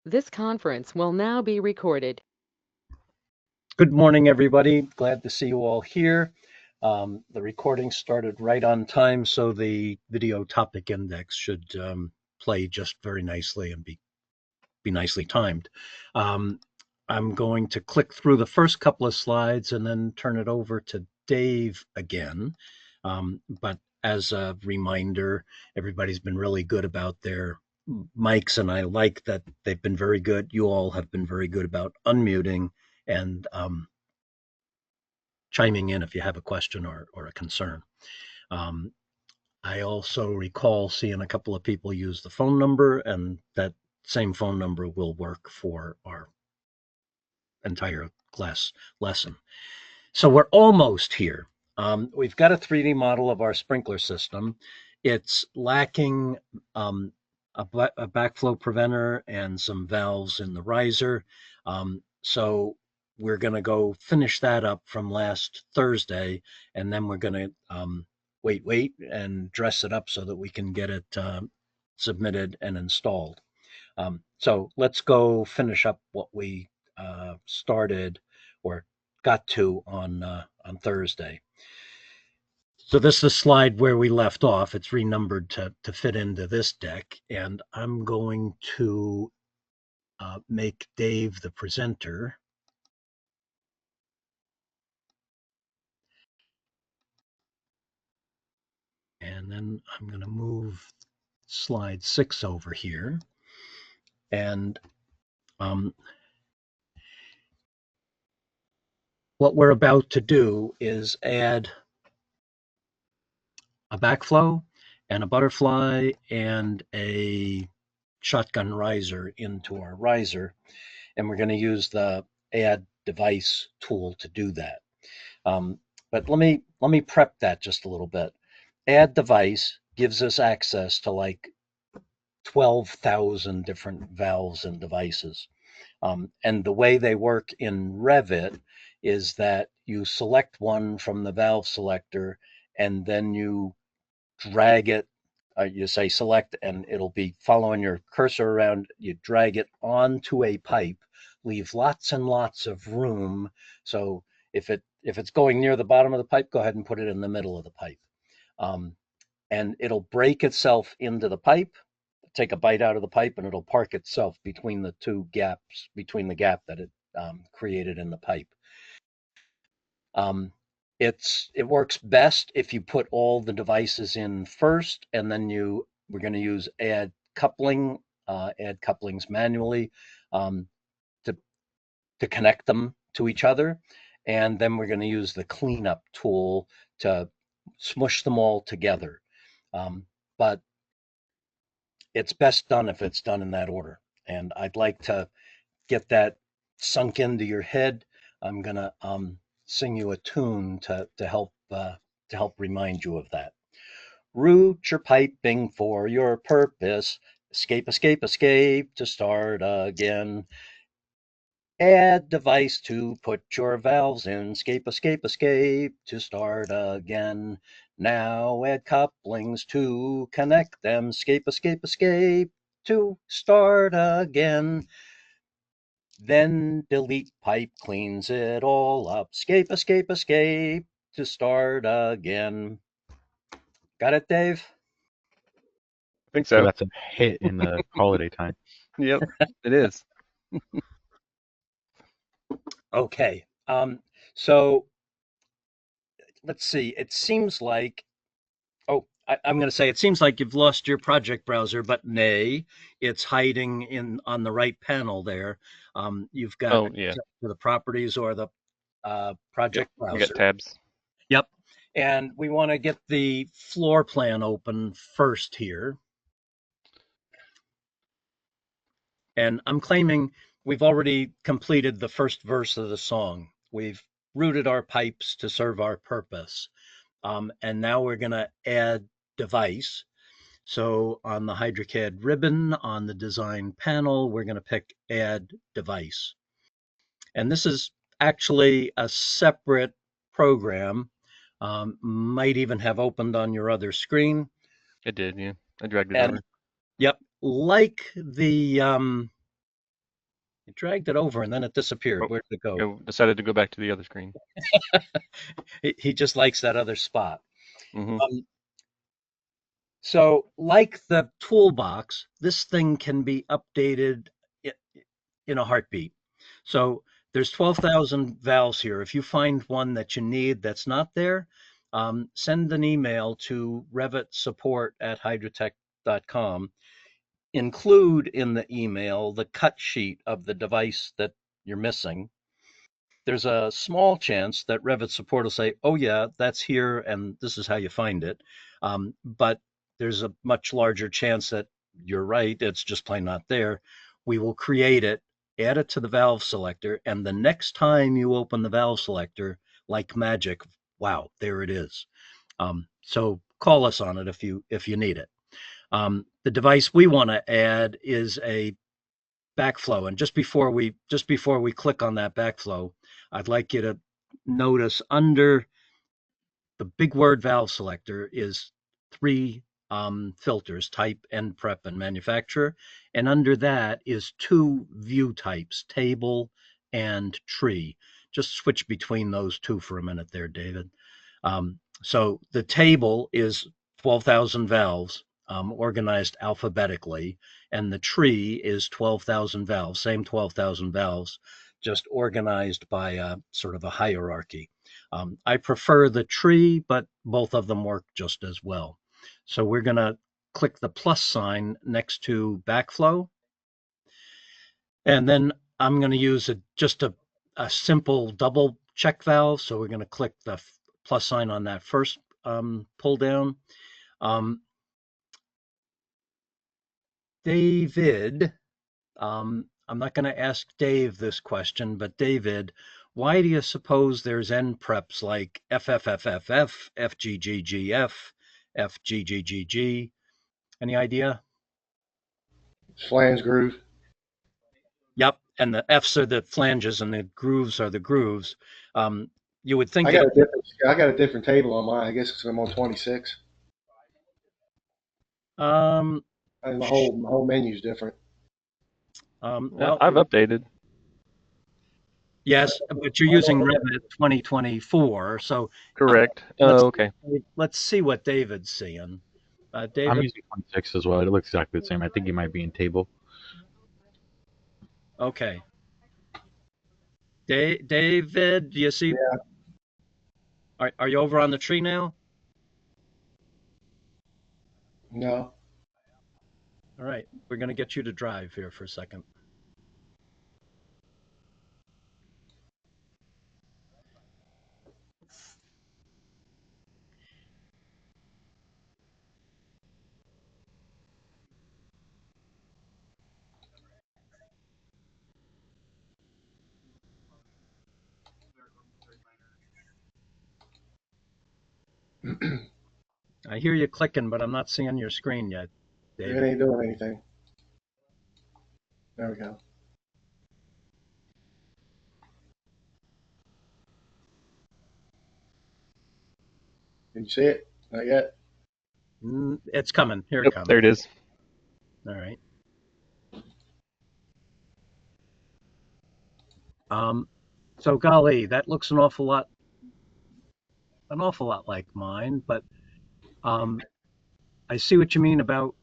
This conference will now be recorded. Good morning, everybody. Glad to see you all here. The recording started right on time, so the video topic index should play just very nicely and be nicely timed. Um, I'm going to click through the first couple of slides and then turn it over to Dave again. But as a reminder, everybody's been really good about their mics, and I like that they've been very good. You all have been very good about unmuting and chiming in if you have a question or a concern. Um, I also recall seeing a couple of people use the phone number, and that same phone number will work for our entire class lesson. So we're almost here. We've got a 3D model of our sprinkler system. It's lacking a backflow preventer and some valves in the riser. So we're going to go finish that up from last Thursday, and then we're going to wait, and dress it up so that we can get it submitted and installed. So let's go finish up what we started or got to on Thursday. So this is the slide where we left off. It's renumbered to fit into this deck, and I'm going to make Dave the presenter. And then I'm going to move slide 6 over here. And what we're about to do is add a backflow and a butterfly and a shotgun riser into our riser. And we're going to use the add device tool to do that. But let me prep that just a little bit. Add device gives us access to like 12,000 different valves and devices. And the way they work in Revit is that you select one from the valve selector and then you drag it. You say select, and it'll be following your cursor around. You drag it onto a pipe, leave lots and lots of room. So if it's going near the bottom of the pipe, go ahead and put it in the middle of the pipe, um, and it'll break itself into the pipe. Take a bite out of the pipe, and it'll park itself between the two gaps, between the gap that it created in the pipe. Um, it works best if you put all the devices in first, and then we're going to use add couplings manually um, to to connect them to each other, and then we're going to use the cleanup tool to smush them all together. But it's best done if it's done in that order, and I'd like to get that sunk into your head. I'm gonna sing you a tune to help remind you of that. Root your piping for your purpose. Escape, escape, escape to start again. Add device to put your valves in. Escape, escape, escape to start again. Now add couplings to connect them. Escape, escape, escape to start again. Then delete pipe cleans it all up. Escape, escape, escape to start again. Got it, Dave? I think So so. that's a hit in the holiday time. Yep, it is. Okay. So let's see. It seems like, I'm going to say it seems like you've lost your project browser, but nay, it's hiding in on the right panel there. You've got Oh, yeah. the properties or the Yep. project We got browser. tabs. Yep. And we want to get the floor plan open first here. And I'm claiming we've already completed the first verse of the song. We've routed our pipes to serve our purpose. And now we're going to add device. So on the HydroCAD ribbon on the design panel, we're going to pick add device. And this is actually a separate program. Might even have opened on your other screen. It did, yeah. I dragged it And over. yep, like the I dragged it over and then it disappeared. Oh, Where did it go? decided to go back to the other screen. He just likes that other spot. Hmm. Um, so, like the toolbox, this thing can be updated in a heartbeat. So, there's 12,000 valves here. If you find one that you need that's not there, send an email to revitsupport@hydrotech.com. Include in the email the cut sheet of the device that you're missing. There's a small chance that Revit support will say, "Oh yeah, that's here, and this is how you find it." But there's a much larger chance that you're right; it's just plain not there. We will create it, add it to the valve selector, and the next time you open the valve selector, like magic, wow, there it is. So call us on it if you need it. The device we want to add is a backflow. And just before we click on that backflow, I'd like you to notice under the big word valve selector is three filters: type, end prep, and manufacturer. And under that is two view types: table and tree. Just switch between those two for a minute there, David. So the table is 12,000 valves organized alphabetically, and the tree is 12,000 valves, same 12,000 valves, just organized by sort of a hierarchy. I prefer the tree, but both of them work just as well. So we're going to click the plus sign next to backflow. And then I'm going to use just a simple double check valve. So we're going to click the plus sign on that first pull down. David, I'm not going to ask Dave this question, but David, why do you suppose there's end preps like FFFFF, FGGGF, FGGGG? Any idea? Flange groove. Yep, and the Fs are the flanges and the grooves are the grooves. You would think I got it. a different. I got a different table on mine. I guess because I'm on 26. Um, And my whole menu's different. Yeah, well, I've updated. yes, but you're using Revit 2024, so Correct. let's Oh, okay. let's see what David's seeing. I'm David, using 26 as well. It looks exactly the same. I think it might be in table. okay. David, do you see? Yeah. Are you over on the tree now? No. All right, we're going to get you to drive here for a second. I hear you clicking, but I'm not seeing your screen yet, It David. ain't doing anything. There we go. Did you see it? Not yet. It's coming. Here it Yep, comes. there it is. All right. So golly, that looks an awful lot like mine, but I see what you mean about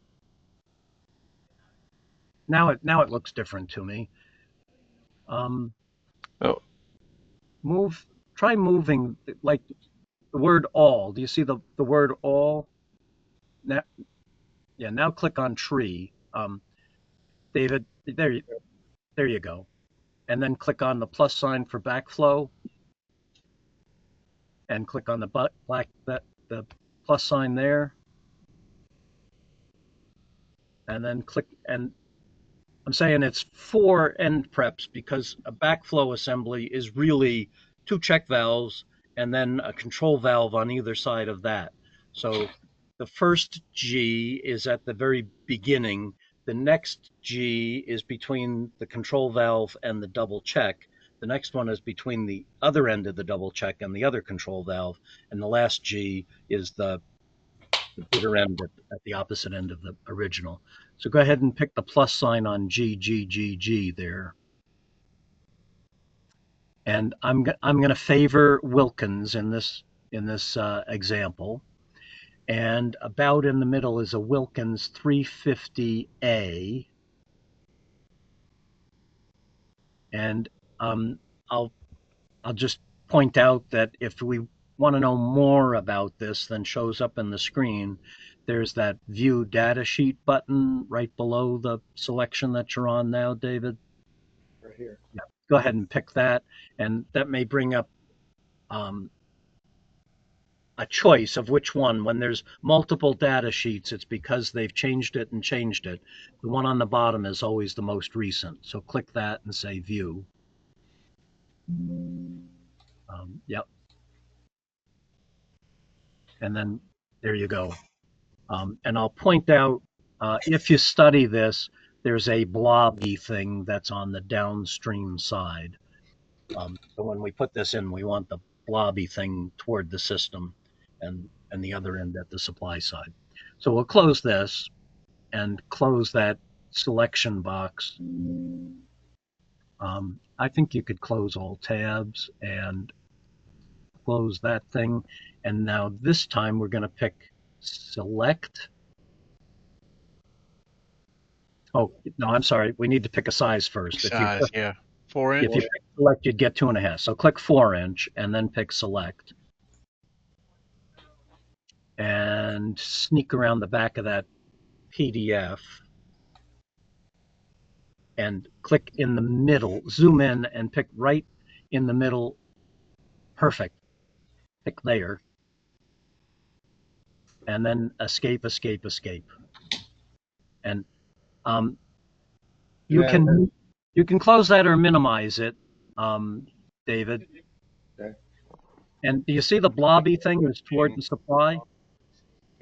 now it looks different to me. Um, Oh, move, try moving like the word all. Do you see the word all? Now, yeah, now click on tree. David, there you go. And then click on the plus sign for backflow and click on the the plus sign there. And then click, and I'm saying it's four end preps because a backflow assembly is really two check valves and then a control valve on either side of that. So the first G is at the very beginning. The next G is between the control valve and the double check. The next one is between the other end of the double check and the other control valve. And the last G is the bitter end at the opposite end of the original. So go ahead and pick the plus sign on GGGG there. And I'm going to favor Wilkins in this example. And about in the middle is a Wilkins 350A. And I'll just point out that if we want to know more about this than shows up in the screen, there's that View Data Sheet button right below the selection that you're on now, David. Right here. Yeah. Go ahead and pick that, and that may bring up a choice of which one. When there's multiple data sheets, it's because they've changed it and changed it. The one on the bottom is always the most recent. So click that and say View. Yep. And then there you go. And I'll point out, if you study this, there's a blobby thing that's on the downstream side. So when we put this in, we want the blobby thing toward the system and the other end at the supply side. So we'll close this and close that selection box. I think you could close all tabs and close that thing. And now this time we're going to pick select. Oh, no, I'm sorry. We need to pick a size first. Size, yeah. 4 inch. If you pick select, you'd get 2.5. So click 4-inch and then pick select. And sneak around the back of that PDF and click in the middle. Zoom in and pick right in the middle. Perfect. Pick there. And then escape, escape, escape. And you can close that or minimize it, David. Okay. And do you see the blobby thing is toward the supply?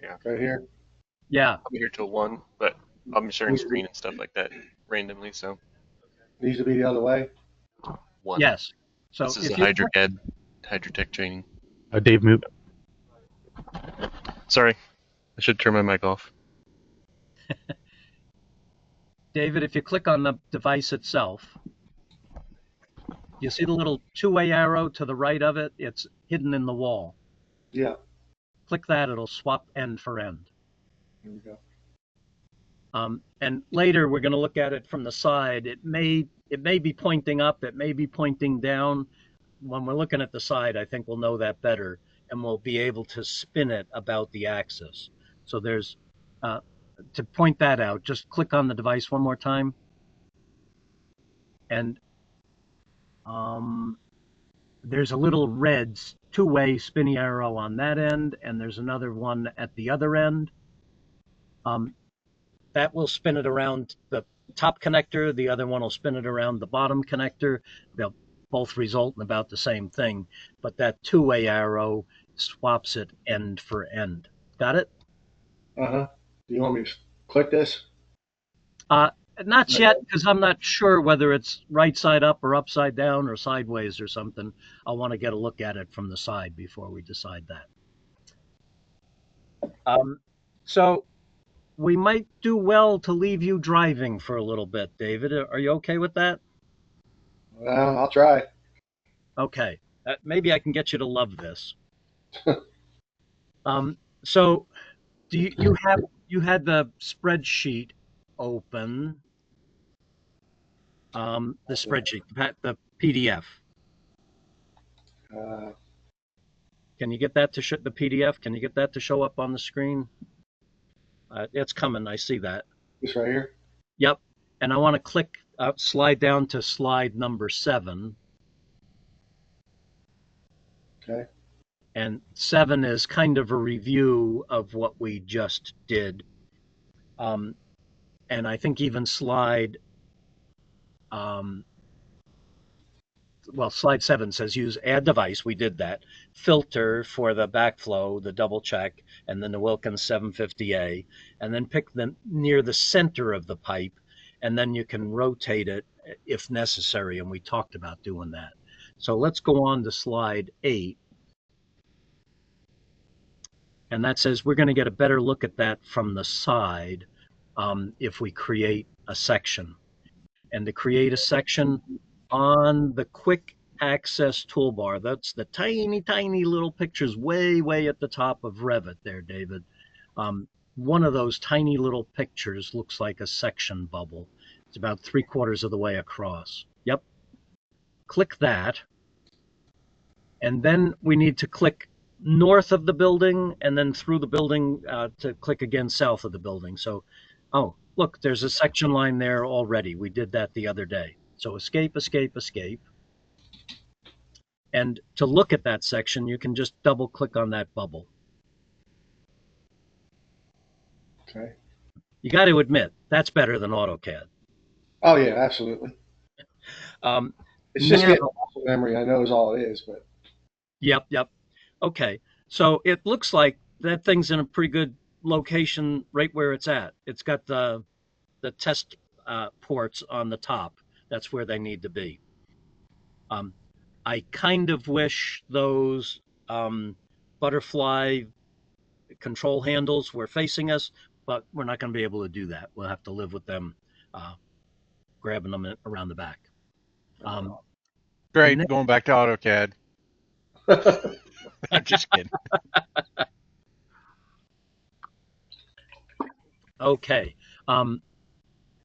Yeah. Right here. Yeah. I'll be here till 1, but I'm sharing screen and stuff like that randomly, so. Needs to be the other way. 1. Yes. So this is if a Hydrotech training. Dave, mute. Sorry, I should turn my mic off. David, if you click on the device itself, you see the little two-way arrow to the right of it? It's hidden in the wall. Yeah. Click that, it'll swap end for end. Here we go. And later we're going to look at it from the side. It may be pointing up, it may be pointing down. When we're looking at the side, I think we'll know that better, and we'll be able to spin it about the axis. So there's, to point that out, just click on the device one more time. And there's a little red two-way spinny arrow on that end, and there's another one at the other end. That will spin it around the top connector. The other one will spin it around the bottom connector. They'll both result in about the same thing, but that two-way arrow swaps it end for end. Got it? Uh-huh. Do you want me to click this? Not yet, because I'm not sure whether it's right side up or upside down or sideways or something. I want to get a look at it from the side before we decide that. So we might do well to leave you driving for a little bit, David. Are you okay with that? Well, I'll try. Okay. Maybe I can get you to love this. So do you had the spreadsheet open, the spreadsheet, the PDF. Can you get that to show the PDF? Can you get that to show up on the screen? It's coming. I see that. This right here? Yep. And I want to click, slide down to slide number 7. Okay. And 7 is kind of a review of what we just did. And I think even slide, slide 7 says use add device. We did that. Filter for the backflow, the double check, and then the Wilkins 750A, and then pick them near the center of the pipe, and then you can rotate it if necessary. And we talked about doing that. So let's go on to slide 8. And that says we're going to get a better look at that from the side if we create a section. And to create a section on the quick access toolbar. That's the tiny, tiny little pictures way, way at the top of Revit there, David. One of those tiny little pictures looks like a section bubble. It's about 3/4 of the way across. Yep. Click that. And then we need to click north of the building and then through the building to click again south of the building. So, oh, look, there's a section line there already. We did that the other day. So escape, escape, escape. And to look at that section, you can just double click on that bubble. Okay. You got to admit, that's better than AutoCAD. Oh yeah, absolutely. It's just Now- getting muscle memory. I know is all it is, but Yep, yep. Okay. So it looks like that thing's in a pretty good location right where it's at. It's got the test ports on the top. That's where they need to be. I kind of wish those butterfly control handles were facing us, but we're not going to be able to do that. We'll have to live with them grabbing them around the back. Great, next- going back to AutoCAD. I'm just kidding. Okay.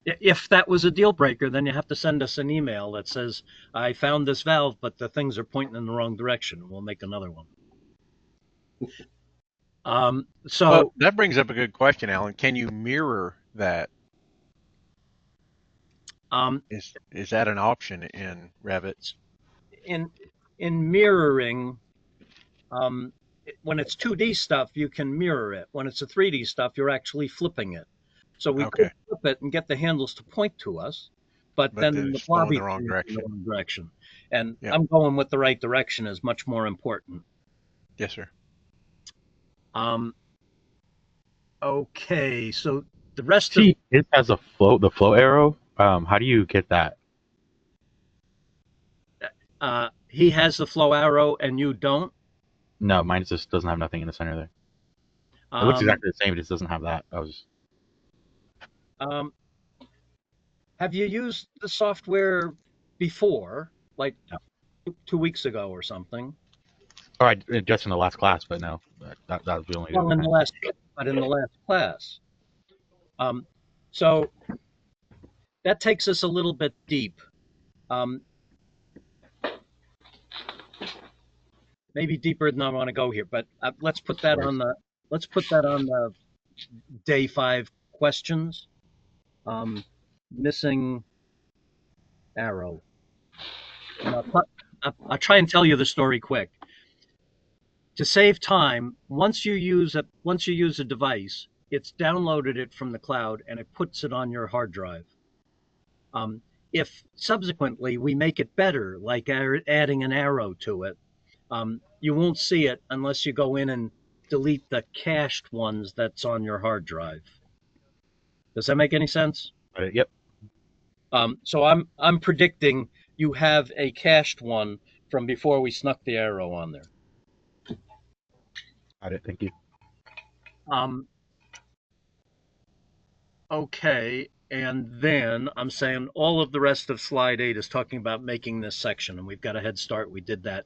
If that was a deal breaker, then you have to send us an email that says, I found this valve, but the things are pointing in the wrong direction. We'll make another one. Well, that brings up a good question, Alan. Can you mirror that? Is that an option in Revit? in mirroring, when it's 2D stuff, you can mirror it. When it's a 3D stuff, you're actually flipping it. So we could flip it and get the handles to point to us, but then the lobby in the wrong direction. And I'm going with the right direction is much more important. Yes, sir. Okay, so the rest of it has the flow arrow. How do you get that? He has the flow arrow and you don't? No, mine just doesn't have nothing in the center there. It looks exactly the same, it just doesn't have that. Have you used the software before, like 2 weeks ago or something? All right, just in the last class, but no, that was the only. Well, in the last class. So that takes us a little bit deep. Maybe deeper than I want to go here, but let's put that on the day 5 questions. Missing arrow. I'll try and tell you the story quick. To save time, once you use a device, it's downloaded it from the cloud and it puts it on your hard drive. If subsequently we make it better, like adding an arrow to it, you won't see it unless you go in and delete the cached ones that's on your hard drive. Does that make any sense? Yep. So I'm predicting you have a cached one from before we snuck the arrow on there. Got it. Thank you. Okay, and then I'm saying all of the rest of slide 8 is talking about making this section, and we've got a head start. We did that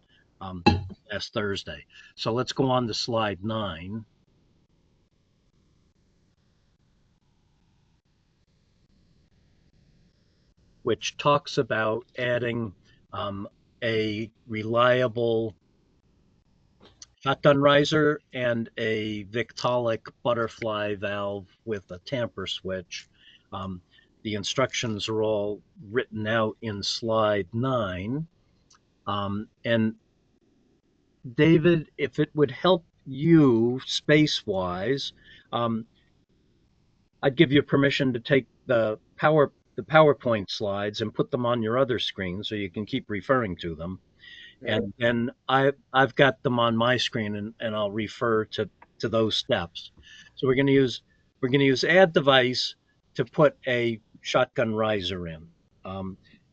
last Thursday. So let's go on to slide 9. Which talks about adding a reliable shotgun riser and a Victolic butterfly valve with a tamper switch. The instructions are all written out in slide 9. And David, if it would help you space-wise, I'd give you permission to take the PowerPoint slides and put them on your other screen so you can keep referring to them. And then I've got them on my screen and I'll refer to those steps. So we're going to use add device to put a shotgun riser in.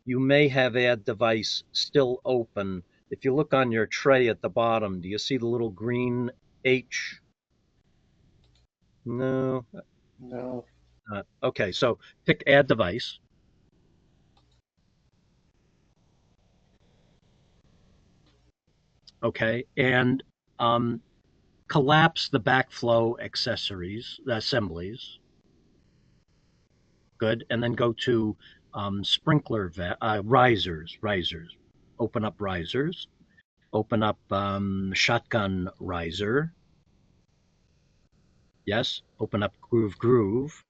You may have add device still open. If you look on your tray at the bottom, do you see the little green H? No. No. Okay, so pick add device. Okay, and collapse the backflow accessories, the assemblies. Good, and then go to sprinkler risers. Open up risers. Open up shotgun riser. Yes, open up groove.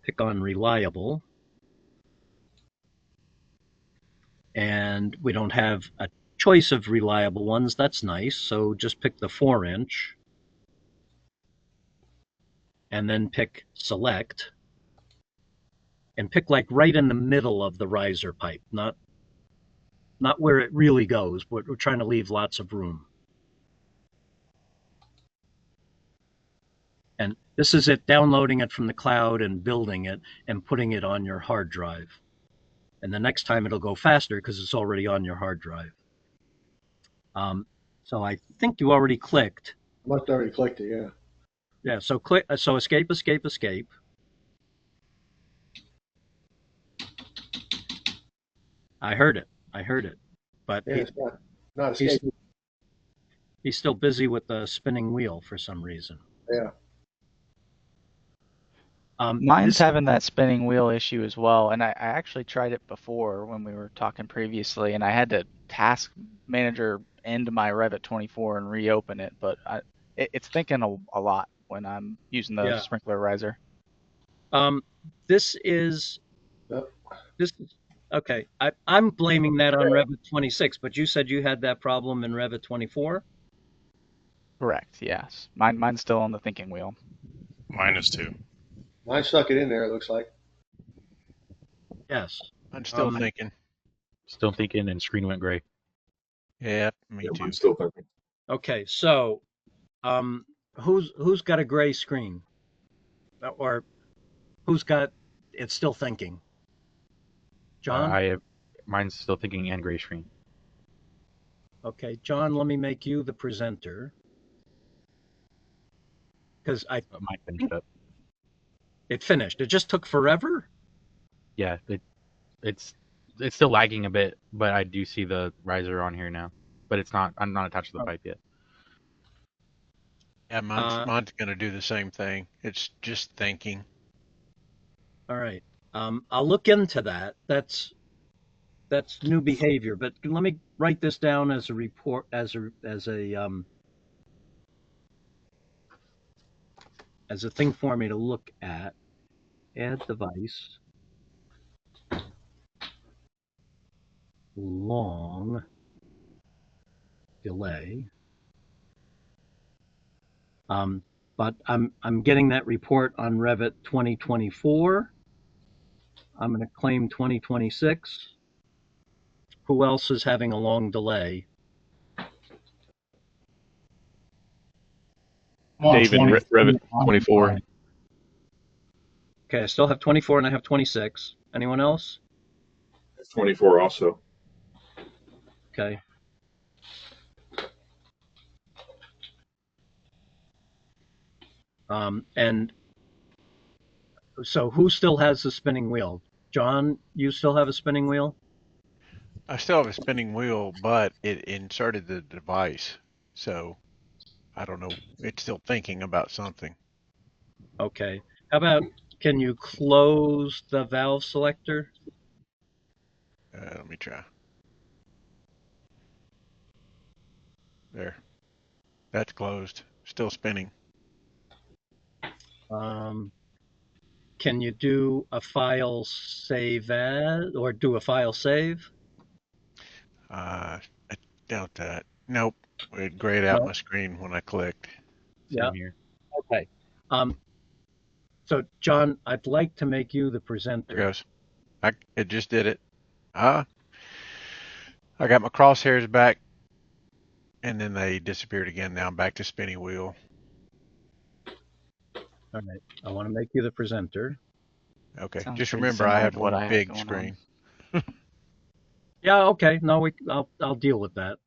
Pick on reliable. And we don't have a choice of reliable ones. That's nice. So just pick the 4-inch. And then pick select. And pick like right in the middle of the riser pipe, not where it really goes, but we're trying to leave lots of room. And this is it, downloading it from the cloud and building it and putting it on your hard drive. And the next time it'll go faster because it's already on your hard drive. So I think you already clicked. I must have already clicked it, yeah. Yeah, so click. So escape. I heard it. But Yeah, it's not escaping. He's still busy with the spinning wheel for some reason. Yeah. Mine's having that spinning wheel issue as well, and I actually tried it before when we were talking previously, and I had to task manager end my Revit 24 and reopen it, but it's thinking a lot when I'm using the sprinkler riser. This is okay. I'm blaming that on Revit 26, but you said you had that problem in Revit 24? Correct, yes. Mine's still on the thinking wheel. Mine is too. Mine stuck it in there, it looks like. Yes. I'm still thinking. Still thinking, and screen went gray. Yeah, me too. I'm still thinking. Okay, so who's got a gray screen? Or who's got it's still thinking? John? Mine's still thinking and gray screen. Okay, John, let me make you the presenter. Because mine finished up. It finished. It just took forever? Yeah, it's still lagging a bit, but I do see the riser on here now. But I'm not attached to the pipe yet. Yeah, mine's going to do the same thing. It's just thinking. All right. I'll look into that. That's new behavior. But let me write this down as a report, as a thing for me to look at. Add device. Long delay. But I'm getting that report on Revit 2024. I'm going to claim 2026. Who else is having a long delay? David, Revit 24. Okay, I still have 24 and I have 26. Anyone else? 24 also. Okay. And so who still has the spinning wheel? John, you still have a spinning wheel? I still have a spinning wheel, but it inserted the device. So I don't know. It's still thinking about something. Okay. How about, can you close the valve selector? Let me try. There. That's closed. Still spinning. Can you do a file save as, or do a file save? I doubt that. Nope. It grayed out my screen when I clicked. Same here. Okay. So John, I'd like to make you the presenter. There goes. It just did it. I got my crosshairs back, and then they disappeared again. Now I'm back to spinning wheel. All right. I want to make you the presenter. Okay. Just remember, I have one big screen. Yeah. Okay. No, I'll deal with that.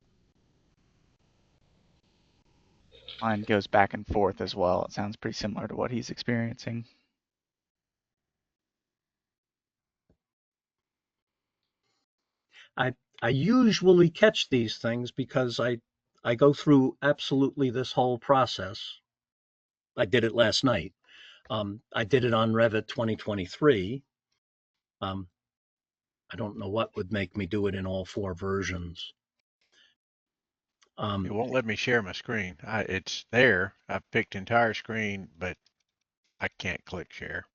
Mine goes back and forth as well. It sounds pretty similar to what he's experiencing. I usually catch these things because I go through absolutely this whole process. I did it last night. I did it on Revit 2023. I don't know what would make me do it in all 4 versions. It won't let me share my screen. It's there. I've picked entire screen, but I can't click share.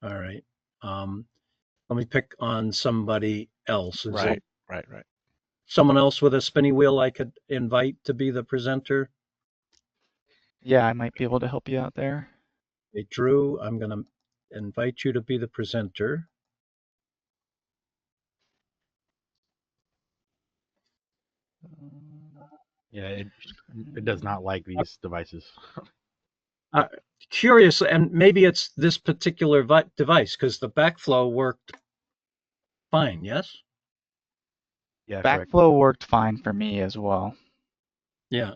All right. Let me pick on somebody else. Is there Right. someone else with a spinny wheel I could invite to be the presenter? Yeah, I might be able to help you out there. Hey, Drew, I'm going to invite you to be the presenter. Yeah, it does not like these devices. Curious, and maybe it's this particular device because the backflow worked fine, yes? Yeah, correct. Backflow worked fine for me as well. Yeah.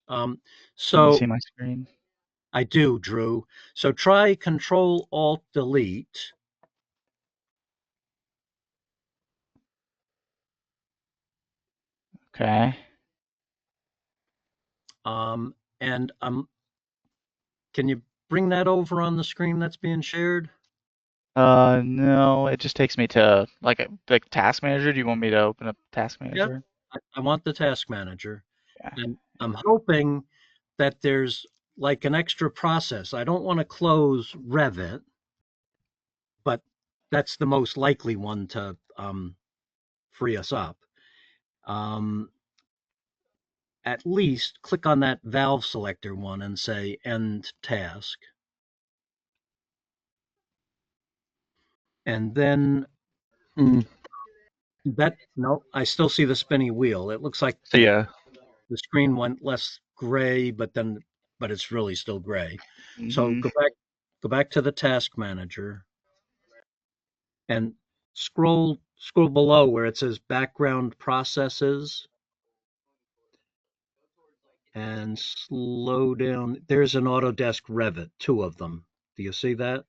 Can you So see my screen? I do, Drew. So try Control Alt Delete. Okay. And can you bring that over on the screen that's being shared? No, it just takes me to like task manager. Do you want me to open up task Yep. manager? I want the task manager. Yeah. And I'm hoping that there's like an extra process. I don't want to close Revit, but that's the most likely one to free us up. At least click on that valve selector one and say end task. And then I still see the spinny wheel. It looks like So yeah, the screen went less gray, but it's really still gray. So Mm-hmm. go back to the task manager and scroll below where it says background processes and slow down. There's an Autodesk Revit, 2 of them. Do you see that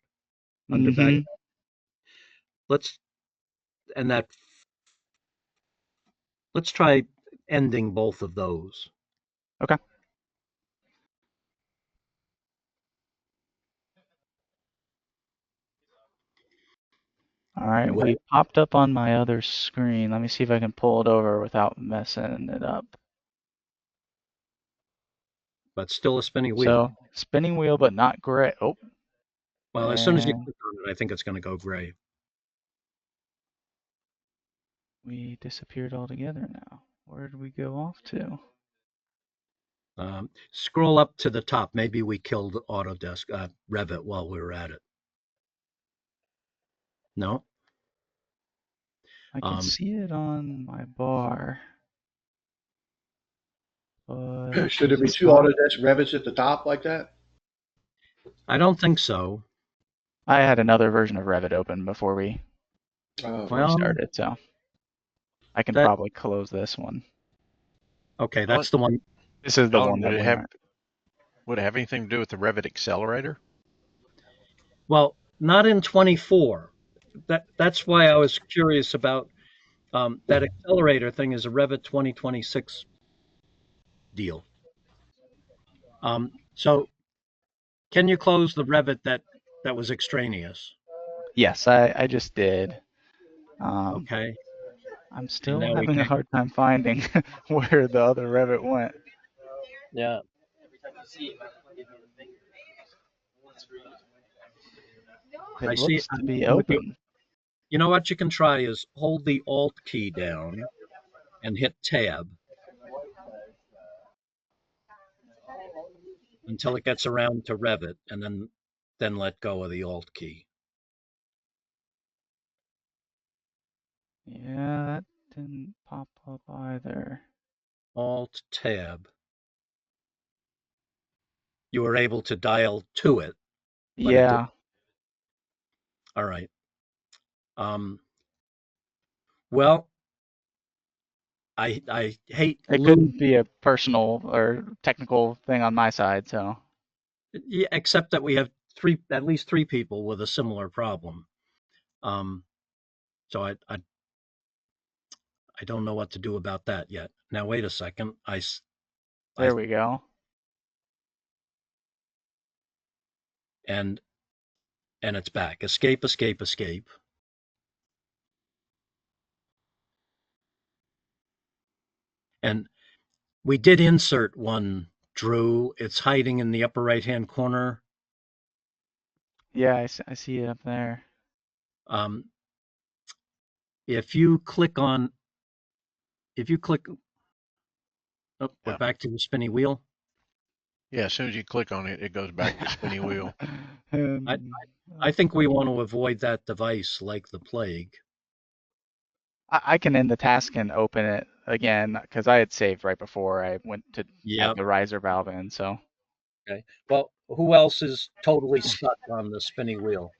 under back? Mm-hmm. Let's and that let's try ending both of those. Okay. All right, Well, we popped up on my other screen. Let me see if I can pull it over without messing it up. but still a spinny wheel. So spinning wheel, but not gray. Oh, Well, as soon as you and click on it, I think it's going to go gray. we disappeared altogether now. Where did we go off to? Scroll up to the top. Maybe we killed Autodesk Revit while we were at it. No. I can see it on my bar. But Should there be it's 2 not. Autodesk Revits at the top like that? I don't think so. I had another version of Revit open before we Well, started, so I can that probably close this one. okay. That's the one. This is the Alan, one that we aren't. would it have anything to do with the Revit accelerator? Well, not in 24. That's why I was curious about that accelerator thing. Is a Revit 2026 deal. So can you close the Revit that was extraneous? Yes, I just did. Okay. I'm And still now we having a can't. hard time finding where the other Revit went. Yeah. I It see. looks to be open. You know what you can try is hold the Alt key down and hit Tab until it gets around to Revit, and then let go of the Alt key. Yeah, that didn't pop up either. Alt Tab. You were able to dial to it, but it did. Yeah, All right. Well, I hate it could be a personal or technical thing on my side, so. yeah, except that we have at least three people with a similar problem. So I don't know what to do about that yet. Now, wait a second. There we go. And it's back. Escape, escape, escape. And we did insert one, Drew. It's hiding in the upper right-hand corner. Yeah, I see it up there. If you click, oh, we're Yeah. back to the spinny wheel. Yeah, as soon as you click on it, it goes back to spinny wheel. I think we want to avoid that device like the plague. I can end the task and open it again because I had saved right before I went to Yep. add the riser valve in. So Okay. Well, who else is totally stuck on the spinny wheel?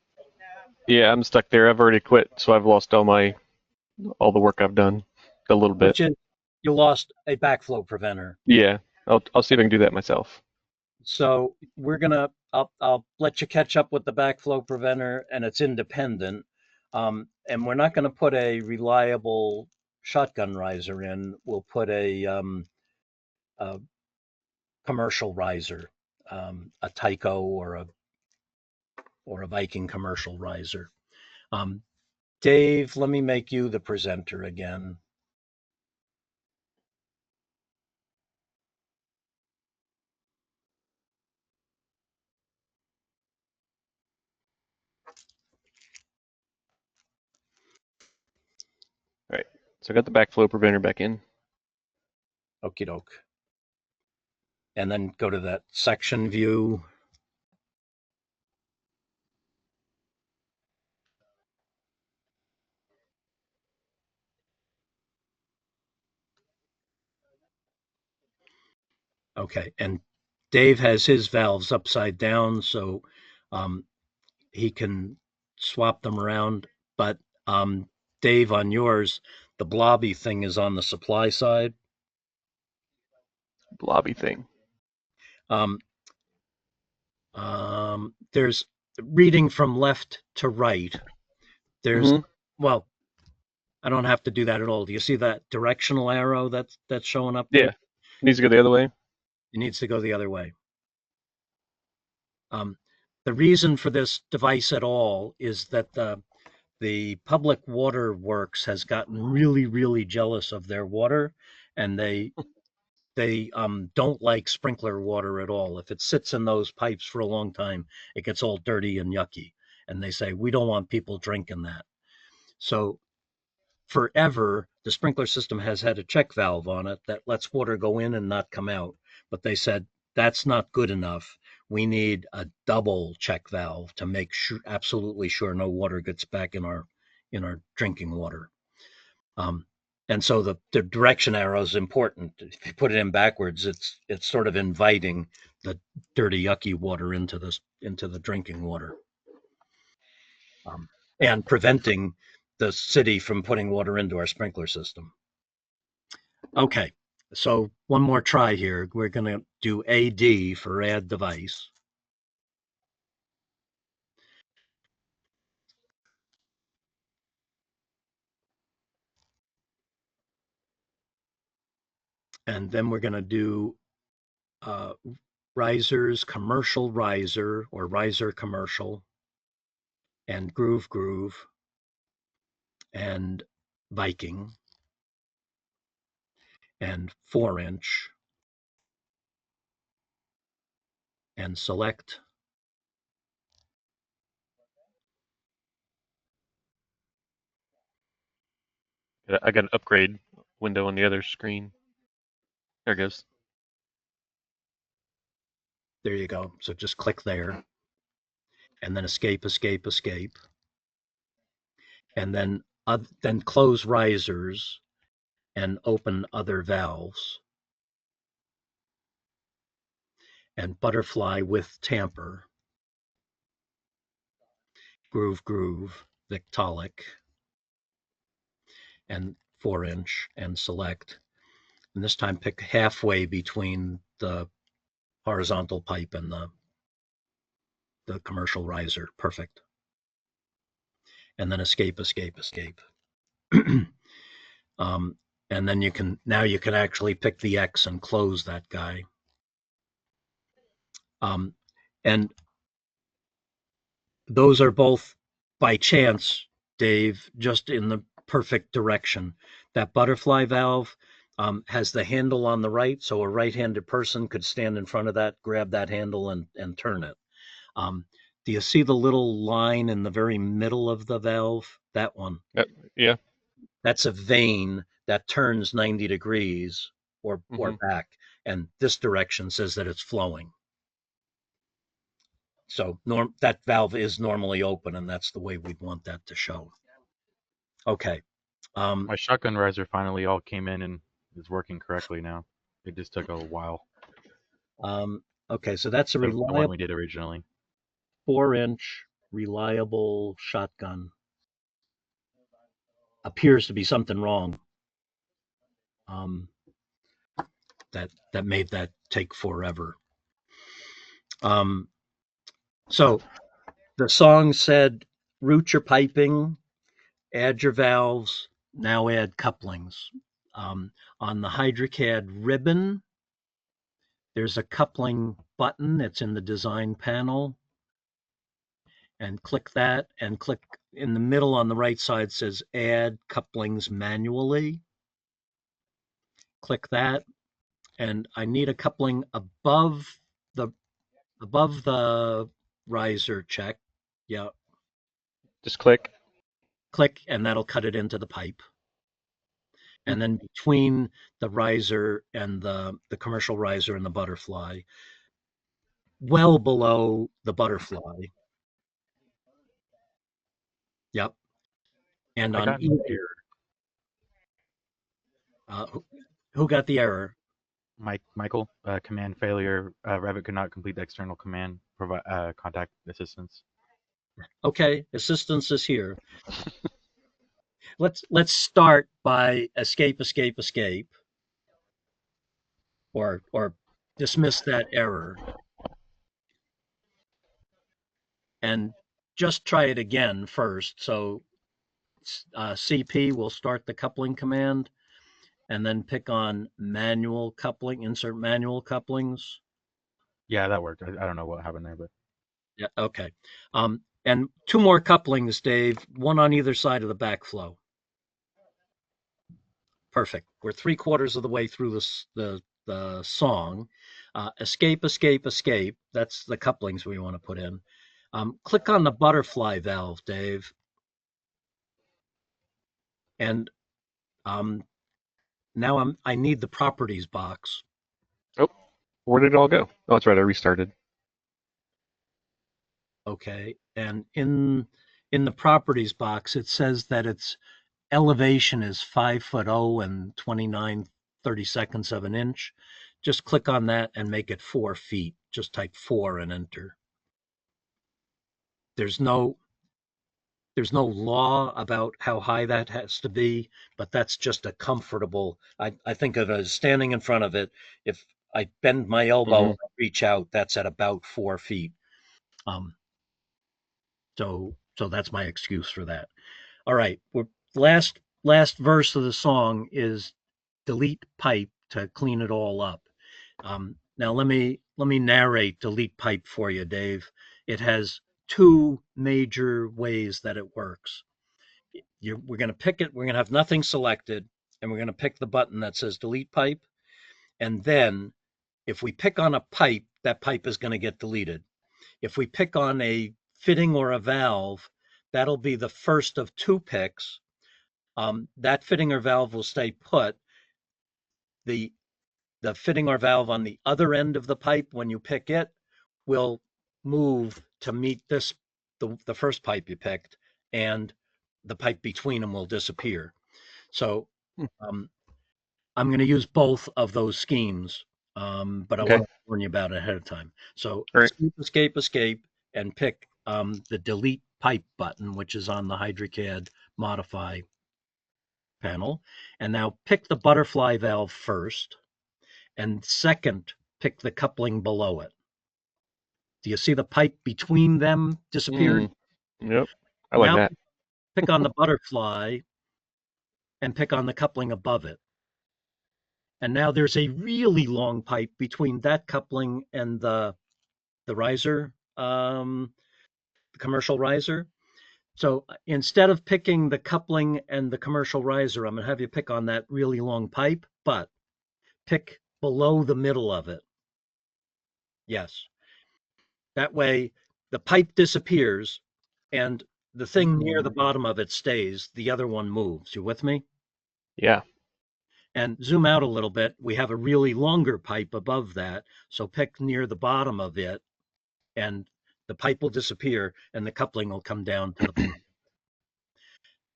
Yeah, I'm stuck there. I've already quit, so I've lost all the work I've done a little bit. Which is, you lost a backflow preventer. Yeah, I'll see if I can do that myself. So I'll let you catch up with the backflow preventer, and it's independent. And we're not going to put a reliable shotgun riser in. We'll put a commercial riser, a Tyco or a Viking commercial riser. Dave, let me make you the presenter again. All right, so I got the backflow preventer back in. Okie doke. And then go to that section view. Okay, and Dave has his valves upside down, so he can swap them around. But Dave, on yours, the blobby thing is on the supply side. Blobby thing. There's reading from left to right. There's well, I don't have to do that at all. Do you see that directional arrow that's showing up there? Yeah, it needs to go the other way. It needs to go the other way. The reason for this device at all is that the Public Water Works has gotten really, really jealous of their water, and they don't like sprinkler water at all. If it sits in those pipes for a long time, it gets all dirty and yucky, and they say we don't want people drinking that. So forever, the sprinkler system has had a check valve on it that lets water go in and not come out. But they said that's not good enough. We need a double check valve to make sure, absolutely sure, no water gets back in our drinking water. And so the direction arrow is important. If you put it in backwards, it's sort of inviting the dirty, yucky water into the drinking water, and preventing the city from putting water into our sprinkler system. Okay, so one more try here. We're going to do AD for add device. And then we're going to do risers, commercial riser or riser commercial, and groove, and Viking, and 4-inch, and select. I got an upgrade window on the other screen. There it goes. There you go. So just click there, and then escape, escape, escape, and then close risers and open other valves, and butterfly with tamper, groove, Victolic, and 4-inch, and select. And this time pick halfway between the horizontal pipe and the commercial riser. Perfect. And then escape, escape, escape. And then you can actually pick the X and close that guy. And those are both by chance, Dave, just in the perfect direction. That butterfly valve has the handle on the right, so a right-handed person could stand in front of that, grab that handle, and turn it. Do you see the little line in the very middle of the valve? That one. Yeah. That's a vane that turns 90 degrees or back, and this direction says that it's flowing. So that valve is normally open, and that's the way we'd want that to show. Okay. My shotgun riser finally all came in and is working correctly now. It just took a while. Okay, so that's a The one reliable we did originally. 4-inch reliable shotgun. Appears to be something wrong. That made that take forever. So the song said, route your piping, add your valves, now add couplings. On the HydroCAD ribbon, there's a coupling button that's in the design panel. And click that, and click in the middle on the right side says add couplings manually. Click that, and I need a coupling above the riser check. Yeah. Just click. Click, and that'll cut it into the pipe. And then between the riser and the commercial riser and the butterfly, well below the butterfly. Yep. And I on got an either, error. who got the error? Michael, command failure. Revit could not complete the external command. Provide contact assistance. Okay, assistance is here. Let's start by escape, or dismiss that error, and just try it again first. So CP will start the coupling command, and then pick on manual coupling, insert manual couplings. Yeah, that worked. I don't know what happened there, but Yeah, okay. And 2 more couplings, Dave, one on either side of the backflow. Perfect. We're 3/4 of the way through the song. Escape. That's the couplings we want to put in. Click on the butterfly valve, Dave. And now I need the properties box. Oh, where did it all go? Oh, that's right. I restarted. Okay. And in the properties box, it says that its elevation is 5'0" and 29/32 of an inch. Just click on that and make it 4 feet. Just type 4 and enter. There's no law about how high that has to be, but that's just a comfortable. I think of it as standing in front of it. If I bend my elbow and reach out, that's at about 4 feet. So that's my excuse for that. All right, last verse of the song is delete pipe to clean it all up. Now let me narrate delete pipe for you, Dave. It has 2 major ways that it works. We're going to pick it. We're going to have nothing selected, and we're going to pick the button that says delete pipe. And then if we pick on a pipe, that pipe is going to get deleted. If we pick on a fitting or a valve, that'll be the first of 2 picks. That fitting or valve will stay put. The fitting or valve on the other end of the pipe, when you pick it, will move to meet the first pipe you picked, and the pipe between them will disappear. So I'm going to use both of those schemes, but I want to warn you about it ahead of time. So escape, and pick the delete pipe button, which is on the HydroCAD modify panel. And now pick the butterfly valve first, and second, pick the coupling below it. Do you see the pipe between them disappeared? Yep. I like now that. pick on the butterfly and pick on the coupling above it. And now there's a really long pipe between that coupling and the riser, the commercial riser. So instead of picking the coupling and the commercial riser, I'm going to have you pick on that really long pipe, but pick below the middle of it. Yes. That way the pipe disappears and the thing near the bottom of it stays. The other one moves. You with me? Yeah. And zoom out a little bit. We have a really longer pipe above that. So pick near the bottom of it and the pipe will disappear and the coupling will come down to the bottom.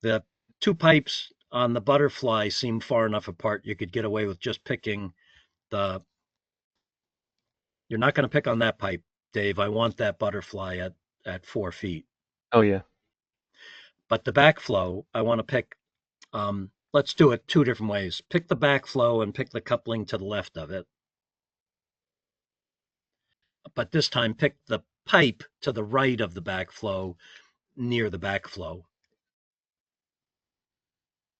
The two pipes on the butterfly seem far enough apart. You could get away with just picking the, you're not going to pick on that pipe, Dave. I want that butterfly at 4 feet. Oh yeah. But the backflow, I want to pick, let's do it two different ways. Pick the backflow and pick the coupling to the left of it. But this time pick the pipe to the right of the backflow near the backflow.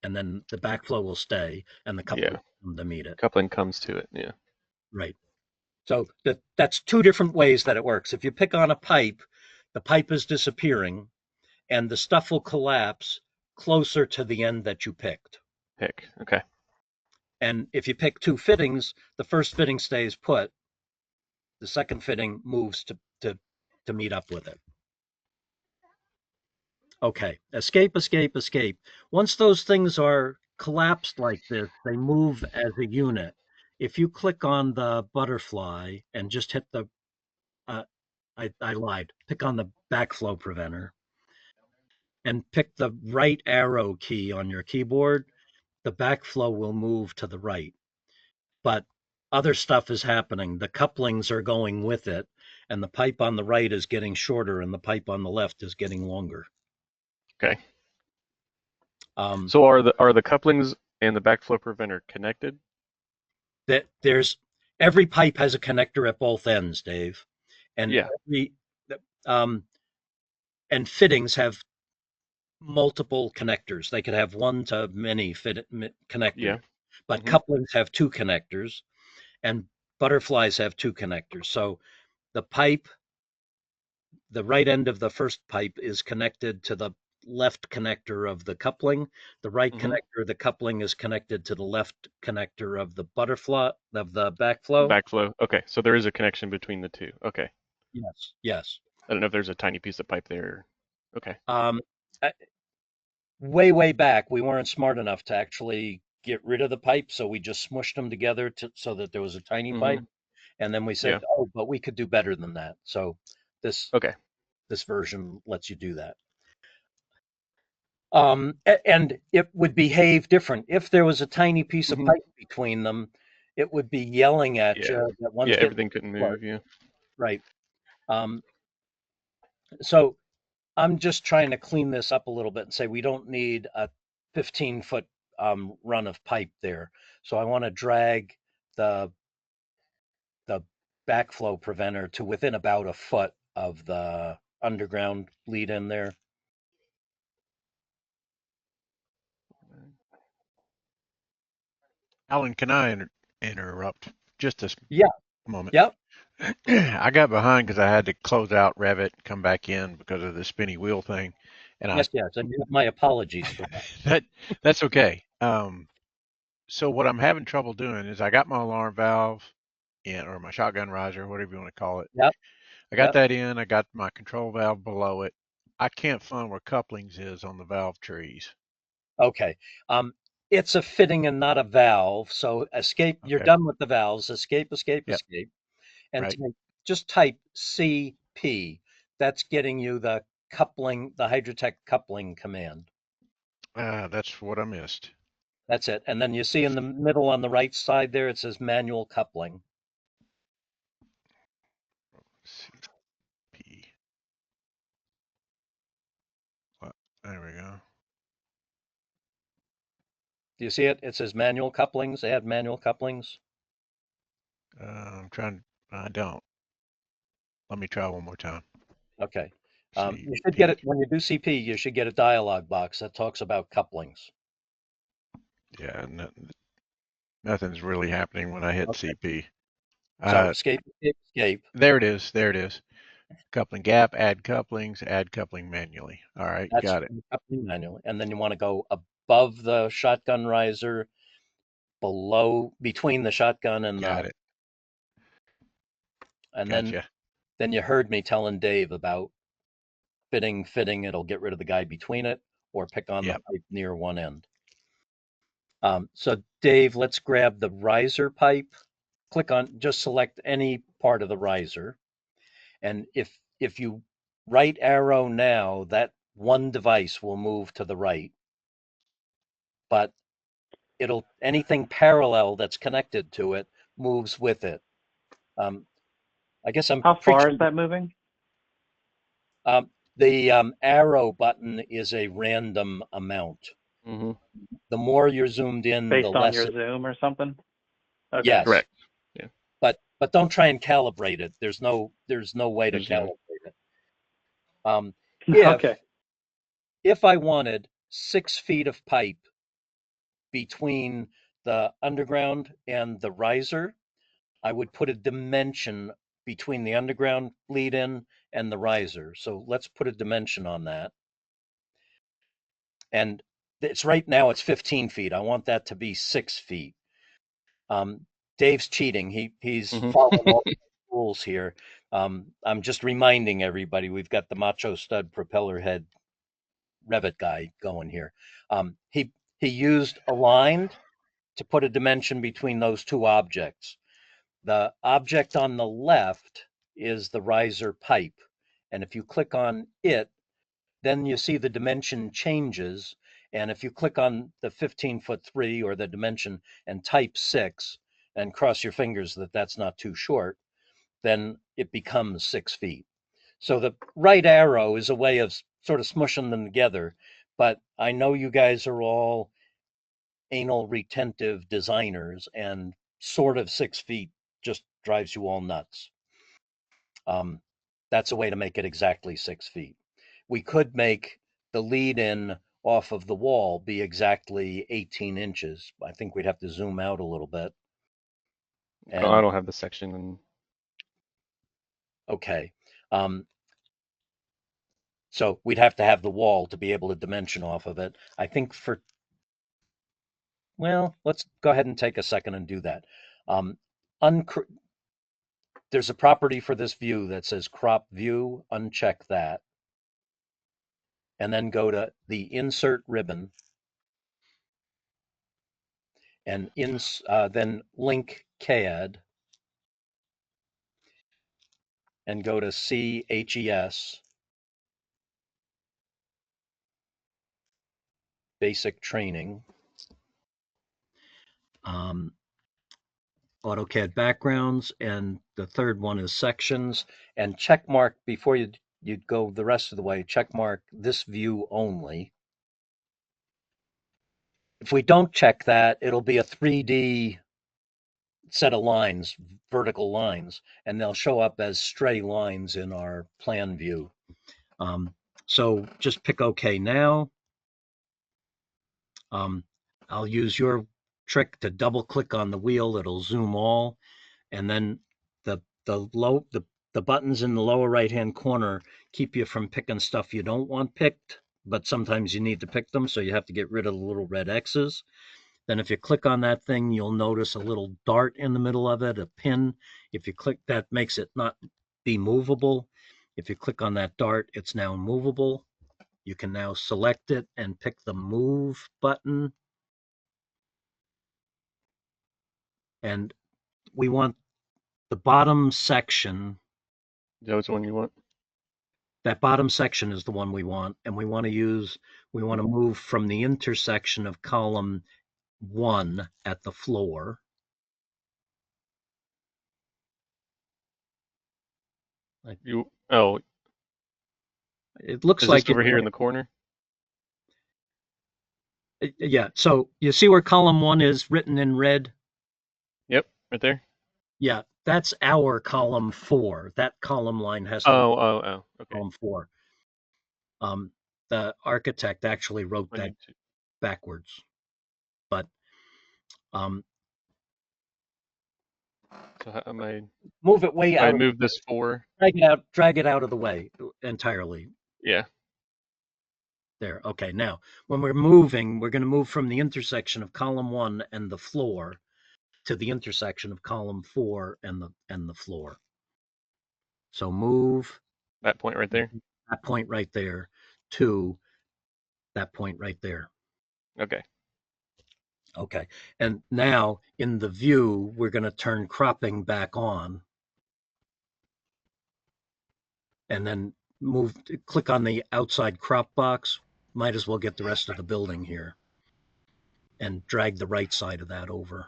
And then the backflow will stay and the coupling will come to meet it. Coupling comes to it. Yeah. Right. So that's two different ways that it works. If you pick on a pipe, the pipe is disappearing and the stuff will collapse closer to the end that you picked. Okay. And if you pick two fittings, the first fitting stays put. The second fitting moves to meet up with it. Okay, escape, escape, escape. Once those things are collapsed like this, they move as a unit. If you click on the butterfly and just hit the, I lied, pick on the backflow preventer and pick the right arrow key on your keyboard, the backflow will move to the right. But other stuff is happening. The couplings are going with it, and the pipe on the right is getting shorter, and the pipe on the left is getting longer. Okay. So are the couplings and the backflow preventer connected? That every pipe has a connector at both ends, Dave, and and fittings have multiple connectors. They could have one to many connectors, but couplings have two connectors, and butterflies have two connectors. So the pipe, the right end of the first pipe is connected to the left connector of the coupling. The right connector of the coupling is connected to the left connector of the butterfly of the backflow. Backflow. Okay, so there is a connection between the two. Okay. Yes. I don't know if there's a tiny piece of pipe there. Okay. Way back, we weren't smart enough to actually get rid of the pipe, so we just smushed them together so that there was a tiny pipe, and then we said, "Oh, but we could do better than that." So this version lets you do that. And it would behave different if there was a tiny piece of pipe between them. It would be yelling at you that one's everything couldn't move. Yeah. Right. So I'm just trying to clean this up a little bit and say we don't need a 15-foot run of pipe there. So I want to drag the backflow preventer to within about a foot of the underground lead in there. Alan, can I interrupt just a moment? Yep. I got behind because I had to close out Revit, come back in because of the spinny wheel thing. And yes, and my apologies for that. That's okay. So what I'm having trouble doing is I got my alarm valve in, or my shotgun riser, whatever you want to call it. Yep. I got that in. I got my control valve below it. I can't find where couplings is on the valve trees. Okay. It's a fitting and not a valve. So escape. Okay. You're done with the valves. Escape. And just type CP. That's getting you the coupling, the Hydrotech coupling command. That's what I missed. That's it. And then you see in the middle on the right side there, it says manual coupling. CP. There we go. Do you see it? It says manual couplings. Add manual couplings. I don't. Let me try one more time. Okay. You should get it when you do CP. You should get a dialog box that talks about couplings. Yeah, Nothing's really happening when I hit Okay. CP. So escape. There it is. There it is. Coupling gap, add couplings, add coupling manually. All right, That's got it. coupling manually. And then you want to go above the shotgun riser, between the shotgun and Got it. and Gotcha. then you heard me telling Dave about fitting, it'll get rid of the guy between it, or pick on the Yep. pipe near one end. So Dave, let's grab the riser pipe. Just select any part of the riser. And if you right arrow now, that one device will move to the right. But anything parallel that's connected to it moves with it. I guess I'm How far preaching. is that moving? The arrow button is a random amount. Mm-hmm. The more you're zoomed in, the Based on less your it. zoom or something? Okay. Yes. Correct. Yeah. But don't try and calibrate it. There's no way to There's no. calibrate it. If Okay. if I wanted 6 feet of pipe between the underground and the riser, I would put a dimension between the underground lead-in and the riser. So let's put a dimension on that. And it's right now it's 15 feet. I want that to be 6 feet. Dave's cheating. He's Mhm. following all the rules here. I'm just reminding everybody we've got the macho stud propeller head Revit guy going here. He used aligned to put a dimension between those two objects. The object on the left is the riser pipe, and if you click on it, then you see the dimension changes. And if you click on the 15'3" or the dimension and type 6 and cross your fingers that that's not too short, then it becomes 6 feet. So the right arrow is a way of sort of smushing them together. But I know you guys are all anal retentive designers, and sort of 6 feet just drives you all nuts. That's a way to make it exactly 6 feet. We could make the lead in off of the wall be exactly 18 inches. I think we'd have to zoom out a little bit. Oh, I And don't have the section. And okay. So we'd have to have the wall to be able to dimension off of it. I think well, let's go ahead and take a second and do that. There's a property for this view that says crop view, uncheck that. And then go to the insert ribbon and then link CAD and go to CHES, basic training. AutoCAD backgrounds, and the third one is sections. And check mark before you go the rest of the way, check mark this view only. If we don't check that, it'll be a 3D set of lines, vertical lines, and they'll show up as stray lines in our plan view. So just pick OK now. I'll use your trick to double click on the wheel. It'll zoom all, and then the buttons in the lower right hand corner keep you from picking stuff you don't want picked, but sometimes you need to pick them, so you have to get rid of the little red X's. Then if you click on that thing, you'll notice a little dart in the middle of it, a pin. If you click that, makes it not be movable. If you click on that dart, it's now movable. You can now select it and pick the move button. And we want the bottom section. is that the one you want? That bottom section is the one we want, and we want to move from the intersection of column 1 at the floor. Oh, It looks is like this over here in the corner? Yeah. So you see where column 1 is written in red? Yep, right there. Yeah, that's our column 4. That column line has to be Oh, okay. column 4. The architect actually wrote that backwards, but So how am I? Move it way I out. move this 4. Drag it out of the way entirely. Yeah. There. Okay. Now, when we're moving, we're going to move from the intersection of column 1 and the floor to the intersection of column 4 and the floor. So move That point right there. that point right there to that point right there. Okay. Okay. And now in the view, we're going to turn cropping back on. And then click on the outside crop box. Might as well get the rest of the building here. And drag the right side of that over.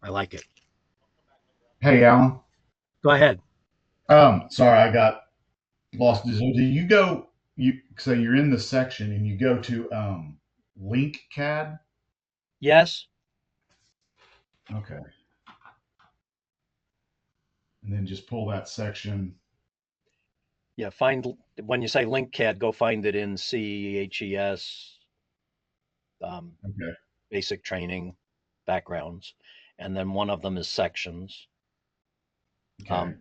I like it. Hey, Alan. Go ahead. Sorry, I got lost. So do you go? So you're in the section and you go to link CAD. Yes. Okay. And then just pull that section. Yeah. When you say link CAD, go find it in CHES, Okay. basic training, backgrounds, and then one of them is sections. Okay.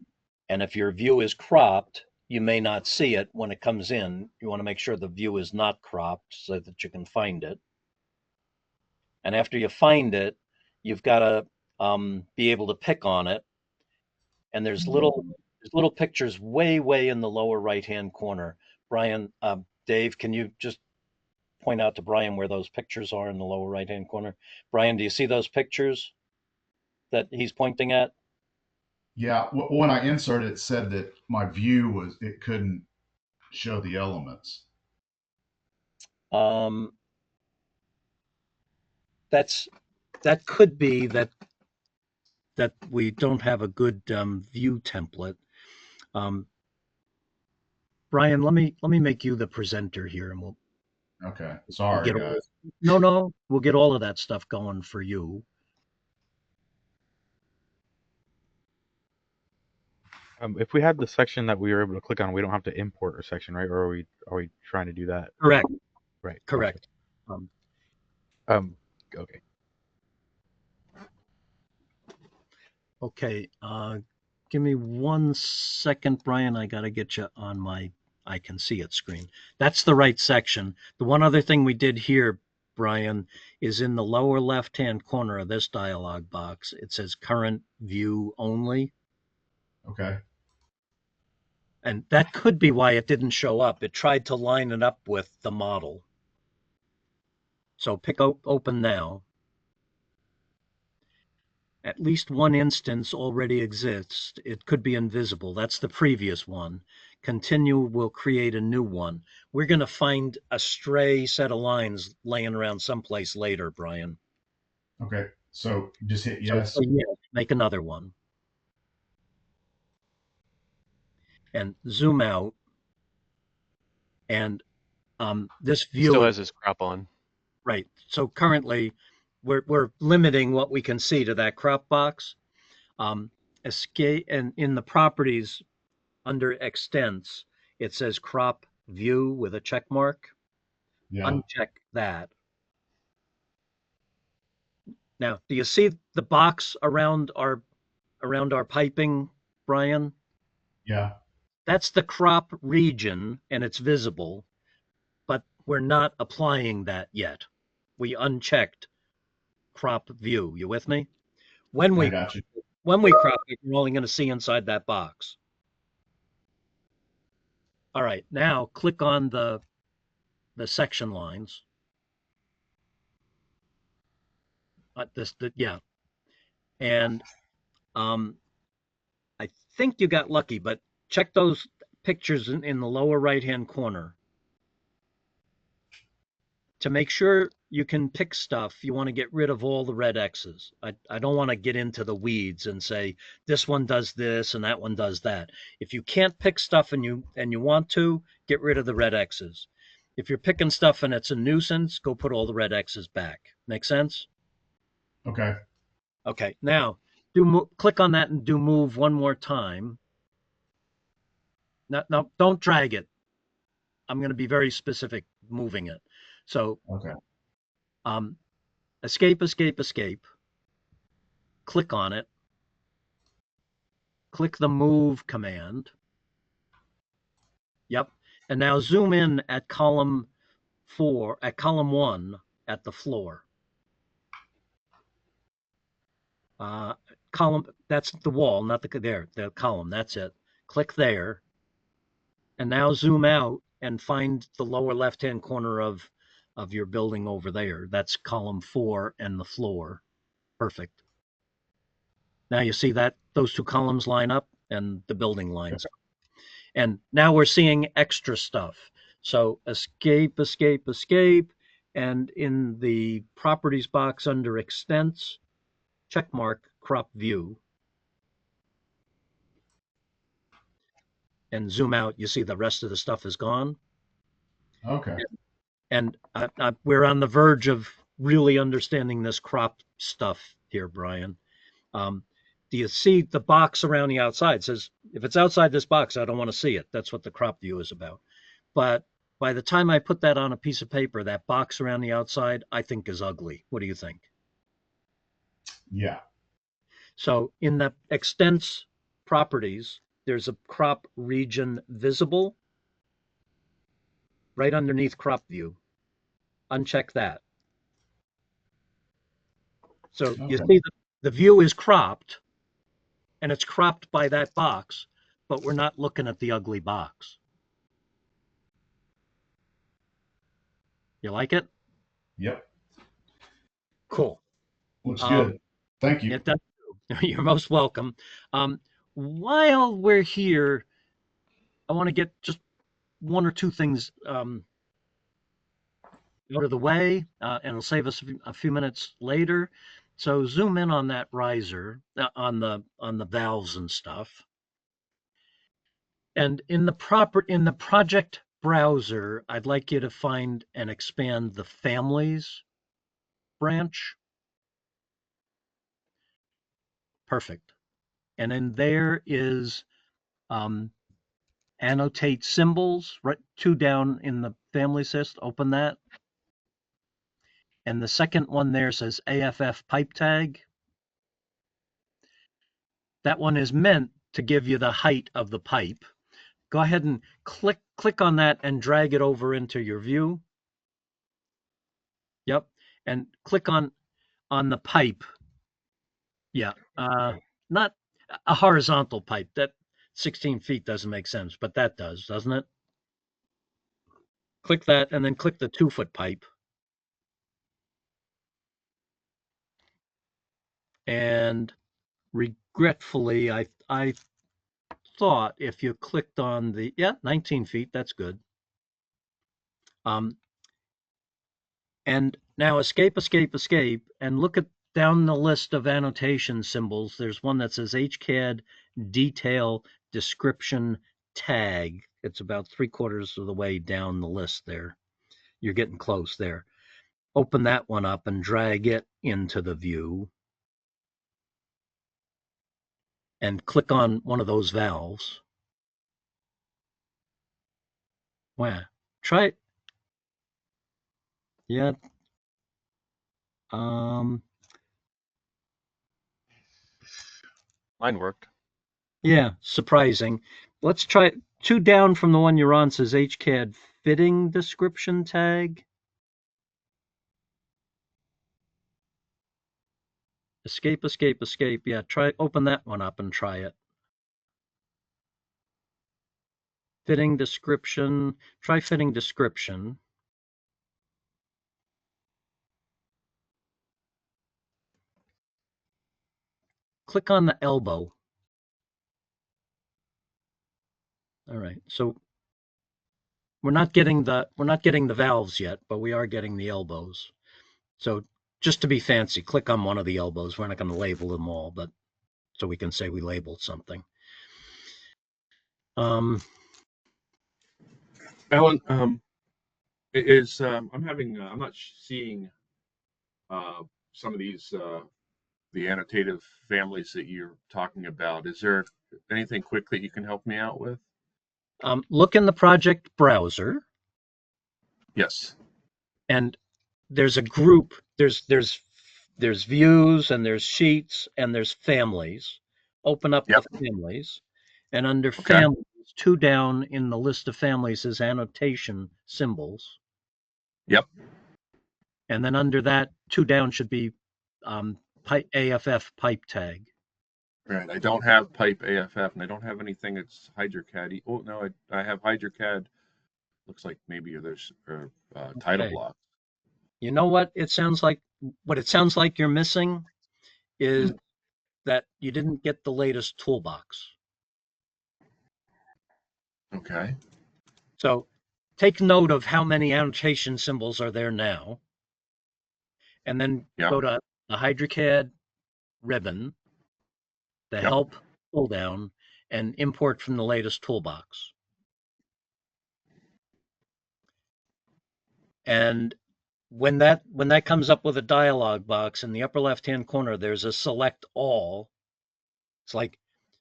And if your view is cropped, you may not see it when it comes in. You want to make sure the view is not cropped so that you can find it. And after you find it, you've got to be able to pick on it. And there's little pictures way in the lower right-hand corner. Brian, Dave, can you just point out to Brian where those pictures are in the lower right-hand corner? Brian, do you see those pictures that he's pointing at? Yeah. When I inserted, it said that my view it couldn't show the elements. That could be that we don't have a good view template. Brian, let me make you the presenter here, and Okay. we'll Sorry, get guys. we'll get all of that stuff going for you. If we had the section that we were able to click on, we don't have to import a section, right? Or are we trying to do that? Correct. Right. Correct. Okay. Okay. Give me 1 second, Brian. I got to get you on my I can see it screen. That's the right section. The one other thing we did here, Brian, is in the lower left-hand corner of this dialog box. It says current view only. Okay. And that could be why it didn't show up. It tried to line it up with the model. So open now. At least one instance already exists. It could be invisible. That's the previous one. Continue will create a new one. We're going to find a stray set of lines laying around someplace later, Brian. Okay. So just hit So yes. make another one. And zoom out. And this He view still has his crop on. Right. So currently, we're limiting what we can see to that crop box. Escape and in the properties under extents, it says crop view with a check mark. Yeah. Uncheck that. Now, do you see the box around our piping, Brian? Yeah. That's the crop region, and it's visible, but we're not applying that yet. We unchecked crop view. You with me? When I we got you. crop it, we're only going to see inside that box. All right, now click on the section lines. Yeah, and I think you got lucky, but check those pictures in the lower right-hand corner. To make sure you can pick stuff, you want to get rid of all the red X's. I don't want to get into the weeds and say this one does this and that one does that. If you can't pick stuff and you want to, get rid of the red X's. If you're picking stuff and it's a nuisance, go put all the red X's back. Make sense? Okay. Okay. Now, click on that and do move one more time. Now, don't drag it. I'm going to be very specific moving it. So, Okay. escape, escape, escape. click on it, click the move command. Yep. And now zoom in at column 1 at the floor. Column, that's the wall, not the column, that's it. Click there. And now zoom out and find the lower left-hand corner of your building over there. That's column 4 and the floor. Perfect. Now you see that those two columns line up and the building lines up. And now we're seeing extra stuff. So escape, escape, escape. And in the properties box under extents, check mark crop view. And zoom out, you see the rest of the stuff is gone. Okay. And we're on the verge of really understanding this crop stuff here, Brian. Do you see the box around the outside? It says, if it's outside this box, I don't want to see it. That's what the crop view is about. But by the time I put that on a piece of paper, that box around the outside, I think is ugly. What do you think? Yeah. So in the extents properties, there's a crop region visible right underneath crop view. Uncheck that. So you see the view is cropped, and it's cropped by that box, but we're not looking at the ugly box. You like it? Yep. Cool. Looks good. Thank you. It does. You're most welcome. While we're here, I want to get just one or two things out of the way, and it'll save us a few minutes later. So zoom in on that riser, on the valves and stuff. And in the project browser, I'd like you to find and expand the families branch. Perfect. And then there is annotate symbols, right, 2 down in the family list. Open that. And the second one there says AFF pipe tag. That one is meant to give you the height of the pipe. Go ahead and click on that and drag it over into your view. Yep. And click on the pipe. Yeah. Not a horizontal pipe. That 16 feet doesn't make sense, but that does, doesn't it? Click that and then click the 2-foot pipe. And regretfully, I thought if you clicked on the, 19 feet, that's good. And now escape, escape, escape, and look at down the list of annotation symbols. There's one that says HCAD detail description tag. It's about 3/4 of the way down the list there. You're getting close there. Open that one up and drag it into the view. And click on one of those valves. Wow. Try it. Yeah. Mine worked. Yeah, surprising. Let's try 2 down from the one you're on says HCAD fitting description tag. Escape, escape, escape. Yeah, open that one up and try it. Fitting description. Try fitting description. Click on the elbow. All right. So we're not getting the valves yet, but we are getting the elbows. So just to be fancy, click on one of the elbows. We're not going to label them all, but so we can say we labeled something. Alan, I'm not seeing some of these the annotative families that you're talking about. Is there anything quick that you can help me out with? Look in the project browser. Yes. And there's a group. There's there's views and there's sheets and there's families. Open up Yep. the families, and under Okay. families, 2 down in the list of families is annotation symbols. Yep. And then under that, 2 down should be AFF pipe tag. Right. I don't have pipe AFF, and I don't have anything that's HydroCAD. Oh no, I have HydroCAD. Looks like maybe there's title Okay. block. You know what it sounds like? What it sounds like you're missing is that you didn't get the latest toolbox. Okay. So take note of how many annotation symbols are there now, and then Yeah. go to the HydroCAD ribbon, the Yep. help pull down, and import from the latest toolbox. And when that comes up with a dialog box in the upper left hand corner, there's a select all. It's like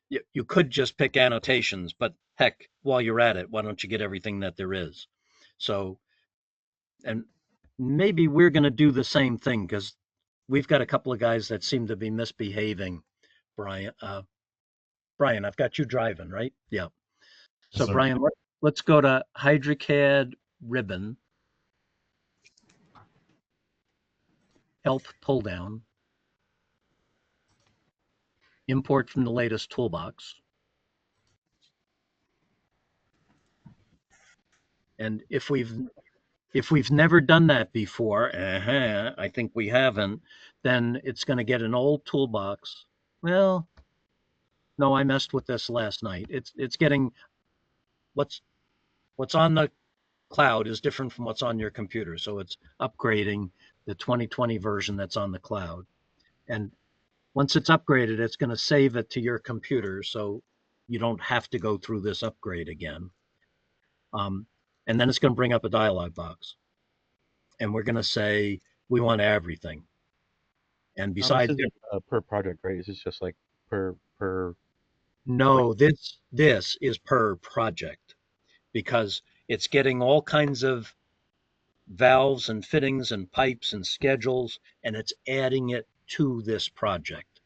you could just pick annotations, but heck, while you're at it, why don't you get everything that there is? So, and maybe we're going to do the same thing because we've got a couple of guys that seem to be misbehaving. Brian, Brian, I've got you driving, right? Yeah. Yes, So sir. Brian, let's go to HydroCAD ribbon, help pull down, import from the latest toolbox. And if we've never done that before, I think we haven't, then it's going to get an old toolbox. Well, no, I messed with this last night. It's getting what's on the cloud is different from what's on your computer. So it's upgrading the 2020 version that's on the cloud. And once it's upgraded, it's going to save it to your computer. So you don't have to go through this upgrade again. And then it's going to bring up a dialog box. And we're going to say, we want everything. And This besides, isn't per project, right? This is just like per. no, this is per project because it's getting all kinds of valves and fittings and pipes and schedules, and it's adding it to this project.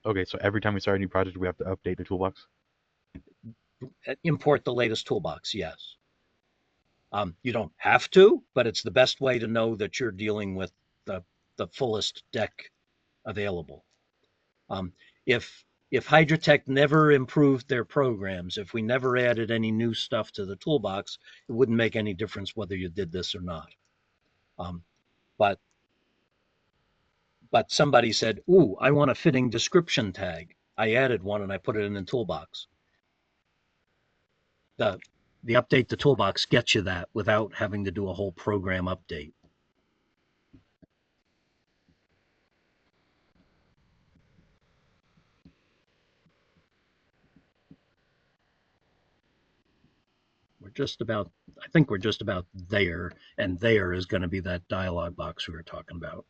Okay, so every time we start a new project, we have to update the toolbox. Import the latest toolbox, yes. You don't have to, but it's the best way to know that you're dealing with the fullest deck available. If Hydrotech never improved their programs, if we never added any new stuff to the toolbox, it wouldn't make any difference whether you did this or not. But somebody said, "Ooh, I want a fitting description tag." I added one and I put it in the toolbox. The update the toolbox gets you that without having to do a whole program update. I think we're just about there, and there is going to be that dialog box we were talking about.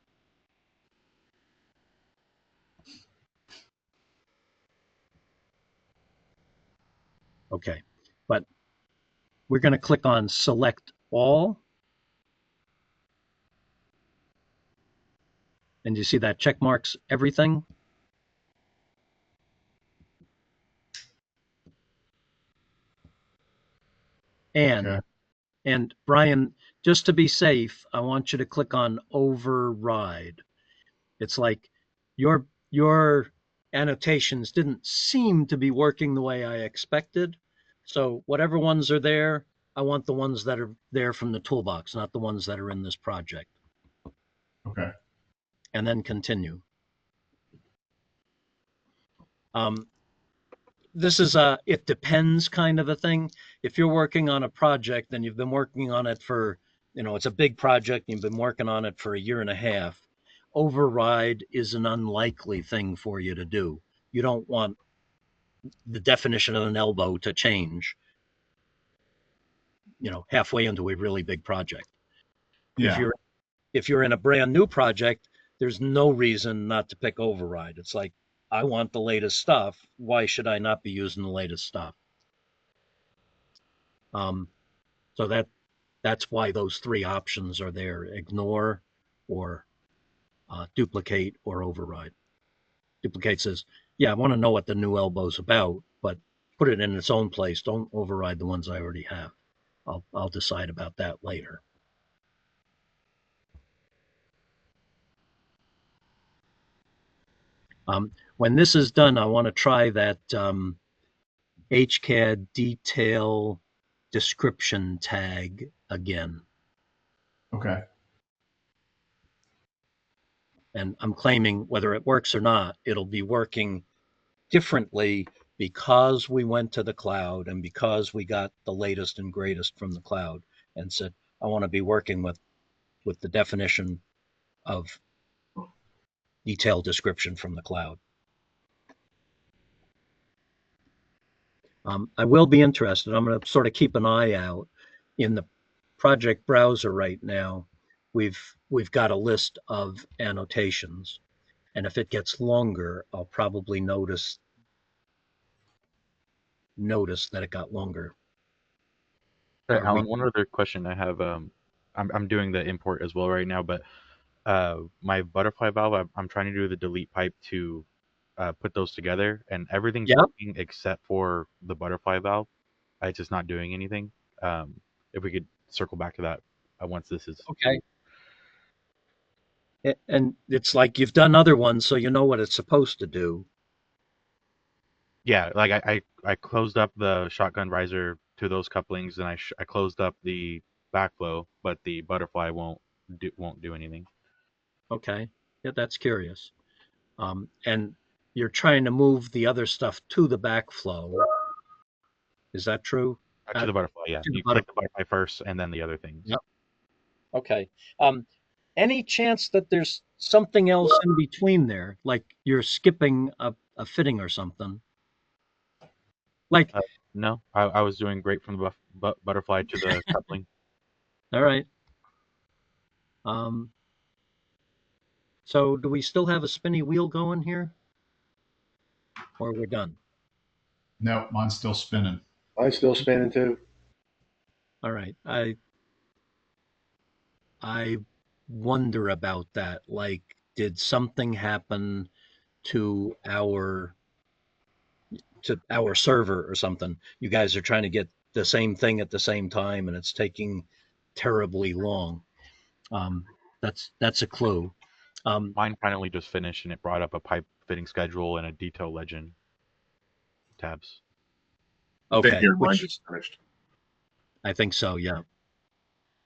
Okay, but we're going to click on select all. And you see that check marks everything? And Okay. and Brian, just to be safe, I want you to click on override. It's like your annotations didn't seem to be working the way I expected. So whatever ones are there, I want the ones that are there from the toolbox, not the ones that are in this project. Okay. And then continue. This is a it depends kind of a thing. If you're working on a project and you've been working on it for, it's a big project, and you've been working on it for a year and a half, override is an unlikely thing for you to do. You don't want the definition of an elbow to change, halfway into a really big project. Yeah. If you're in a brand new project, there's no reason not to pick override. It's like, I want the latest stuff. Why should I not be using the latest stuff? So that's why those 3 options are there: ignore, or duplicate or override. Duplicate says, yeah, I want to know what the new elbow's about, but put it in its own place. Don't override the ones I already have. I'll decide about that later. When this is done, I want to try that HCAD detail description tag again. Okay. And I'm claiming whether it works or not, it'll be working differently because we went to the cloud and because we got the latest and greatest from the cloud and said, I want to be working with the definition of detailed description from the cloud. I will be interested. I'm going to sort of keep an eye out in the project browser right now. We've got a list of annotations, and if it gets longer, I'll probably notice that it got longer. Alan, one other question I have. I'm doing the import as well right now, but my butterfly valve, I'm trying to do the delete pipe to put those together, and everything's working except for the butterfly valve. It's just not doing anything. If we could circle back to that once this is okay. And it's like you've done other ones, so you know what it's supposed to do. Yeah, like I closed up the shotgun riser to those couplings, and I closed up the backflow, but the butterfly won't do anything. Okay, yeah, that's curious. And you're trying to move the other stuff to the backflow. Is that true? To the butterfly, yeah. You click the butterfly first, and then the other things. Yep. Okay. Any chance that there's something else in between there, like you're skipping a fitting or something? Like no, I was doing great from the butterfly to the coupling. All right. So do we still have a spinny wheel going here, or we're done? No, mine's still spinning. Mine's still spinning too. All right. I wonder about that. Like, did something happen to our server or something? You guys are trying to get the same thing at the same time, and it's taking terribly long. That's a clue. Mine finally just finished, and it brought up a pipe fitting schedule and a detail legend tabs. Okay, mine just finished. I think so. Yeah.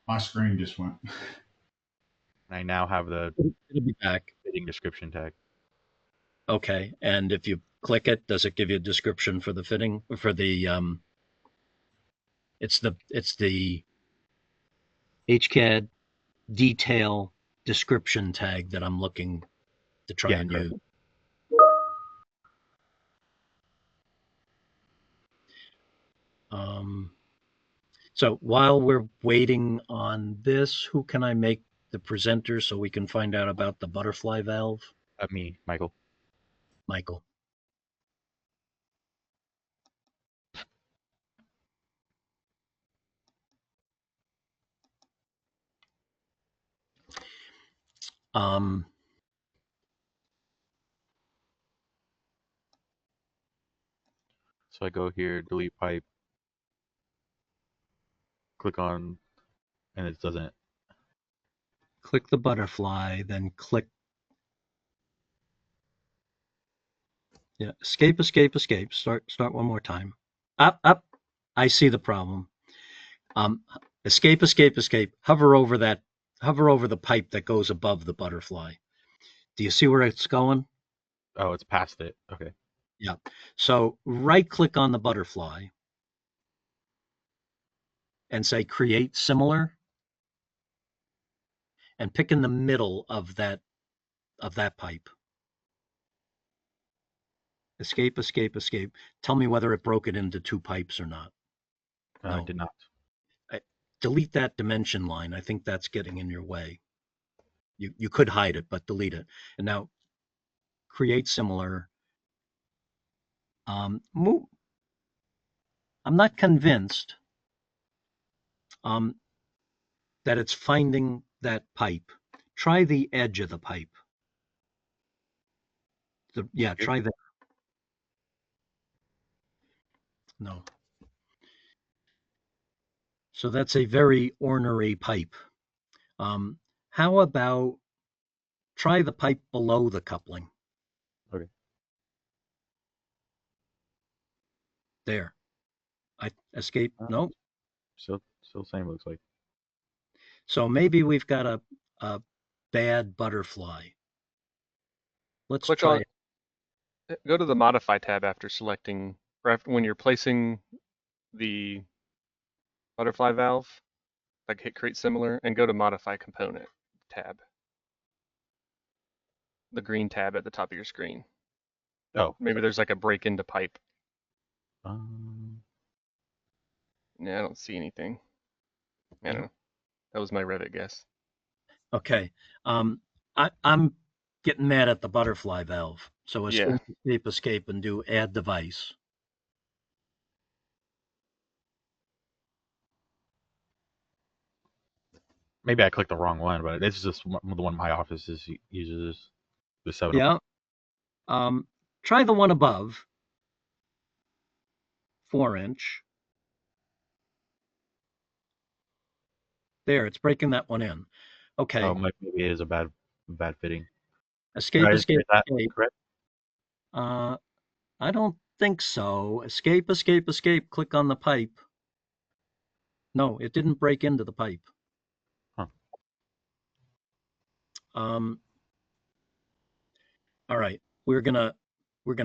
My screen just went. I now have the It'll be back. fitting description tag. Okay, and if you click it, does it give you a description for the fitting for the it's the HCAD detail description tag that I'm looking to try and use. So while we're waiting on this, who can I make the presenter so we can find out about the butterfly valve? Me, Michael. Michael. So I go here, delete pipe, click on, and it doesn't. Click the butterfly, then click. Yeah, escape. Start one more time. Up. I see the problem. Escape. Hover over the pipe that goes above the butterfly. Do you see where it's going? Oh, it's past it. Okay. Yeah. So right click on the butterfly and say create similar and pick in the middle of that pipe. Escape. Tell me whether it broke it into two pipes or not. No, it did not. Delete that dimension line. I think that's getting in your way. You could hide it, but delete it. And now create similar. Move. I'm not convinced that it's finding that pipe. Try the edge of the pipe. Yeah, try that. No. So that's a very ornery pipe. How about try the pipe below the coupling? Okay. There. I escape. No. Still same, looks like. So maybe we've got a bad butterfly. Let's Click try on, it. go to the Modify tab after selecting, or after, when you're placing the butterfly valve, like hit Create Similar, and go to Modify Component tab. The green tab at the top of your screen. Oh. Maybe there's like a break into pipe. Yeah, I don't see anything. I don't know. That was my Revit guess. Okay. I'm getting mad at the butterfly valve. So Yeah. escape, and do add device. Maybe I clicked the wrong one, but this is just the one my office uses. The 7. Yeah. Try the one above. 4-inch. There, it's breaking that one in. Okay. Oh, maybe it is a bad fitting. Escape. Is that correct? I don't think so. Escape. Click on the pipe. No, it didn't break into the pipe. Huh. All right, we're gonna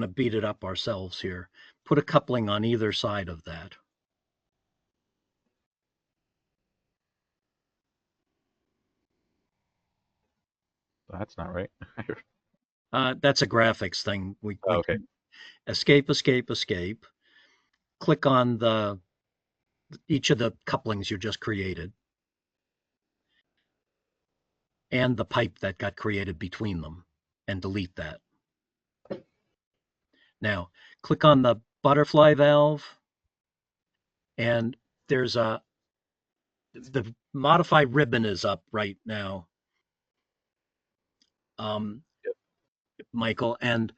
beat it up ourselves here. Put a coupling on either side of that. That's not right. That's a graphics thing. We okay. Escape. Click on each of the couplings you just created and the pipe that got created between them, and delete that. Now, click on the butterfly valve, and there's the modified ribbon is up right now, Michael, and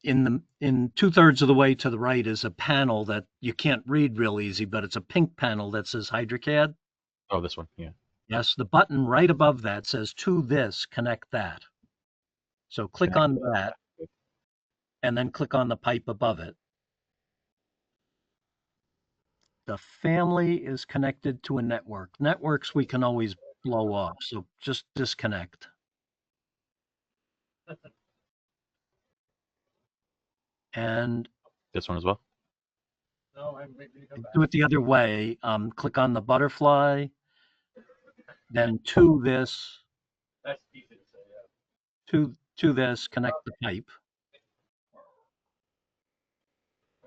in 2/3 of the way to the right is a panel that you can't read real easy, but it's a pink panel that says HydroCAD. Oh, this one, yeah. Yes, the button right above that says to this, connect that. So click on that, and then click on the pipe above it. The family is connected to a network. Networks we can always blow off, so just disconnect. And this one as well. Do it the other way. Click on the butterfly, then to this, to this, connect the pipe.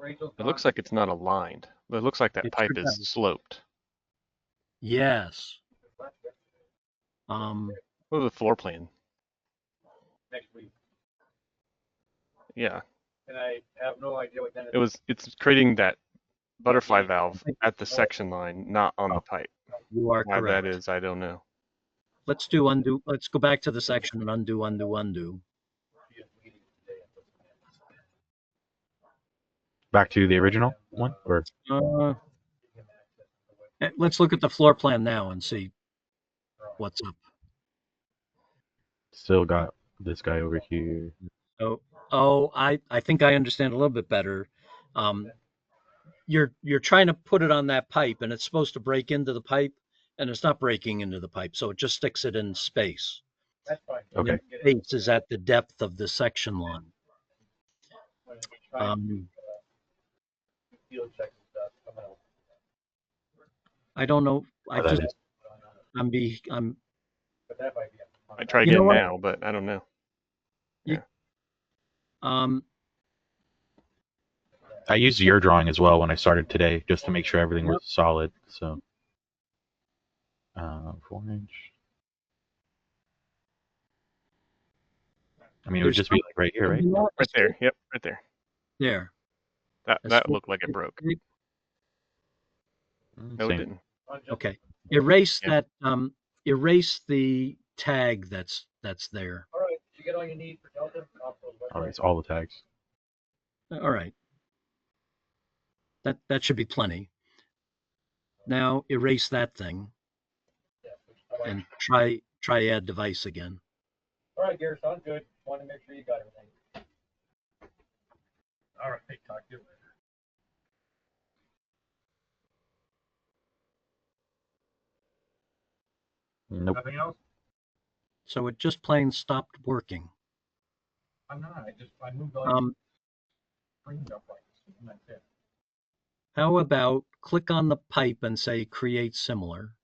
It looks like it's not aligned. It looks like that It pipe should is have. sloped. Yes. What was the floor plan? Next week. Yeah. And I have no idea what that is. It's creating that butterfly valve at the section line, not on the pipe. You are Why correct. that is, I don't know. Let's do undo. Let's go back to the section and undo. Back to the original one, or let's look at the floor plan now and see what's up. Still got this guy over here. I think I understand a little bit better. You're trying to put it on that pipe, and it's supposed to break into the pipe, and it's not breaking into the pipe, so it just sticks it in space. That's fine. Okay. And space is at the depth of the section line. I don't know. I try again now, but I don't know. Yeah. I used your drawing as well when I started today, just to make sure everything was solid. So, 4-inch. I mean, it would just be like right here, right? Right there. Yep, right there. There. That looked like it broke. No, Same. it didn't. Okay. Erase that. Erase the tag that's there. All right. Did you get all you need for Delta? All right, so all the tags. All right. That should be plenty. Now erase that thing and try add device again. All right, Gary, sounds good. Want to make sure you got everything. All right, talk to you later. Nope. Nothing else? So it just plain stopped working. I'm not. I moved on. Screens up like this, and that's it. How about click on the pipe and say create similar?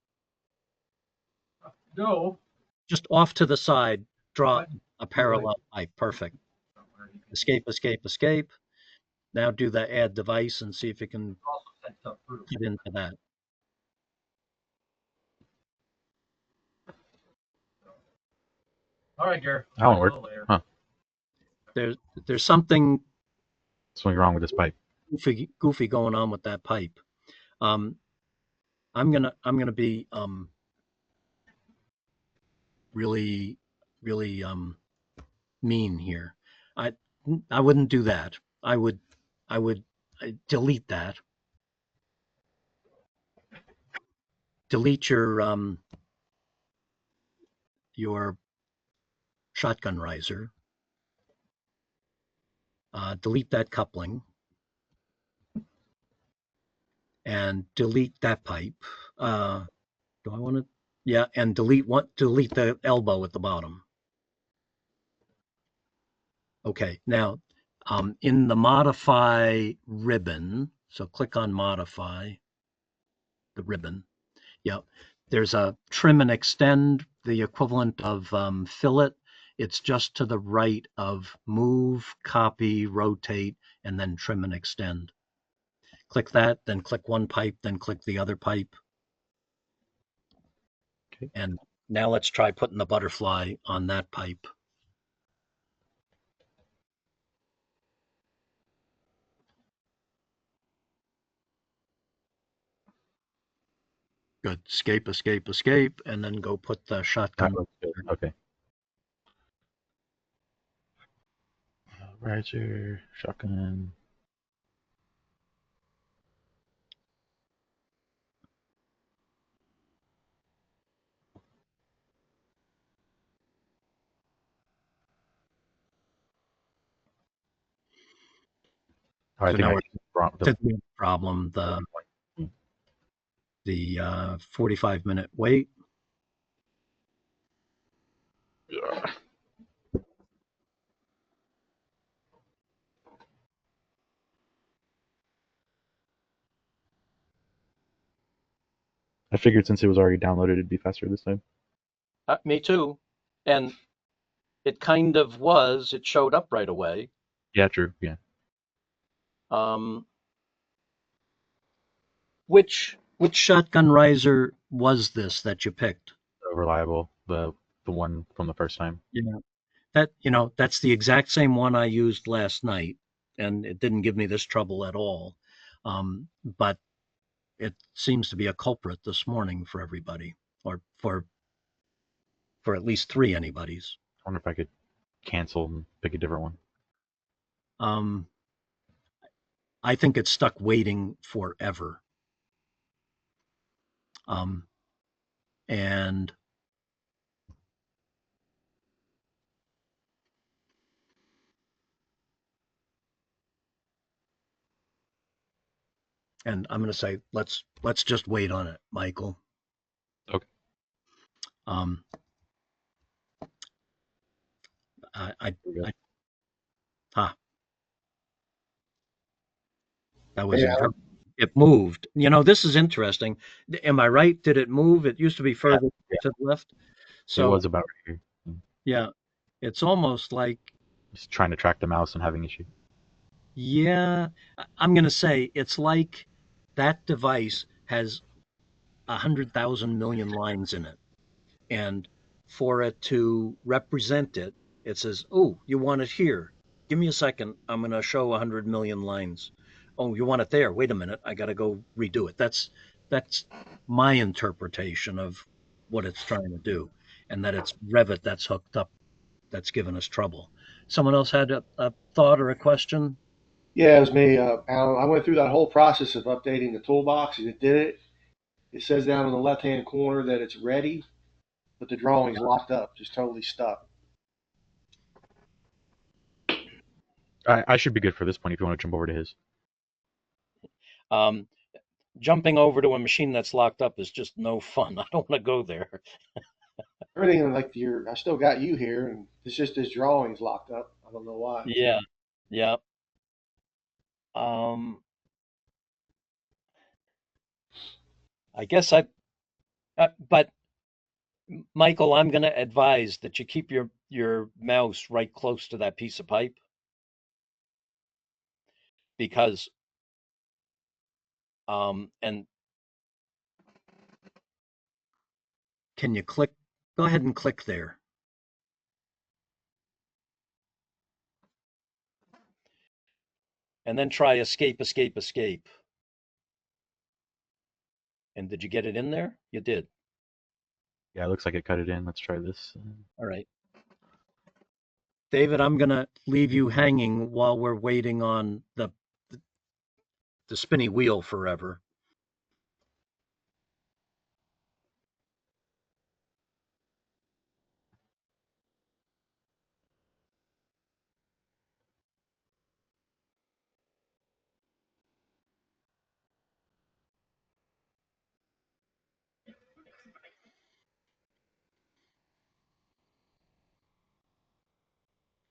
No. Just off to the side, draw a parallel pipe. Perfect. Escape, escape, escape. Now do the add device and see if you can get into that. All right, Gary. That one worked. Huh. There's something wrong with this pipe. Goofy going on with that pipe. I'm gonna be really mean here. I wouldn't do that. I would delete that. Delete your shotgun riser. Delete that coupling. And delete that pipe. Do I want to? Yeah, and delete the elbow at the bottom. Okay, now in the modify ribbon, so click on modify the ribbon. Yep, there's a trim and extend, the equivalent of fillet. It's just to the right of move, copy, rotate, and then trim and extend. Click that, then click one pipe, then click the other pipe. Okay. And now let's try putting the butterfly on that pipe. Good. Escape, escape, escape, and then go put the shotgun. That looks good. Okay. Riser, shotgun. So now the problem, the 45-minute wait. Yeah. I figured since it was already downloaded, it'd be faster this time. Me too. And it kind of was. It showed up right away. Yeah, true. Yeah. Which shotgun riser was this that you picked? Reliable, the one from the first time. Yeah. That's the exact same one I used last night, and it didn't give me this trouble at all. But it seems to be a culprit this morning for everybody, or for at least 3 anybody's. I wonder if I could cancel and pick a different one. I think it's stuck waiting forever. And I'm going to say let's just wait on it, Michael. Okay. That was it moved. This is interesting. Am I right? Did it move? It used to be further to the left. So it was about right here. Yeah, it's almost like just trying to track the mouse and having issue. Yeah, I'm going to say it's like that device has 100,000 million lines in it. And for it to represent it, it says, oh, you want it here. Give me a second. I'm going to show 100 million lines. Oh, you want it there. Wait a minute. I got to go redo it. That's my interpretation of what it's trying to do. And that it's Revit that's hooked up, that's given us trouble. Someone else had a thought or a question? Yeah, it was me, Alan. I went through that whole process of updating the toolbox, and it did it. It says down in the left-hand corner that it's ready, but the drawing's locked up, just totally stuck. I should be good for this point if you want to jump over to his. Jumping over to a machine that's locked up is just no fun. I don't want to go there. Everything like I still got you here, and it's just this drawing's locked up. I don't know why. Yeah, yeah. I guess but Michael, I'm going to advise that you keep your mouse right close to that piece of pipe, because and can you click? Go ahead and click there. And then try escape, escape, escape. And did you get it in there? You did. Yeah, it looks like it cut it in. Let's try this. All right. David, I'm going to leave you hanging while we're waiting on the spinny wheel forever.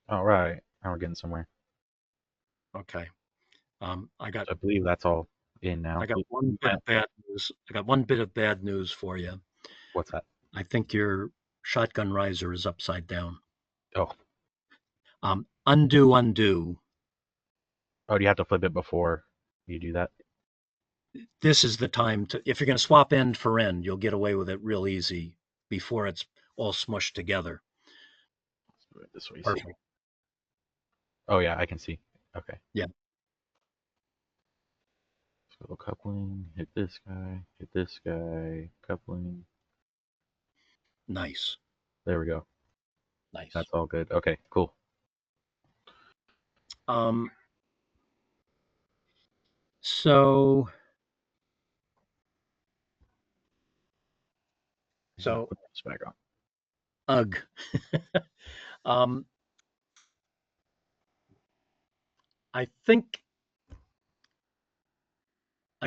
All right, now we're getting somewhere. Okay. I believe that's all in now. I got one bit of bad news. I got one bit of bad news for you. What's that? I think your shotgun riser is upside down. Oh. Undo, undo. Oh, do you have to flip it before you do that? This is the time to, if you're going to swap end for end, you'll get away with it real easy before it's all smushed together. Let's do it this way. Perfect. See. Oh yeah, I can see. Okay. Yeah. So coupling, hit this guy, coupling. Nice. There we go. Nice. That's all good. Okay, cool. So put this back on. Ugh. I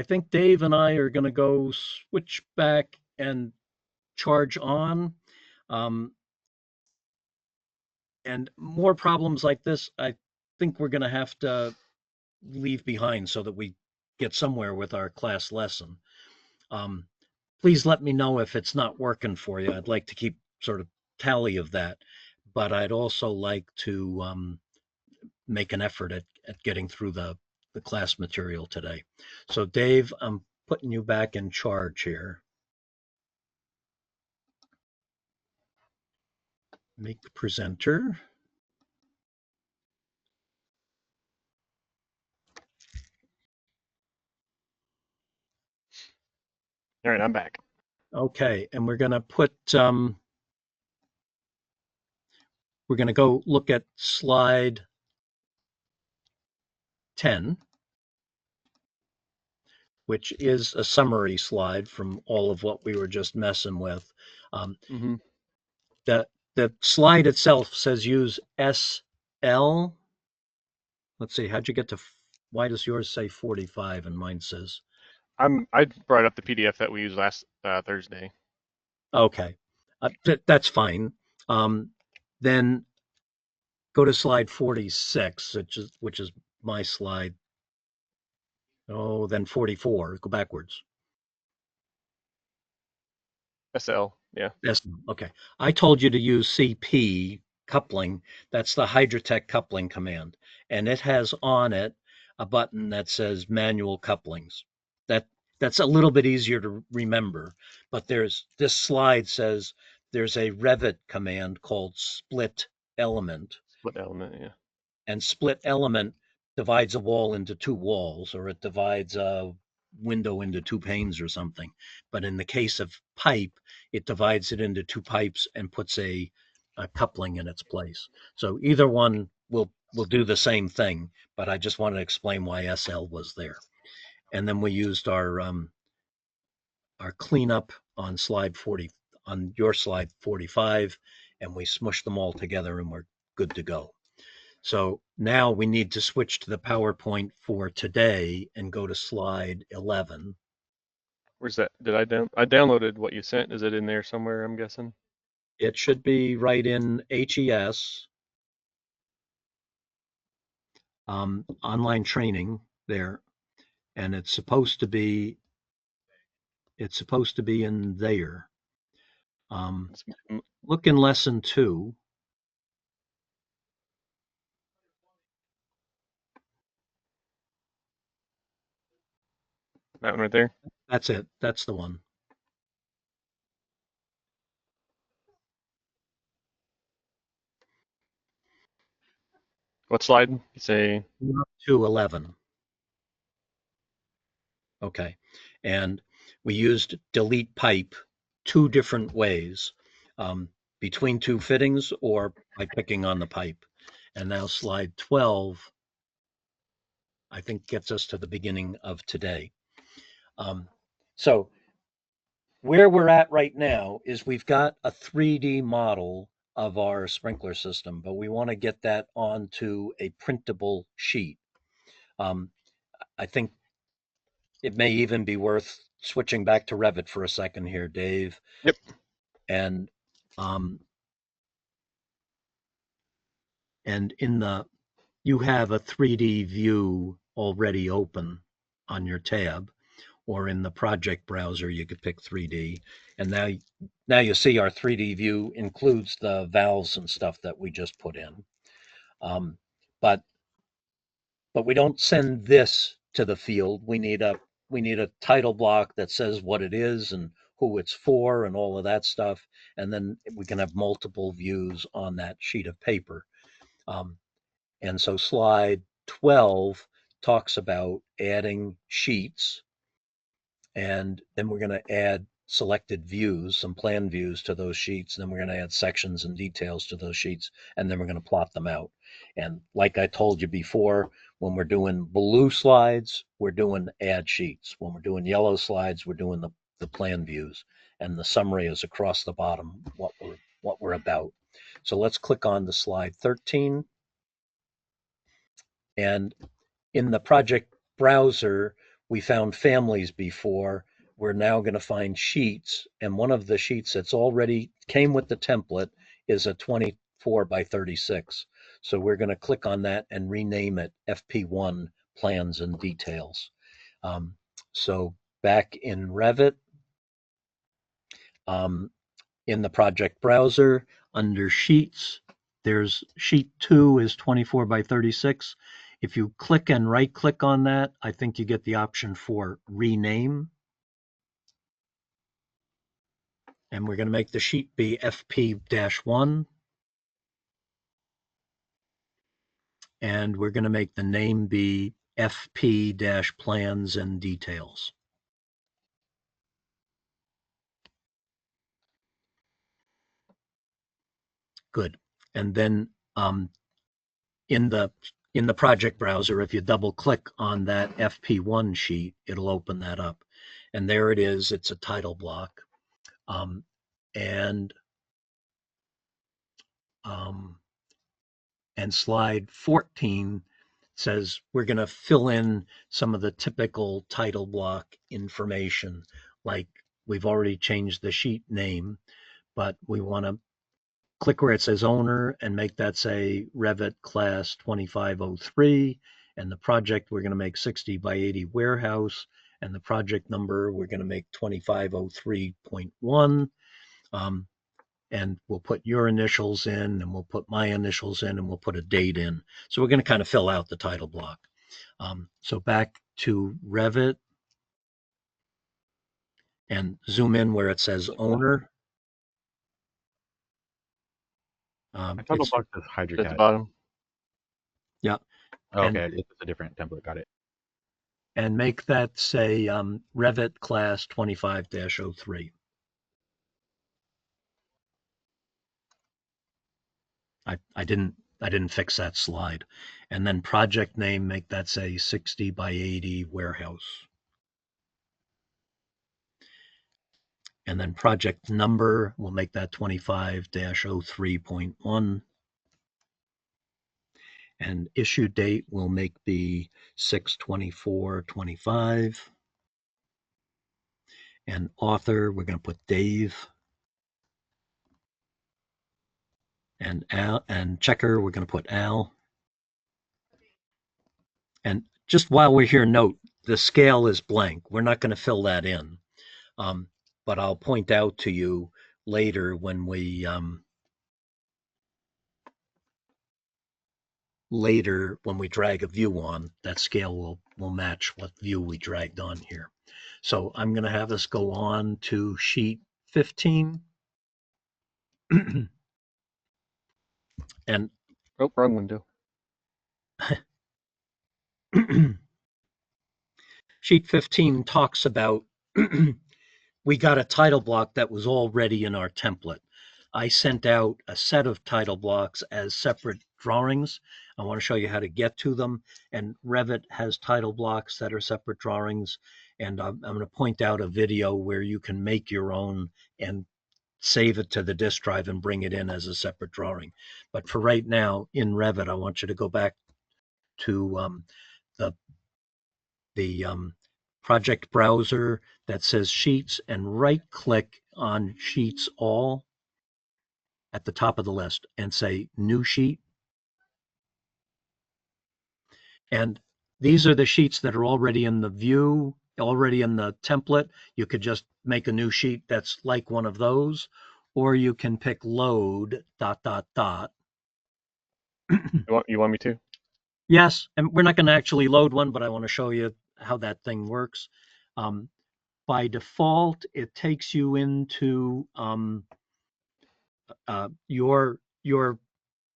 think Dave and I are going to go switch back and charge on. And more problems like this, I think we're going to have to leave behind so that we get somewhere with our class lesson. Please let me know if it's not working for you. I'd like to keep sort of tally of that, but I'd also like to make an effort at getting through the class material today. So Dave, I'm putting you back in charge here. Make presenter. All right, I'm back. Okay, and we're going to put, we're going to go look at slide 10, which is a summary slide from all of what we were just messing with. The slide itself says use SL. Let's see, how'd you get to, why does yours say 45 and mine says? I brought up the PDF that we used last Thursday. Okay, that's fine. Then go to slide 46, which is my slide. Oh, then 44. Go backwards. SL, yeah. Yes. Okay. I told you to use CP coupling. That's the Hydrotech coupling command, and it has on it a button that says manual couplings. That's a little bit easier to remember, but this slide says there's a Revit command called split element. Split element, yeah. And split element divides a wall into two walls, or it divides a window into two panes or something. But in the case of pipe, it divides it into two pipes and puts a coupling in its place. So either one we'll do the same thing, but I just wanted to explain why SL was there. And then we used our cleanup on your slide 45, and we smushed them all together and we're good to go. So now we need to switch to the PowerPoint for today and go to slide 11. Where's that? I downloaded what you sent. Is it in there somewhere, I'm guessing? It should be right in HES, online training there, and it's supposed to be in there. Look in lesson 2. That one right there? That's it. That's the one. What slide? You say 211. Okay. And we used delete pipe 2 different ways, between 2 fittings or by picking on the pipe. And now slide 12, I think, gets us to the beginning of today. So where we're at right now is we've got a 3D model of our sprinkler system, but we want to get that onto a printable sheet. I think it may even be worth switching back to Revit for a second here, Dave. Yep. And you have a 3D view already open on your tab, or in the project browser, you could pick 3D. And now you see our 3D view includes the valves and stuff that we just put in. But we don't send this to the field. We need a title block that says what it is and who it's for and all of that stuff. And then we can have multiple views on that sheet of paper. And so slide 12 talks about adding sheets. And then we're going to add selected views, some plan views to those sheets. And then we're going to add sections and details to those sheets. And then we're going to plot them out. And like I told you before, when we're doing blue slides, we're doing add sheets. When we're doing yellow slides, we're doing the plan views. And the summary is across the bottom, what we're about. So let's click on the slide 13. And in the project browser, we found families before. We're now going to find sheets. And one of the sheets that's already came with the template is a 24 by 36. So we're going to click on that and rename it FP1 Plans and Details. So back in Revit, in the project browser, under Sheets, there's sheet 2 is 24 by 36. If you click and right click on that, I think you get the option for rename. And we're going to make the sheet be FP-1. And we're going to make the name be FP-Plans and Details. Good. And then in the project browser, if you double click on that FP1 sheet, it'll open that up. And there it is. It's a title block. And slide 14 says we're going to fill in some of the typical title block information. Like we've already changed the sheet name, but we want to click where it says owner and make that say Revit class 2503. And the project, we're going to make 60 by 80 warehouse. And the project number, we're going to make 2503.1. And we'll put your initials in, and we'll put my initials in, and we'll put a date in. So we're going to kind of fill out the title block. So back to Revit and zoom in where it says owner. Title block says at the HydroCAD. bottom. Yeah. Oh, okay, it's a different template. Got it. And make that say Revit class 25-03. I didn't I didn't fix that slide. And then project name, make that say 60 by 80 warehouse. And then project number, we'll make that 25-03.1. And issue date, we'll make the 6/24/25. And author, we're going to put Dave. And Al, and checker, we're going to put Al. And just while we're here, note the scale is blank. We're not going to fill that in. But I'll point out to you later when we drag a view on, that scale will match what view we dragged on here. So I'm going to have us go on to sheet 15. And oh, wrong window. Sheet 15 talks about we got a title block that was already in our template. I sent out a set of title blocks as separate drawings. I want to show you how to get to them. And Revit has title blocks that are separate drawings. And I'm going to point out a video where you can make your own and save it to the disk drive and bring it in as a separate drawing. But for right now in Revit, I want you to go back to the project browser that says Sheets and right-click on Sheets All at the top of the list and say New Sheet. And these are the sheets that are already in the view, already in the template. You could just make a new sheet that's like one of those, or you can pick Load ... You want me to? Yes, and we're not going to actually load one, but I want to show you how that thing works. By default, it takes you into your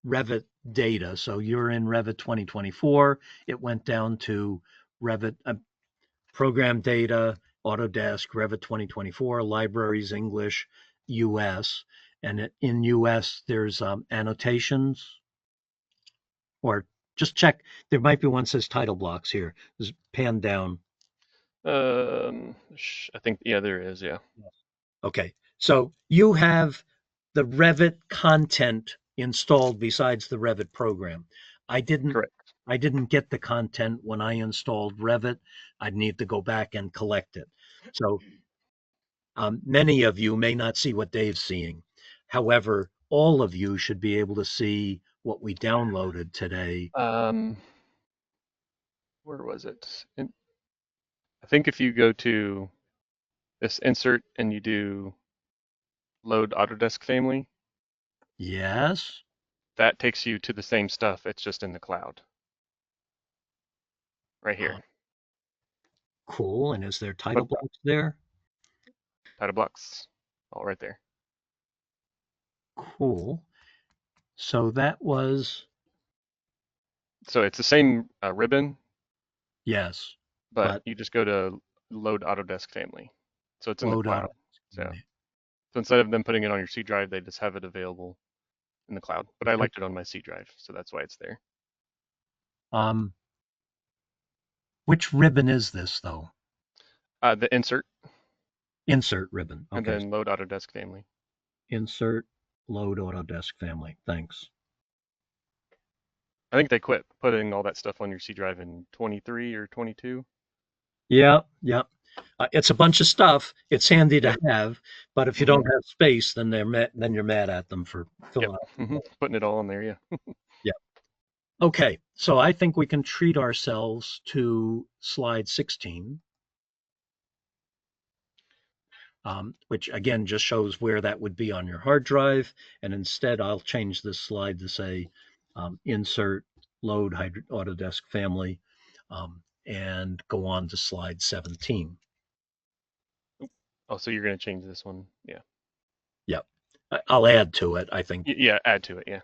Revit data. So you're in Revit 2024. It went down to Revit program data, Autodesk, Revit 2024, libraries, English, US. And in US, there's annotations, or just check. There might be one that says title blocks here. Just pan down. I think, yeah, there is, yeah. Okay, so you have the Revit content installed besides the Revit program. I didn't get the content when I installed Revit. I'd need to go back and collect it. So many of you may not see what Dave's seeing. However, all of you should be able to see what we downloaded today. Where was it? I think if you go to this insert and you do load Autodesk family. Yes. That takes you to the same stuff. It's just in the cloud. Right here. Cool. And is there title blocks there? Title blocks. All right there. Cool. So that was. So it's the same ribbon. Yes. But you just go to load Autodesk family. So it's in the cloud. So instead of them putting it on your C drive, they just have it available in the cloud. But I liked it on my C drive, so that's why it's there. Which ribbon is this, though? The insert. Insert ribbon. Okay. And then load Autodesk family. Insert, load Autodesk family. Thanks. I think they quit putting all that stuff on your C drive in 23 or 22. Yeah. It's a bunch of stuff. It's handy to have, but if you don't have space, then you're mad at them for filling out. Putting it all in there, yeah. Yeah. Okay, so I think we can treat ourselves to slide 16, which again just shows where that would be on your hard drive. And instead, I'll change this slide to say insert, load Autodesk family, and go on to slide 17. Oh, so you're going to change this one? Yeah. Yep. I'll add to it, I think. Yeah, add to it, yeah.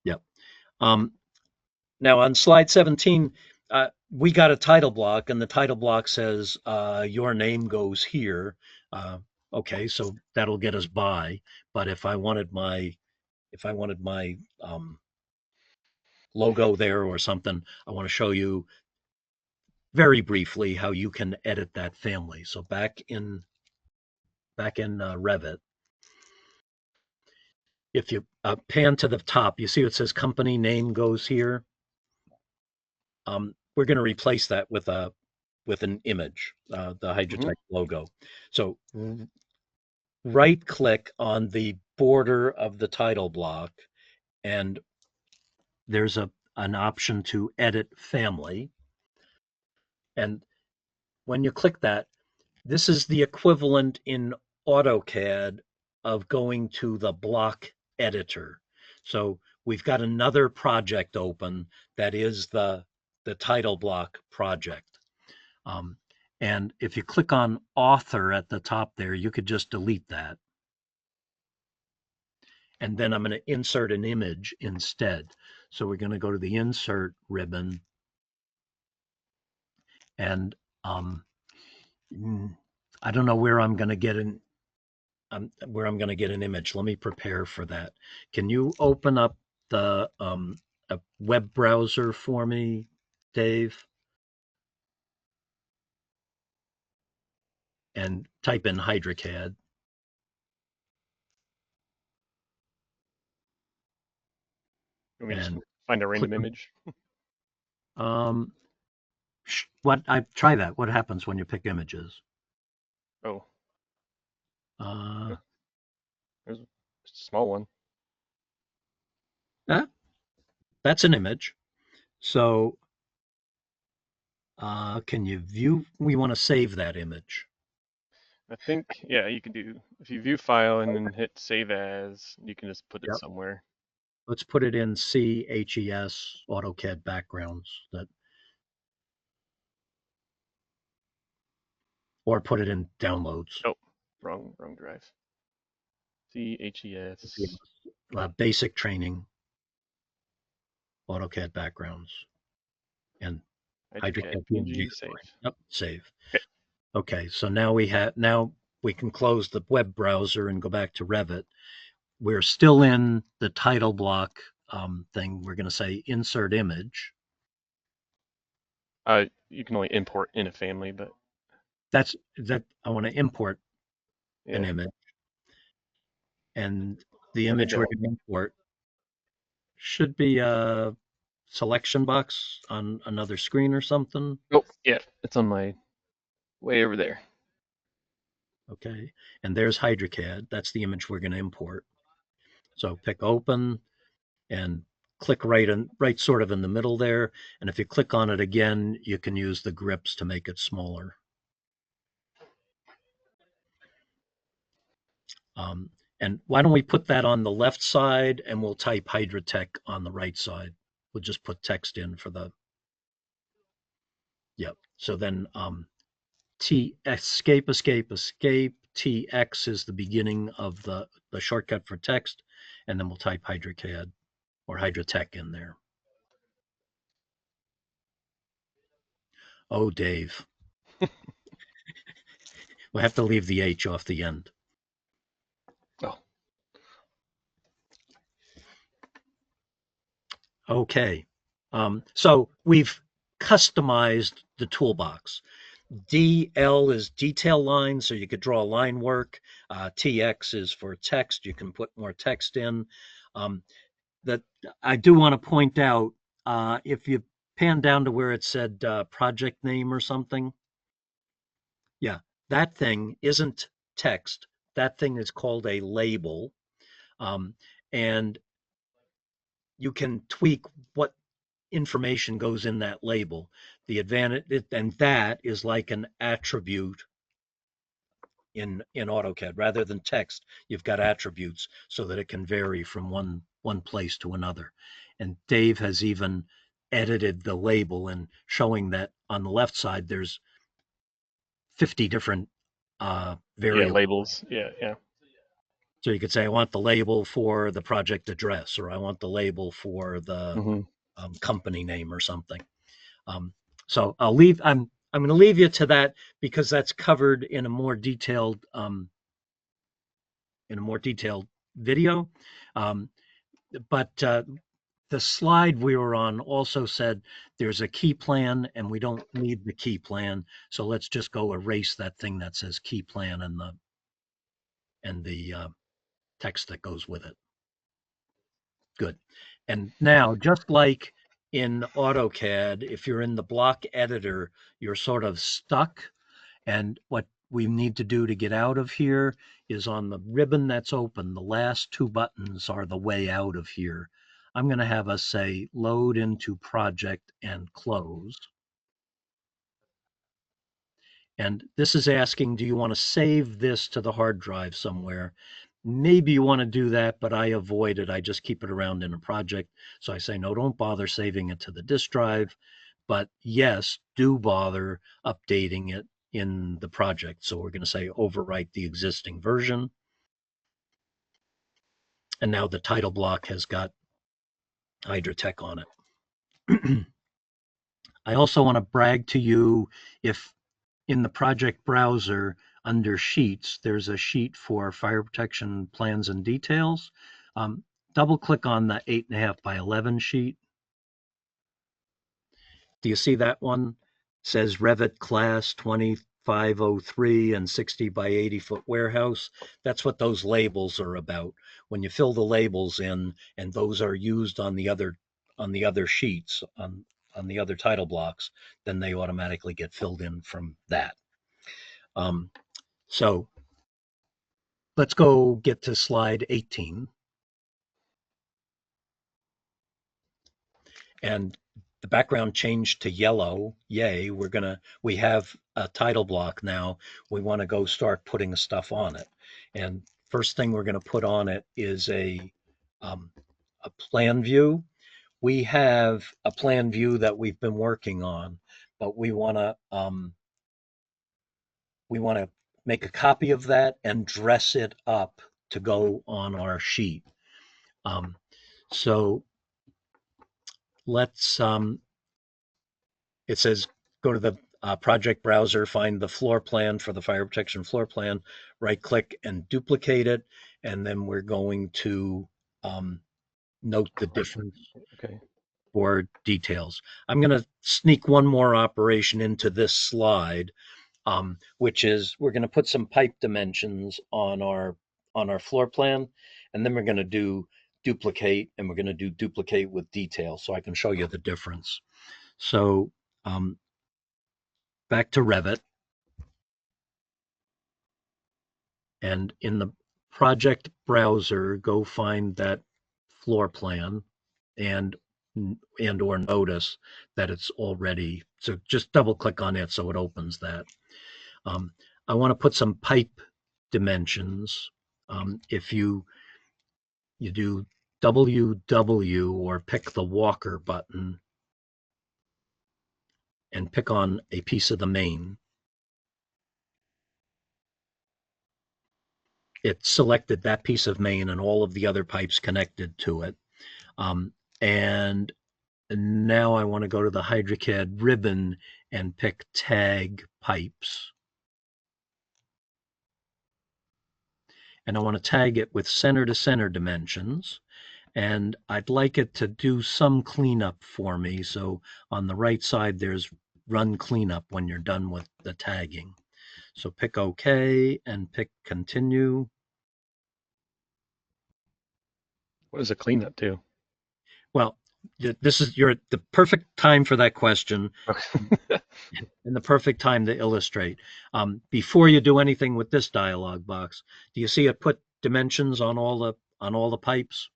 Yep. Now on slide 17, we got a title block, and the title block says your name goes here. Okay, so that'll get us by. But if I wanted my logo there or something, I want to show you very briefly how you can edit that family. So back in Revit, if you pan to the top, you see it says company name goes here. We're going to replace that with an image, the Hydrotech logo. So right click on the border of the title block, and there's an option to edit family. And when you click that, this is the equivalent in AutoCAD of going to the block editor. So we've got another project open that is the title block project. And if you click on author at the top there, you could just delete that. And then I'm going to insert an image instead. So we're going to go to the insert ribbon, and I don't know where I'm going to get an image. Let me prepare for that. Can you open up the a web browser for me, Dave? And type in HydroCAD. Can we just find a random image? Try that. What happens when you pick images? Oh. There's a small one. That's an image. So can you view? We want to save that image. I think, yeah, you can do, if you view file and then hit save as, you can just put it somewhere. Let's put it in CHES AutoCAD backgrounds, or put it in downloads. Oh, wrong drive. CHES. Basic training, AutoCAD backgrounds, and HydroCAD PNG, save. Yep, save. Okay, so now we can close the web browser and go back to Revit. We're still in the title block thing. We're going to say insert image. You can only import in a family, but I want to import an image, and the image we're going to import should be a selection box on another screen or something. Oh, yeah, it's on my way over there. Okay, and there's HydroCAD. That's the image we're going to import. So pick open and click right sort of in the middle there. And if you click on it again, you can use the grips to make it smaller. And why don't we put that on the left side, and we'll type Hydrotech on the right side. We'll just put text in for the, yep. So then escape, TX is the beginning of the shortcut for text, and then we'll type HydroCAD or Hydrotech in there. Oh, Dave. We'll have to leave the H off the end. Oh. Okay. So we've customized the toolbox. DL is detail line, so you could draw line work. TX is for text. You can put more text in. That I do want to point out, if you pan down to where it said project name or something, yeah, that thing isn't text. That thing is called a label. And you can tweak what information goes in that label. The advantage, and that is like an attribute in AutoCAD. Rather than text, you've got attributes so that it can vary from one place to another. And Dave has even edited the label and showing that on the left side there's 50 different variables. Yeah, labels. Yeah. So you could say, I want the label for the project address, or I want the label for the company name or something. So I'm going to leave you to that because that's covered in a more detailed video. But the slide we were on also said there's a key plan and we don't need the key plan. So let's just go erase that thing that says key plan and the text that goes with it. Good. And now, just like in AutoCAD, if you're in the block editor, you're sort of stuck. And what we need to do to get out of here is on the ribbon that's open, the last two buttons are the way out of here. I'm going to have us say load into project and close. And this is asking, do you want to save this to the hard drive somewhere? Maybe you want to do that, but I avoid it. I just keep it around in a project. So I say, no, don't bother saving it to the disk drive. But yes, do bother updating it in the project. So we're going to say overwrite the existing version. And now the title block has got Hydratech on it. I also want to brag to you, if in the project browser under sheets, there's a sheet for fire protection plans and details. Double click on the 8.5 by 11 sheet. Do you see that one? It says Revit class 2503 and 60 by 80 foot warehouse. That's what those labels are about. When you fill the labels in, and those are used on the other sheets, on the other title blocks, then they automatically get filled in from that. So let's go get to slide 18. And the background changed to yellow. Yay, we have a title block now. We want to go start putting stuff on it. And first thing we're going to put on it is a plan view. We have a plan view that we've been working on, but we want to make a copy of that and dress it up to go on our sheet. So let's, it says go to the project browser, find the floor plan for the fire protection floor plan, right click and duplicate it. And then we're going to note the difference for details. I'm going to sneak one more operation into this slide, which is we're going to put some pipe dimensions on our floor plan, and then we're going to do duplicate, and we're going to do duplicate with detail, so I can show you the difference. So back to Revit, and in the project browser, go find that floor plan and or notice that it's already, so just double click on it so it opens that. I want to put some pipe dimensions. If you do WW or pick the Walker button and pick on a piece of the main, it selected that piece of main and all of the other pipes connected to it. And now I want to go to the HydroCAD ribbon and pick tag pipes. And I want to tag it with center to center dimensions. And I'd like it to do some cleanup for me. So on the right side, there's run cleanup when you're done with the tagging. So pick OK and pick continue. What does a cleanup do? Well, this is the perfect time for that question and the perfect time to illustrate. Before you do anything with this dialog box, do you see it put dimensions on all the pipes?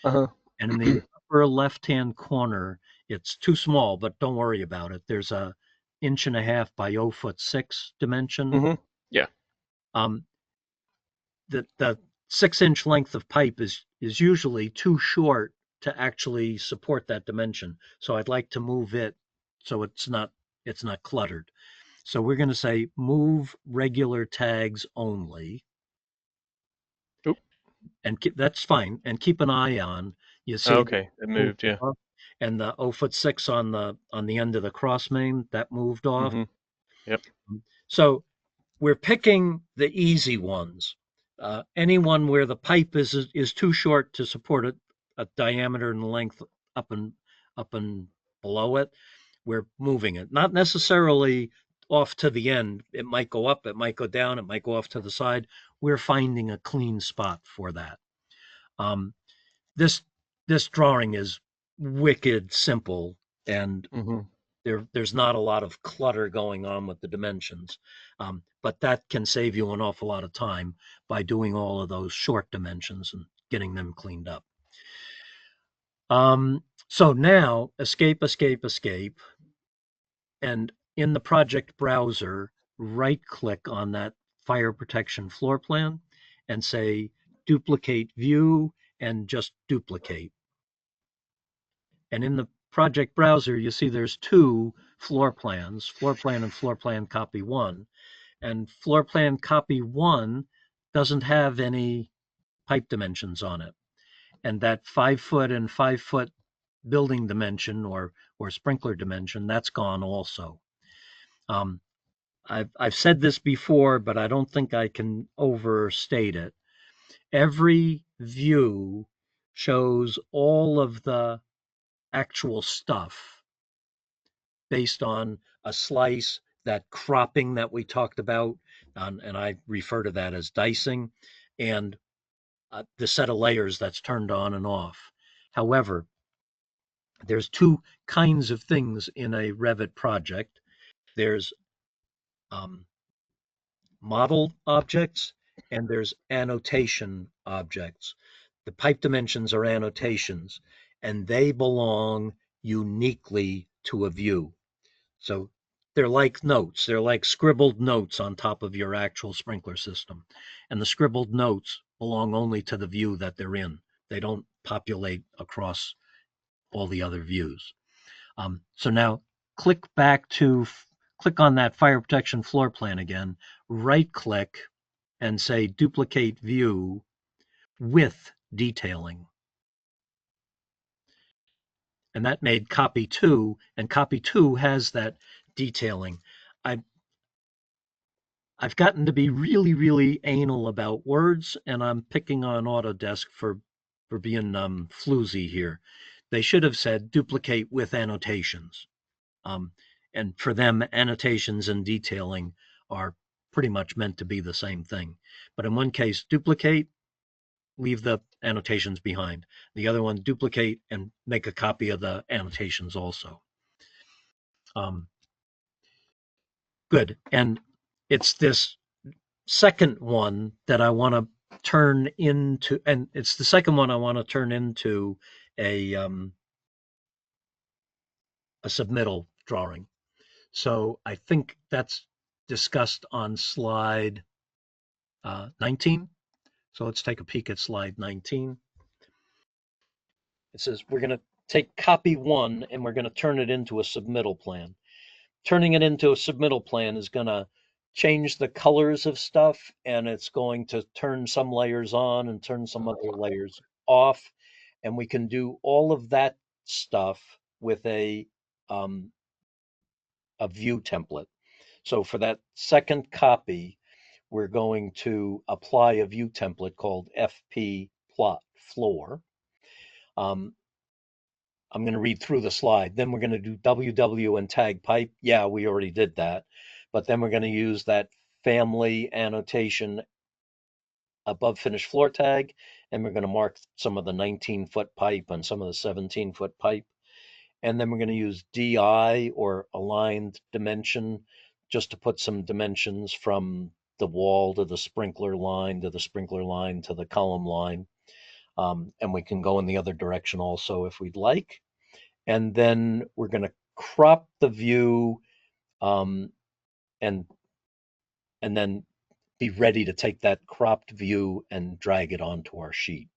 Uh-huh. And in the upper left-hand corner, it's too small, but don't worry about it. There's a 1.5 by 0.6 dimension. Mm-hmm. Yeah. The 6-inch length of pipe is usually too short to actually support that dimension. So I'd like to move it so it's not cluttered. So we're going to say move regular tags only. Oop. And that's fine. And keep an eye on. You see, okay, it moved, yeah. And the 0.6 on the end of the cross main that moved off. Mm-hmm. Yep. So we're picking the easy ones. Anyone where the pipe is too short to support a diameter and length up and below it, we're moving it. Not necessarily off to the end. It might go up, it might go down, it might go off to the side. We're finding a clean spot for that. Um, this drawing is wicked simple, and there's not a lot of clutter going on with the dimensions, but that can save you an awful lot of time by doing all of those short dimensions and getting them cleaned up. So now escape, and in the project browser, right click on that fire protection floor plan and say duplicate view and just duplicate. And in the project browser, you see there's two floor plans, floor plan and floor plan copy one. And floor plan copy one doesn't have any pipe dimensions on it. And that 5 foot and 5 foot building dimension or sprinkler dimension, that's gone also. I've said this before, but I don't think I can overstate it. Every view shows all of the actual stuff based on a slice, that cropping that we talked about, and I refer to that as dicing, and the set of layers that's turned on and off. However, there's two kinds of things in a Revit project. There's model objects and there's annotation objects. The pipe dimensions are annotations, and they belong uniquely to a view. So they're like notes. They're like scribbled notes on top of your actual sprinkler system. And the scribbled notes belong only to the view that they're in. They don't populate across all the other views. So now click on that fire protection floor plan again, right click and say duplicate view with detailing. And that made copy two, and copy two has that detailing. I've gotten to be really, really anal about words, and I'm picking on Autodesk for being floozy here. They should have said duplicate with annotations. And for them, annotations and detailing are pretty much meant to be the same thing. But in one case, duplicate, leave the annotations behind. The other one, duplicate and make a copy of the annotations also. Good. And it's this second one that I want to turn into, and it's the second one I want to turn into a submittal drawing. So I think that's discussed on slide 19. So let's take a peek at slide 19. It says we're going to take copy one and we're going to turn it into a submittal plan. Turning it into a submittal plan is going to change the colors of stuff, and it's going to turn some layers on and turn some other layers off. And we can do all of that stuff with a view template. So for that second copy, we're going to apply a view template called FP plot floor. I'm going to read through the slide. Then we're going to do WW and tag pipe. Yeah, we already did that. But then we're going to use that family annotation above finished floor tag, and we're going to mark some of the 19-foot pipe and some of the 17-foot pipe. And then we're going to use DI or aligned dimension just to put some dimensions from the wall to the sprinkler line to the sprinkler line to the column line. And we can go in the other direction also if we'd like. And then we're going to crop the view and then be ready to take that cropped view and drag it onto our sheet.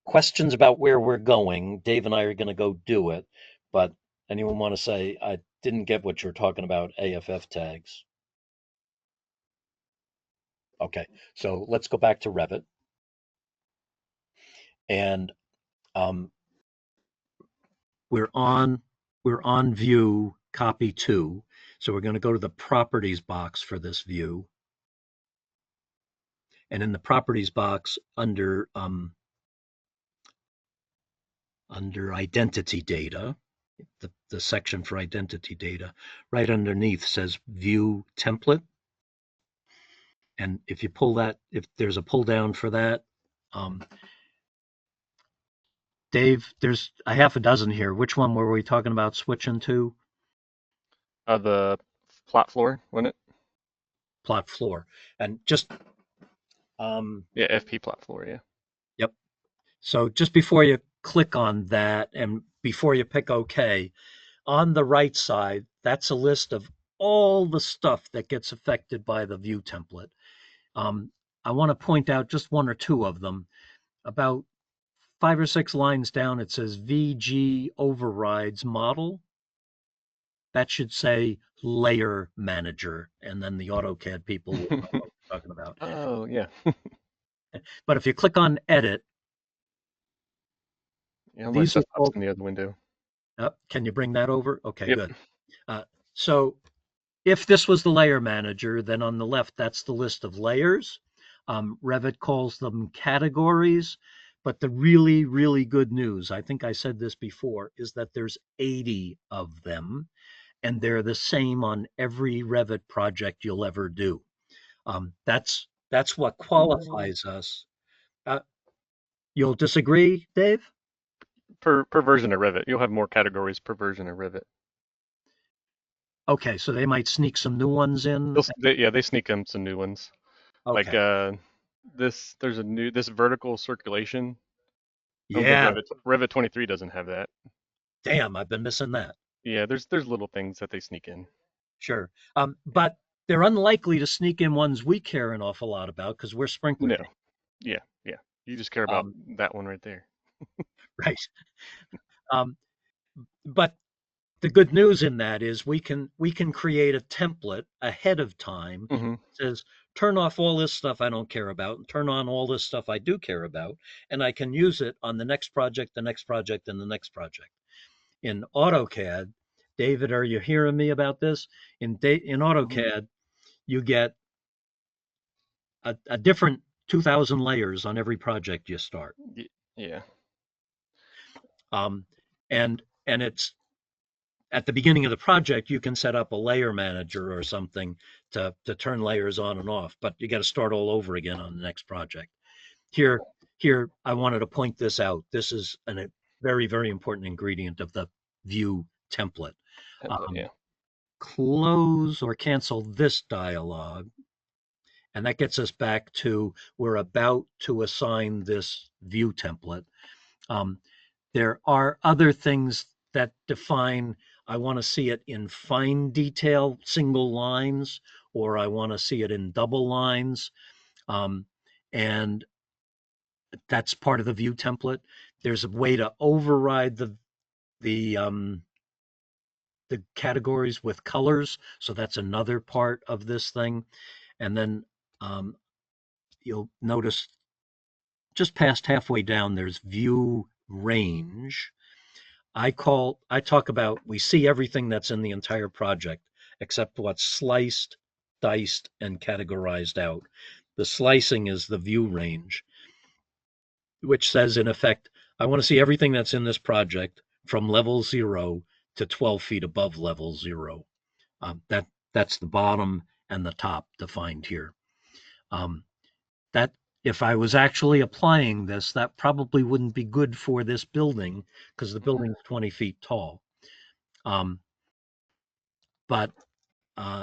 Questions about where we're going? Dave and I are going to go do it, but anyone want to say, I didn't get what you're talking about AFF tags? Okay, so let's go back to Revit. And we're on view copy two. So we're going to go to the properties box for this view. And in the properties box under under identity data, the section for identity data, right underneath says view template. And if you pull that, if there's a pull down for that, Dave, there's a half a dozen here. Which one were we talking about switching to? The plot floor, wasn't it? Plot floor. And just yeah, FP plot floor, yeah. Yep. So just before you click on that and before you pick OK, on the right side, that's a list of all the stuff that gets affected by the view template. I want to point out just one or two of them. About 5 or 6 lines down, it says VG overrides model. That should say layer manager, and then the AutoCAD people will know what we're talking about. Oh, yeah. But if you click on edit, yeah, my desktop's in the other window. Can you bring that over? Okay, Yep. good. So if this was the layer manager, then on the left, that's the list of layers. Revit calls them categories. But the really, really good news, I think I said this before, is that there's 80 of them, and they're the same on every Revit project you'll ever do. That's what qualifies us. You'll disagree, Dave? Per version of Revit. You'll have more categories per version of Revit. Okay, so they might sneak some new ones in. They sneak in some new ones. Okay. Like there's this vertical circulation. Yeah. Revit 23 doesn't have that. Damn, I've been missing that. Yeah, there's little things that they sneak in. Sure. But they're unlikely to sneak in ones we care an awful lot about because we're sprinkler. No. Yeah. You just care about that one right there. Right. But the good news in that is we can create a template ahead of time. That says turn off all this stuff I don't care about and turn on all this stuff I do care about, and I can use it on the next project, the next project, and the next project. In AutoCAD, David, are you hearing me about this? In AutoCAD, you get a different 2,000 layers on every project you start. Yeah. And it's at the beginning of the project, you can set up a layer manager or something to turn layers on and off, but you got to start all over again on the next project. Here, I wanted to point this out. This is a very, very important ingredient of the view template. Yeah. Close or cancel this dialog. And that gets us back to we're about to assign this view template. There are other things that define, I want to see it in fine detail, single lines, or I want to see it in double lines. And that's part of the view template. There's a way to override the categories with colors. So that's another part of this thing. And then you'll notice just past halfway down, there's view range. I talk about, we see everything that's in the entire project except what's sliced, diced, and categorized out. The slicing is the view range, which says, in effect, I want to see everything that's in this project from level 0 to 12 feet above level 0. That's the bottom and the top defined here. That if I was actually applying this, that probably wouldn't be good for this building because the building's 20 feet tall. But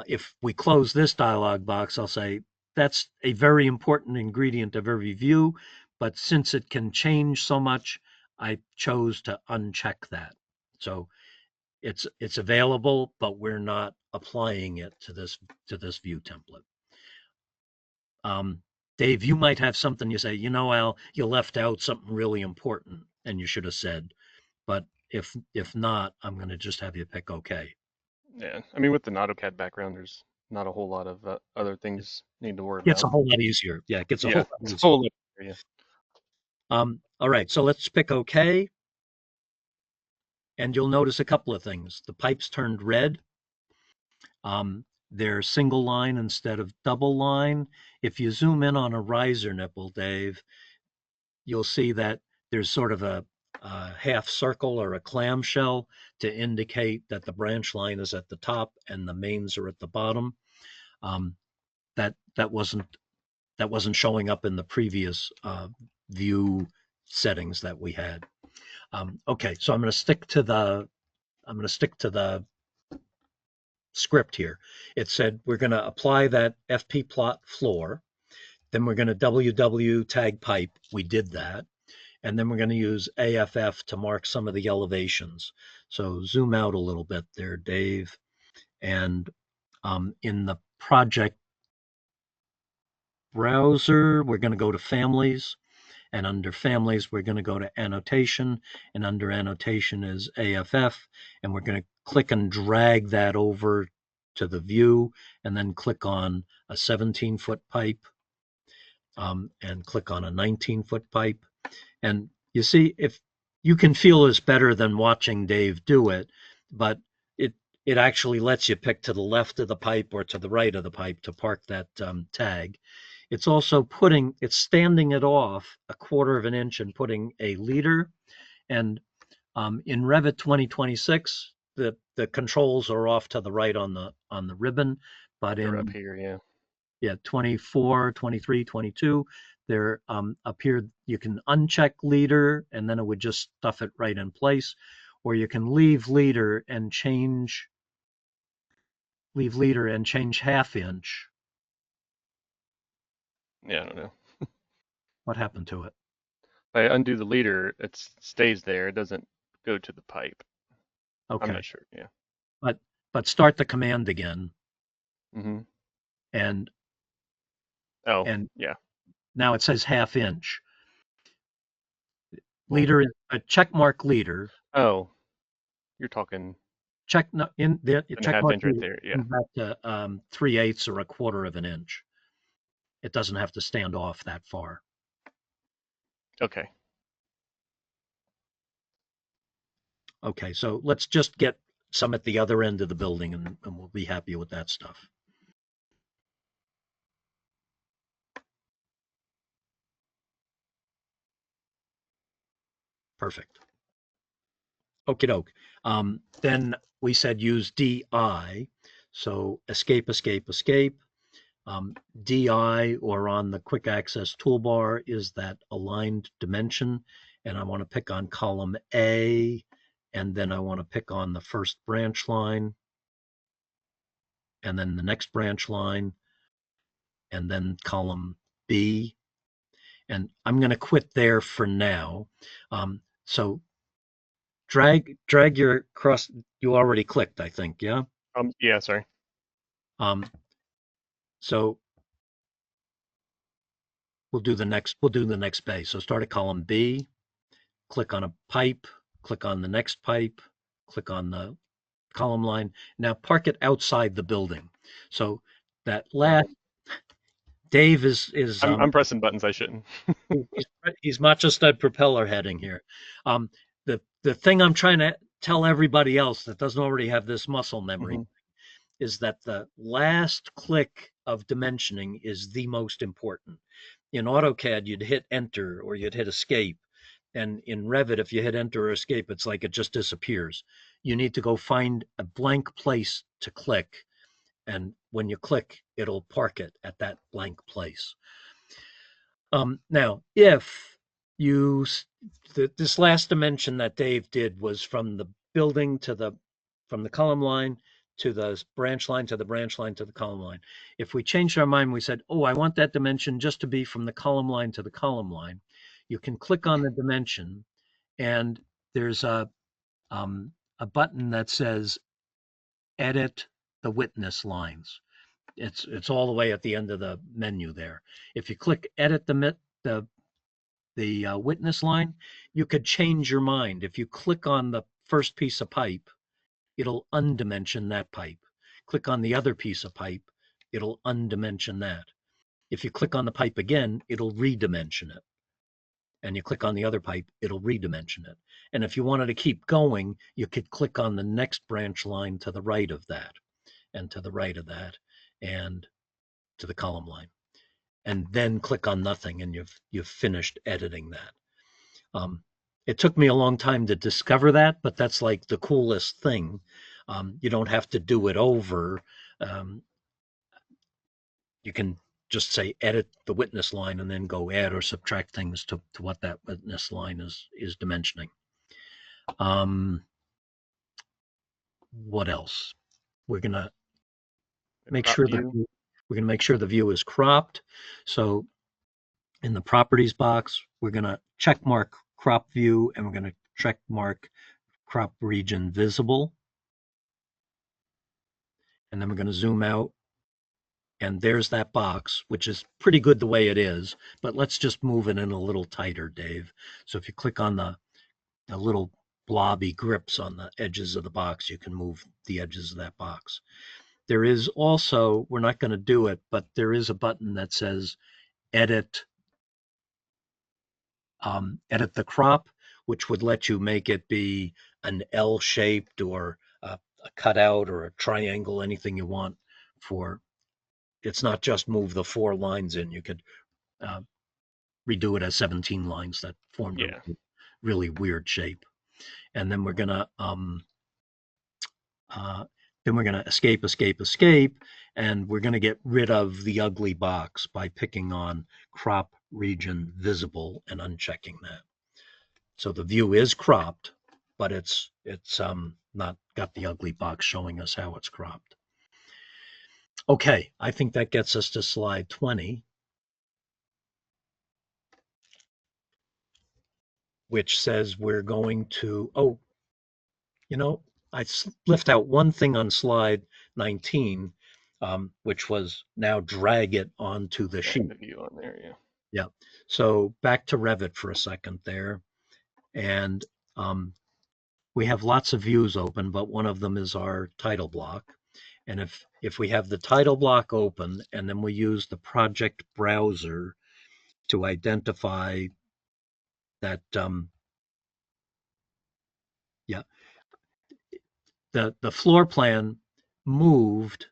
if we close this dialog box, I'll say that's a very important ingredient of every view, but since it can change so much, I chose to uncheck that. So it's available, but we're not applying it to this view template. Dave, you might have something you say, Al, you left out something really important and you should have said, but if not, I'm going to just have you pick OK. Yeah, I mean, with the AutoCAD background, there's not a whole lot of other things need to worry about. It gets a whole lot easier. Yeah, it gets a whole lot easier. All right, so let's pick OK. And you'll notice a couple of things. The pipes turned red. They're single line instead of double line. If you zoom in on a riser nipple, Dave, you'll see that there's sort of a half circle or a clamshell to indicate that the branch line is at the top and the mains are at the bottom. That wasn't showing up in the previous view settings that we had. Okay, so I'm going to stick to the script here. It said we're going to apply that FP plot floor. Then we're going to WW tag pipe. We did that. And then we're going to use AFF to mark some of the elevations. So zoom out a little bit there, Dave. And in the project browser, we're going to go to families. And under families, we're going to go to annotation. And under annotation is AFF. And we're going to click and drag that over to the view and then click on a 17-foot pipe and click on a 19-foot pipe. And you see, if you can feel this better than watching Dave do it, but it actually lets you pick to the left of the pipe or to the right of the pipe to park that tag. It's also it's standing it off a 1/4 of an inch and putting a leader. And in Revit 2026, the controls are off to the right on the ribbon, but they're up here, yeah, 24, 23, 22, they're up here. You can uncheck leader and then it would just stuff it right in place, or you can leave leader and change 1/2 inch. Yeah, I don't know. What happened to it? If I undo the leader, it stays there. It doesn't go to the pipe. Okay. I'm not sure. Yeah. But start the command again. Mm-hmm. And yeah. Now it says 1/2 inch. Leader, check mark leader. Oh, you're talking. Check in there. Check 1/2 mark inch right there. Yeah. Back to 3/8 or a 1/4 of an inch. It doesn't have to stand off that far. Okay. Okay, so let's just get some at the other end of the building and we'll be happy with that stuff. Perfect. Okie doke. Then we said use DI. So escape, escape, escape. DI or on the quick access toolbar is that aligned dimension. And I want to pick on column A, and then I want to pick on the first branch line, and then the next branch line, and then column B. And I'm going to quit there for now. So drag your cross. You already clicked, I think, yeah? Yeah, sorry. So we'll do the next bay. So start at column B, click on a pipe, click on the next pipe, click on the column line. Now park it outside the building. So that last Dave is I'm pressing buttons I shouldn't. he's not just a propeller heading here. The thing I'm trying to tell everybody else that doesn't already have this muscle memory is that the last click of dimensioning is the most important. In AutoCAD, you'd hit enter or you'd hit escape. And in Revit, if you hit enter or escape, it's like it just disappears. You need to go find a blank place to click. And when you click, it'll park it at that blank place. Now, if you, this last dimension that Dave did was from the building from the column line to the branch line, to the branch line, to the column line. If we changed our mind, we said, oh, I want that dimension just to be from the column line to the column line. You can click on the dimension and there's a button that says edit the witness lines. It's all the way at the end of the menu there. If you click edit the witness line, you could change your mind. If you click on the first piece of pipe, it'll undimension that pipe. Click on the other piece of pipe, it'll undimension that. If you click on the pipe again, it'll redimension it. And you click on the other pipe, it'll redimension it. And if you wanted to keep going, you could click on the next branch line to the right of that, and to the right of that, and to the column line. And then click on nothing, and you've finished editing that. It took me a long time to discover that, but that's like the coolest thing. You don't have to do it over. Um, you can just say edit the witness line and then go add or subtract things to what that witness line is dimensioning. What else? We're gonna make sure the view is cropped. So in the properties box, we're gonna check mark crop view, and we're gonna check mark crop region visible. And then we're gonna zoom out, and there's that box, which is pretty good the way it is, but let's just move it in a little tighter, Dave. So if you click on the little blobby grips on the edges of the box, you can move the edges of that box. There is also, we're not going to do it, but there is a button that says edit the crop, which would let you make it be an L-shaped or a cutout or a triangle, anything you want for. It's not just move the 4 lines in. You could redo it as 17 lines that formed a really weird shape. And then we're gonna escape, and we're gonna get rid of the ugly box by picking on crop region visible and unchecking that. So the view is cropped, but it's not got the ugly box showing us how it's cropped. Okay, I think that gets us to slide 20, which says we're going to, I left out one thing on slide 19, which was now drag it onto the sheet. The view on there, yeah. Yeah. So back to Revit for a second there. And we have lots of views open, but one of them is our title block. And if we have the title block open and then we use the project browser to identify that, the floor plan moved.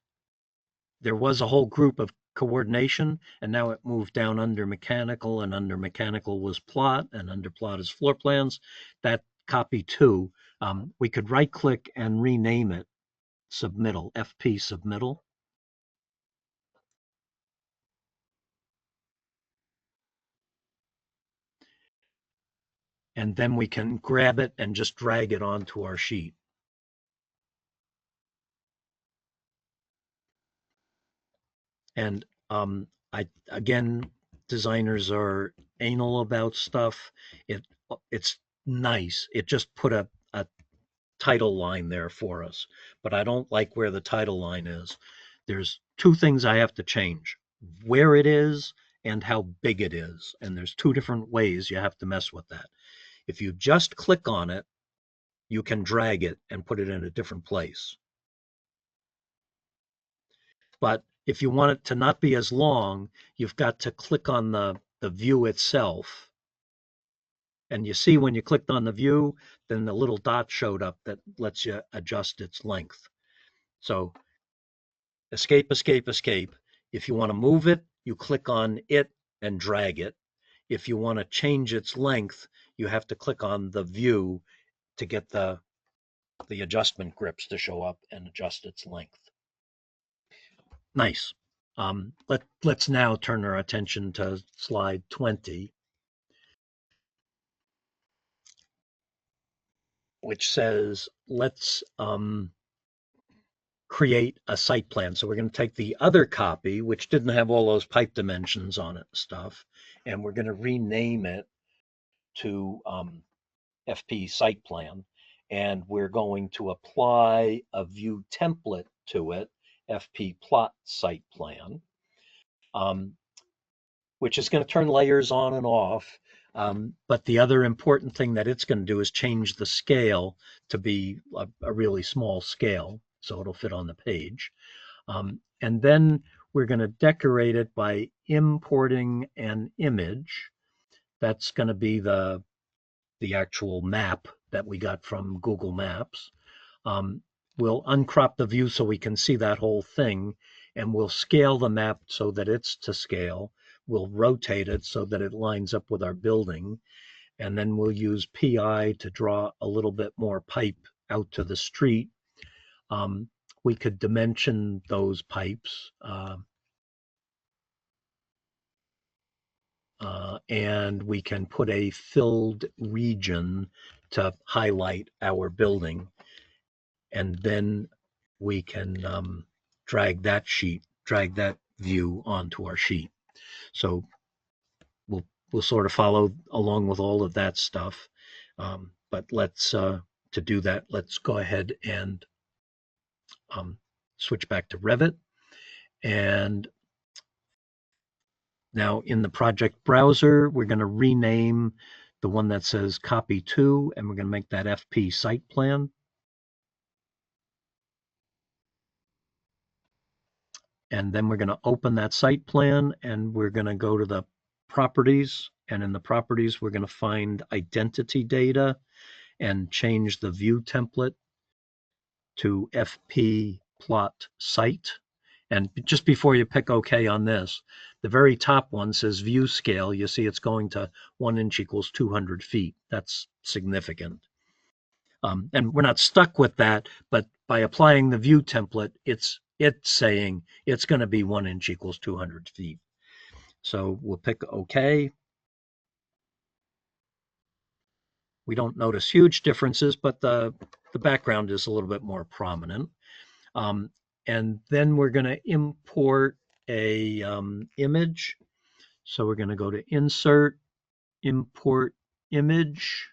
There was a whole group of coordination, and now it moved down under mechanical, and under mechanical was plot, and under plot is floor plans. That copy too. We could right click and rename it submittal, FP submittal. And then we can grab it and just drag it onto our sheet. And again, designers are anal about stuff. It's nice. It just put a title line there for us, but I don't like where the title line is. There's 2 things I have to change: where it is and how big it is. And there's 2 different ways you have to mess with that. If you just click on it, you can drag it and put it in a different place. But if you want it to not be as long, you've got to click on the view itself. And you see when you clicked on the view, then the little dot showed up that lets you adjust its length. So escape. If you want to move it, you click on it and drag it. If you want to change its length, you have to click on the view to get the adjustment grips to show up and adjust its length. Nice. Let's now turn our attention to slide 20, which says let's create a site plan. So we're going to take the other copy, which didn't have all those pipe dimensions on it and stuff, and we're going to rename it to FP site plan. And we're going to apply a view template to it, FP plot site plan, which is going to turn layers on and off. But the other important thing that it's going to do is change the scale to be a really small scale, so it'll fit on the page. And then we're going to decorate it by importing an image. That's going to be the actual map that we got from Google Maps. We'll uncrop the view so we can see that whole thing, and we'll scale the map so that it's to scale. We'll rotate it so that it lines up with our building, and then we'll use PI to draw a little bit more pipe out to the street. We could dimension those pipes, and we can put a filled region to highlight our building, and then we can drag that view onto our sheet. So we'll sort of follow along with all of that stuff. But let's to do that, let's go ahead and switch back to Revit. And now in the project browser, we're going to rename the one that says copy to, and we're going to make that FP site plan. And then we're going to open that site plan, and we're going to go to the properties. And in the properties, we're going to find identity data and change the view template to FP plot site. And just before you pick OK on this, the very top one says view scale. You see it's going to 1 inch equals 200 feet. That's significant. And we're not stuck with that, but by applying the view template, it's saying it's going to be 1 inch equals 200 feet. So we'll pick OK. We don't notice huge differences, but the background is a little bit more prominent. And then we're going to import a image. So we're going to go to Insert, Import Image.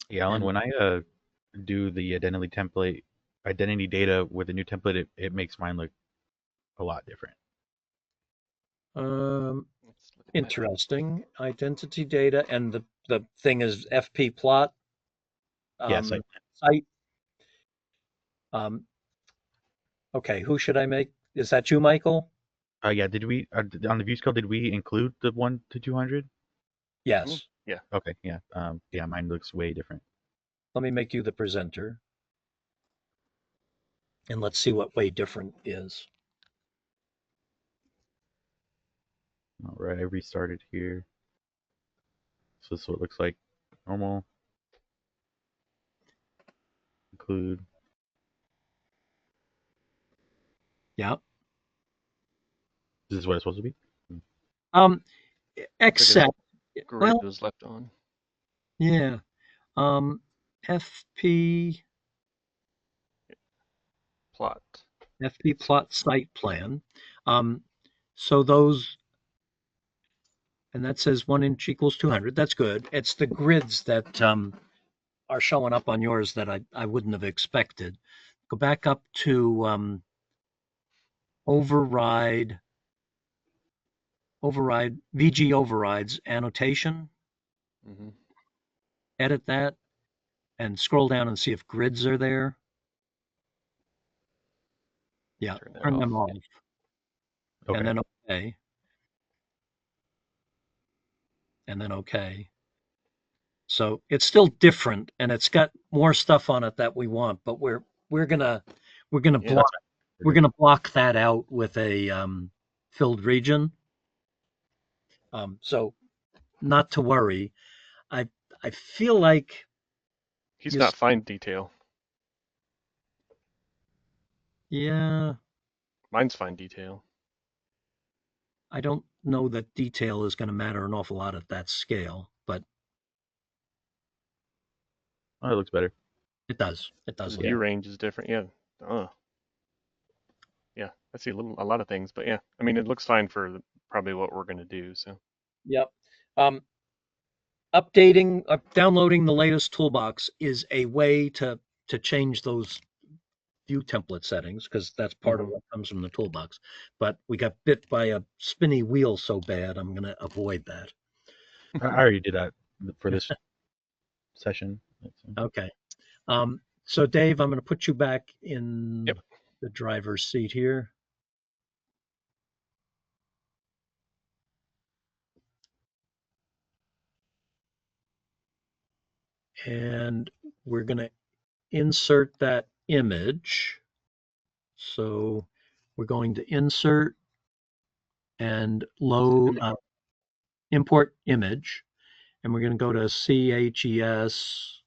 Yeah, Alan, when I do the identity data with the new template, it makes mine look a lot different. Interesting. Identity data, and the thing is FP plot. Yes. Site. Okay, who should I make? Is that you, Michael? Yeah. Did we on the view scale? Did we include the 1 to 200? Yes. Yeah. Okay. Yeah. Yeah. Mine looks way different. Let me make you the presenter, and let's see what way different is. All right. I restarted here. So this is what it looks like. Normal. Include. Yeah. This is what it's supposed to be. Except grid was left on. Yeah. FP plot. FP plot site plan. So those, and that says 1 inch equals 200. That's good. It's the grids that are showing up on yours that I wouldn't have expected. Go back up to override VG overrides annotation. Mm-hmm. Edit that and scroll down and see if grids are there. Yeah, turn them off. Okay. And then OK. And then OK. So it's still different, and it's got more stuff on it that we want, but we're gonna block that out with a filled region. So not to worry. I feel like he's got fine detail. Yeah. Mine's fine detail. I don't know that detail is going to matter an awful lot at that scale, but it looks better. It does. It does. The view range is different. Yeah. Yeah. I see a lot of things, but yeah. I mean, it looks fine for probably what we're going to do. So. Yep. Downloading the latest toolbox is a way to change those view template settings, because that's part of what comes from the toolbox. But we got bit by a spinny wheel so bad, I'm going to avoid that. I already did that for this session. Okay. So Dave, I'm going to put you back in the driver's seat here. And we're going to insert that image. So we're going to insert and load import image. and we're going to go to CHES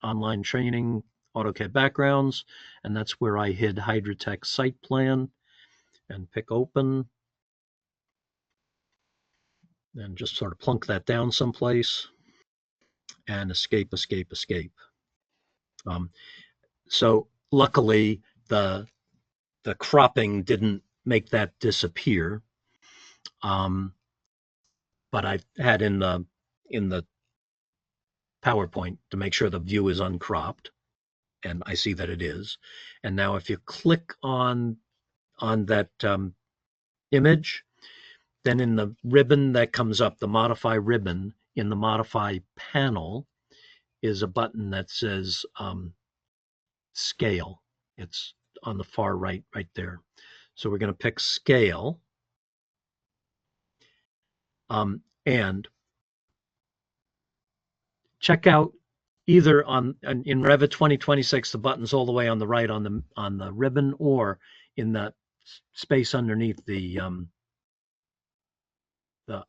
online training, AutoCAD backgrounds, and that's where I hid Hydrotech site plan, and pick open, and just sort of plunk that down someplace, and escape, escape, escape. So luckily the cropping didn't make that disappear. But I had in the PowerPoint to make sure the view is uncropped, and I see that it is. And now if you click on that image, then in the ribbon that comes up, the modify ribbon, in the modify panel is a button that says scale. It's on the far right there. So we're going to pick scale. And check out either in Revit 2026, the button's all the way on the right on the ribbon, or in the space underneath the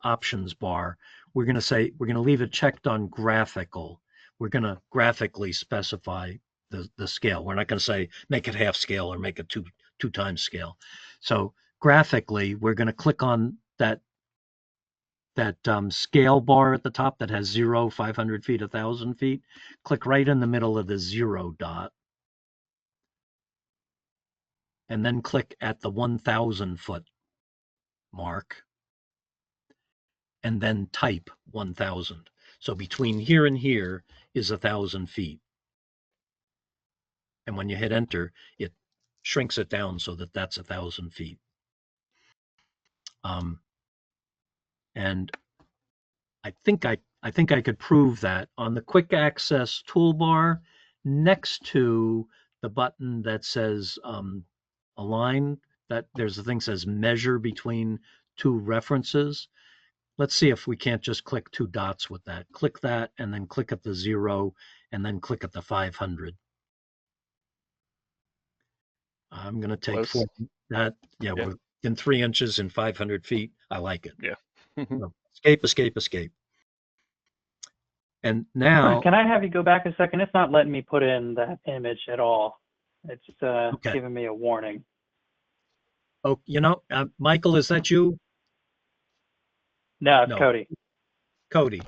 options bar. We're going to leave it checked on graphical. We're going to graphically specify the scale. We're not going to say make it half scale or make it two times scale. So graphically, we're going to click on that scale bar at the top that has 0, 500 feet, 1,000 feet. Click right in the middle of the 0 dot. And then click at the 1,000 foot mark. And then type 1,000. So between here and here is 1,000 feet. And when you hit enter, it shrinks it down so that that's 1,000 feet. And I think I could prove that on the quick access toolbar next to the button that says align, that there's a thing that says measure between two references. Let's see if we can't just click two dots with that. Click that and then click at the 0 and then click at the 500. I'm going to take that. Yeah, we're in 3 inches and 500 feet. I like it. Yeah. So, escape, escape, escape. And now, can I have you go back a second? It's not letting me put in that image at all. It's giving me a warning. Oh, Michael, is that you? No, it's Cody. Cody.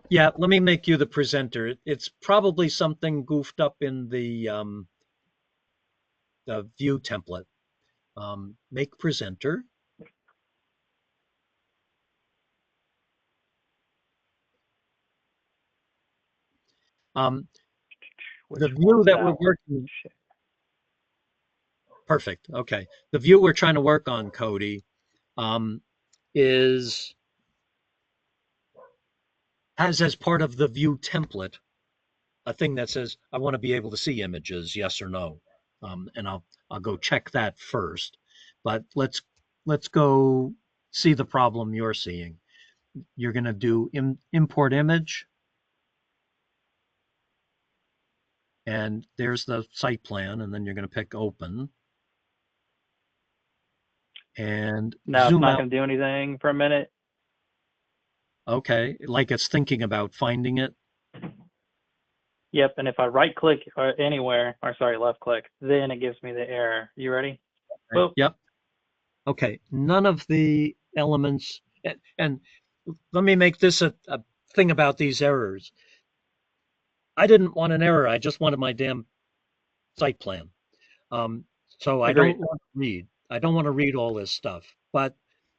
Yeah, let me make you the presenter. It's probably something goofed up in the view template. Make presenter. The view that we're working. Perfect. Okay. The view we're trying to work on, Cody, has as part of the view template a thing that says I want to be able to see images, yes or no. And I'll go check that first. But let's go see the problem you're seeing. You're going to do import image. And there's the site plan, and then you're going to pick open. And no, zoom it's not out. going to do anything for a minute. Okay, like it's thinking about finding it. Yep, and if I right click or anywhere, or sorry, left click, then it gives me the error. You ready? Right. Yep. Okay, none of the elements, and let me make this a thing about these errors. I didn't want an error. I just wanted my damn site plan. So I don't want to read. I don't want to read all this stuff. But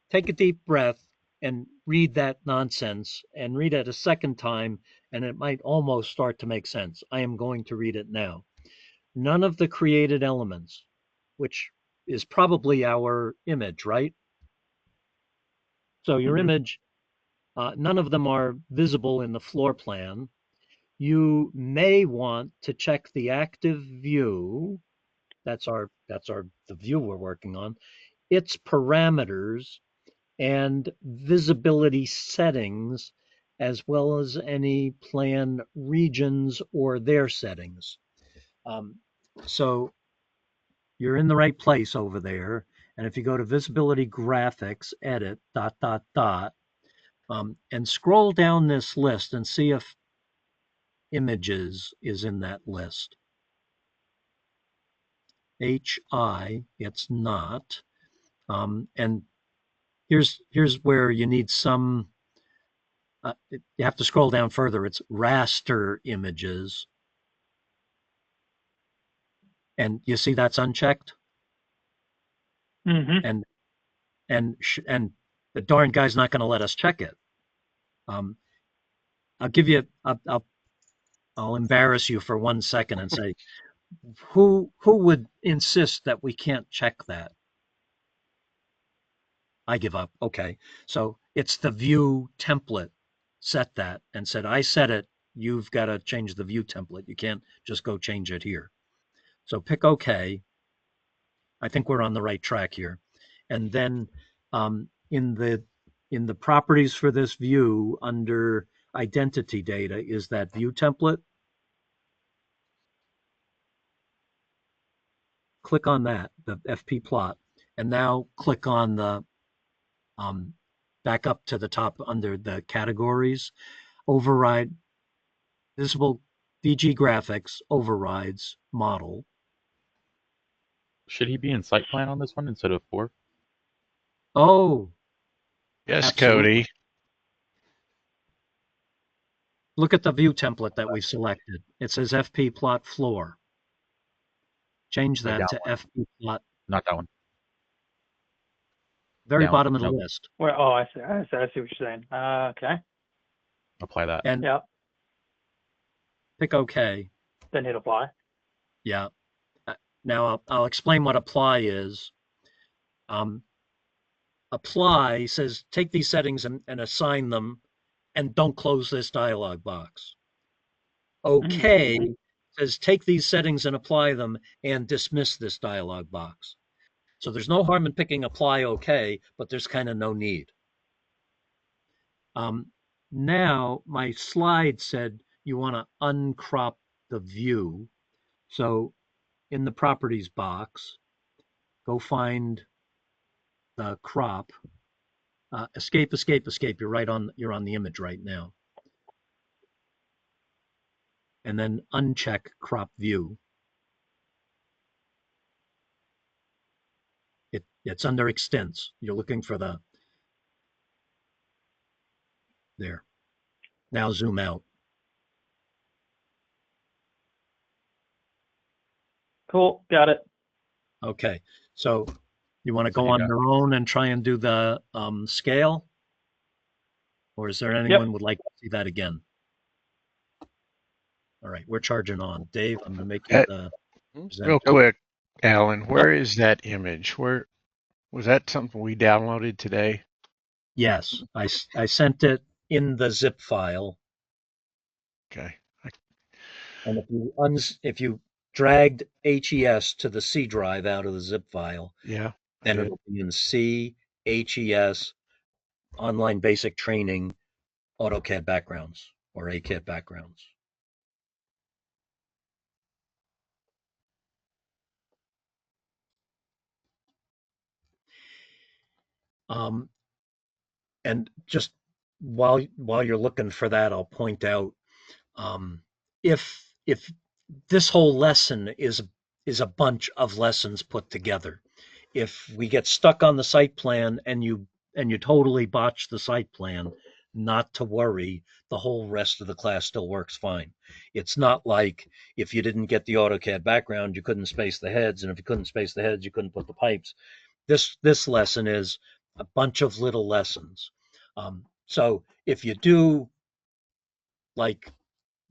take a deep breath and read that nonsense and read it a second time, and it might almost start to make sense. I am going to read it now. None of the created elements, which is probably our image, right? So your image, none of them are visible in the floor plan. You may want to check the active view. That's the view we're working on. Its parameters and visibility settings, as well as any plan regions or their settings. So you're in the right place over there. And if you go to visibility graphics, edit, And scroll down this list and see if images is in that list. HI, it's not. And here's where you need some, you have to scroll down further. It's raster images. And you see that's unchecked? Mm-hmm. And the darn guy's not going to let us check it. I'll give you, I'll embarrass you for 1 second and say, who would insist that we can't check that? I give up. Okay. So it's the view template set that and said, I set it. You've got to change the view template. You can't just go change it here. So pick OK. I think we're on the right track here. And then in the properties for this view under identity data is that view template. Click on that, the FP plot, and now click on the back up to the top under the categories, override visible VG graphics overrides model. Should he be in site plan on this one instead of 4? Oh, Yes, absolutely. Cody. Look at the view template that we've selected. It says FP plot floor. Change that to FP plot. Not that one. Very Down. bottom of the Nope. list. Well, oh, I see what you're saying. Okay. Apply that. And Yep. pick OK. Then hit apply. Yeah. Now I'll explain what apply is. Apply says take these settings and assign them and don't close this dialog box. OK says take these settings and apply them and dismiss this dialog box. So there's no harm in picking apply OK, but there's kind of no need. Now my slide said you want to uncrop the view. So in the properties box, go find the crop. Escape, escape, escape. You're on the image right now. And then uncheck crop view. It's under extents. You're looking for the, there. Now zoom out. Cool. Got it. Okay. So you want to go on your own and try and do the scale? Or is there anyone would like to see that again? All right, we're charging on. Dave, I'm going to make you the presenter. Real quick, Alan, where is that image? Where was that something we downloaded today? Yes, I sent it in the zip file. Okay. And if you dragged HES to the C drive out of the zip file, yeah, then it'll be in C, HES, online basic training, AutoCAD backgrounds or ACAD backgrounds. And just while you're looking for that, I'll point out if this whole lesson is a bunch of lessons put together. If we get stuck on the site plan and you totally botch the site plan, not to worry, the whole rest of the class still works fine. It's not like if you didn't get the AutoCAD background, you couldn't space the heads, and if you couldn't space the heads, you couldn't put the pipes. This lesson is a bunch of little lessons. So if you do like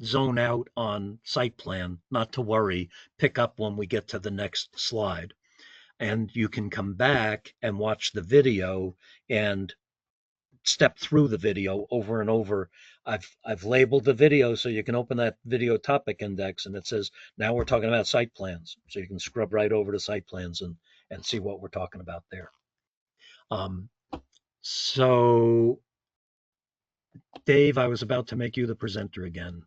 zone out on site plan, not to worry, pick up when we get to the next slide. And you can come back and watch the video and step through the video over and over. I've labeled the video so you can open that video topic index and it says, now we're talking about site plans. So you can scrub right over to site plans and see what we're talking about there. So Dave, I was about to make you the presenter again.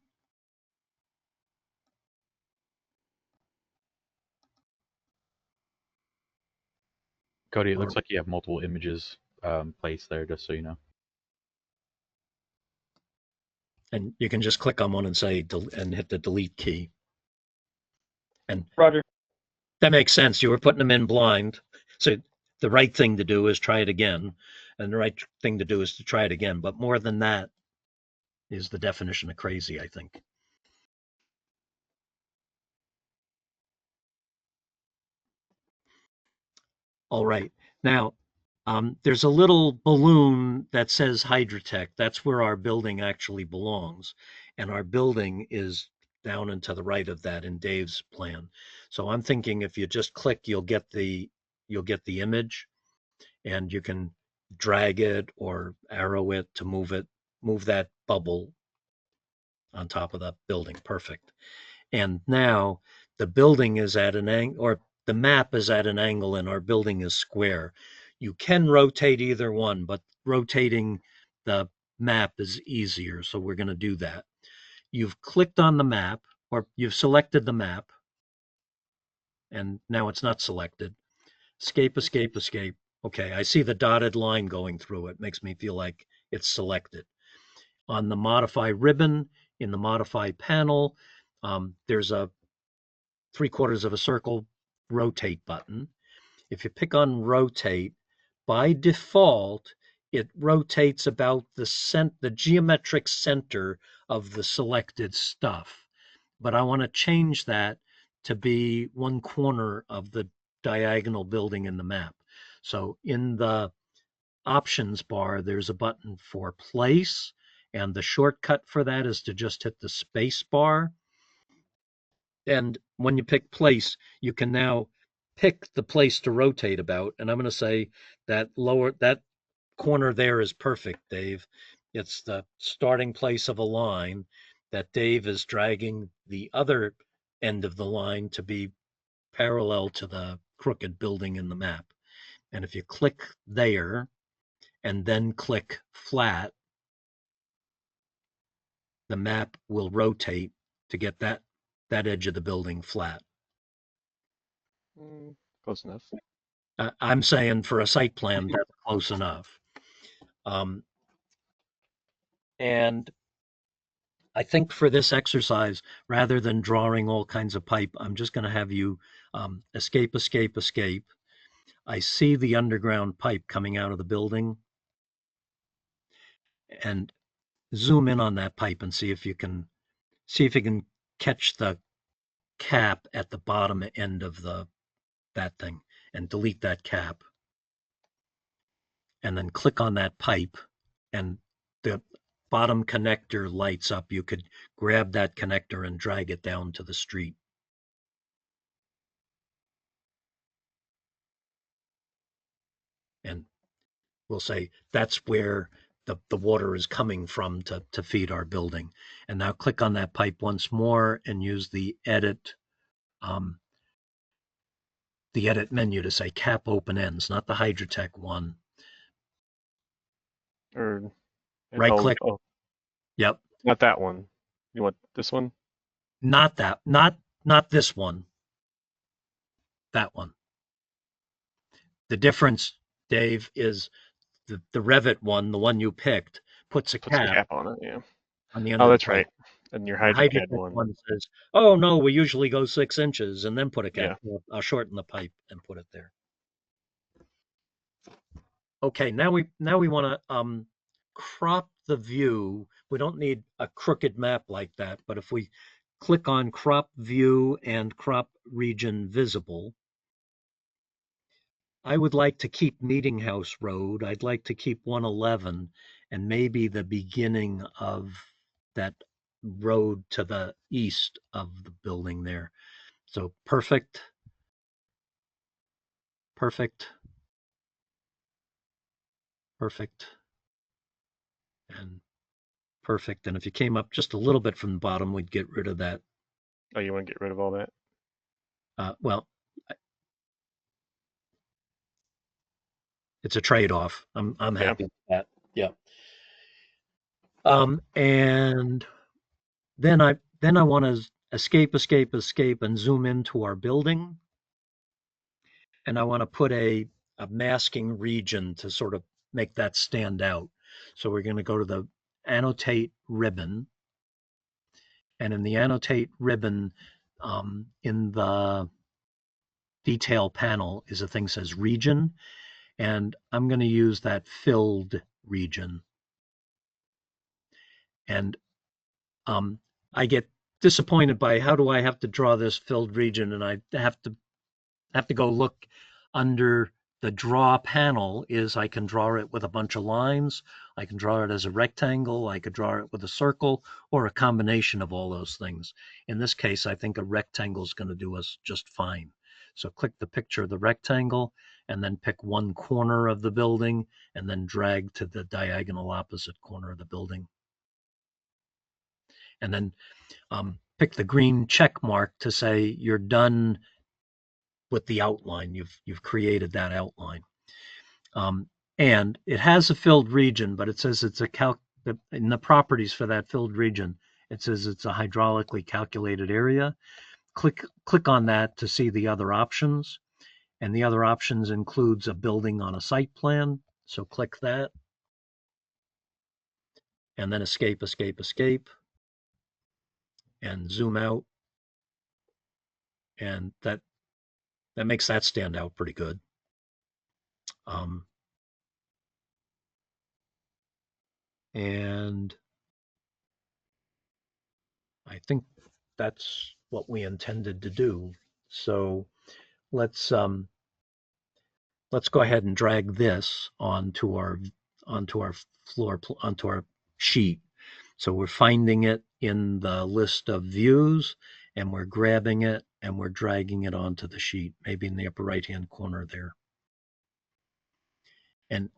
Cody, it looks like you have multiple images placed there, just so you know. And you can just click on one and say, and hit the delete key. And Roger. that makes sense. You were putting them in blind. So the right thing to do is try it again. And the right thing to do is to try it again. But more than that is the definition of crazy, I think. All right. Now, there's a little balloon that says Hydrotech. That's where our building actually belongs. And our building is down and to the right of that in Dave's plan. So I'm thinking if you just click, you'll get the image, and you can drag it or arrow it to move that bubble on top of the building. Perfect. And now the building is at an angle, or the map is at an angle, and our building is square. You can rotate either one, but rotating the map is easier. So we're going to do that. You've clicked on the map, or you've selected the map, and now it's not selected. Escape, escape, escape. Okay, I see the dotted line going through it. Makes me feel like it's selected. On the modify ribbon, in the modify panel, there's a 3/4 of a circle rotate button. If you pick on rotate, by default, it rotates about the geometric center of the selected stuff. But I want to change that to be one corner of the diagonal building in the map. So in the options bar, there's a button for place, and the shortcut for that is to just hit the space bar. And when you pick place, you can now pick the place to rotate about. And I'm going to say that that corner there is perfect, Dave. It's the starting place of a line that Dave is dragging the other end of the line to be parallel to the crooked building in the map. And if you click there and then click flat, the map will rotate to get that edge of the building flat. Close enough. I'm saying for a site plan, that's close enough. And I think for this exercise, rather than drawing all kinds of pipe, I'm just going to have you escape, escape, escape. I see the underground pipe coming out of the building, and zoom in on that pipe and see if you can catch the cap at the bottom end of that thing, and delete that cap. And then click on that pipe, and the bottom connector lights up. You could grab that connector and drag it down to the street. And we'll say that's where the water is coming from to feed our building. And now click on that pipe once more and use the edit menu to say cap open ends, not the Hydrotech one. Or right click. Oh, yep. Not that one. You want this one? Not that. Not this one. That one. The difference, Dave, is the Revit one, the one you picked, puts a cap on it. Yeah. On the end. Oh, that's right. And your Hydrocad one says, "Oh no, we usually go 6 inches," and then put a cap. Yeah. I'll shorten the pipe and put it there. Okay, now we want to crop the view. We don't need a crooked map like that, but if we click on crop view and crop region visible, I would like to keep Meeting House Road. I'd like to keep 111 and maybe the beginning of that road to the east of the building there. So perfect, perfect, perfect, and perfect. And if you came up just a little bit from the bottom, we'd get rid of that. Oh, you want to get rid of all that? Well, it's a trade-off. I'm happy with that. Yeah. And then I want to escape, escape, escape, and zoom into our building. And I want to put a masking region to sort of make that stand out. So we're going to go to the annotate ribbon, And in the annotate ribbon, in the detail panel is a thing that says region, and I'm going to use that filled region. And I get disappointed by how do I have to draw this filled region, and I have to go look under the draw panel. Is I can draw it with a bunch of lines, I can draw it as a rectangle, I could draw it with a circle, or a combination of all those things. In this case, I think a rectangle is going to do us just fine. So click the picture of the rectangle and then pick one corner of the building and then drag to the diagonal opposite corner of the building. And then pick the green check mark to say you're done with the outline. You've created that outline. And it has a filled region, but it says it's in the properties for that filled region, it says it's a hydraulically calculated area. Click on that to see the other options. And the other options includes a building on a site plan. So click that. And then escape, and zoom out. And that makes that stand out pretty good. And I think that's what we intended to do. So let's go ahead and drag this onto our sheet. So we're finding it in the list of views, and we're grabbing it and we're dragging it onto the sheet, maybe in the upper right-hand corner there. And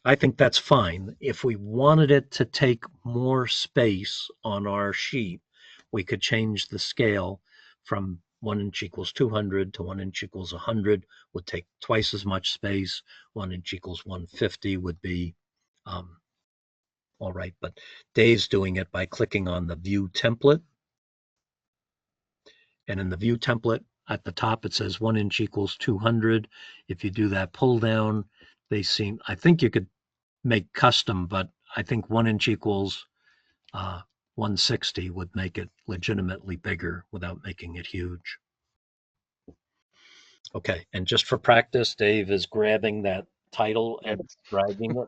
I think that's fine. If we wanted it to take more space on our sheet, we could change the scale from 1 inch equals 200 to 1 inch equals 100, would take twice as much space. 1 inch equals 150 would be all right. But Dave's doing it by clicking on the view template. And in the view template at the top, it says 1 inch equals 200. If you do that pull down, I think you could make custom, but I think 1 inch equals 160 would make it legitimately bigger without making it huge. Okay, and just for practice, Dave is grabbing that title and dragging it.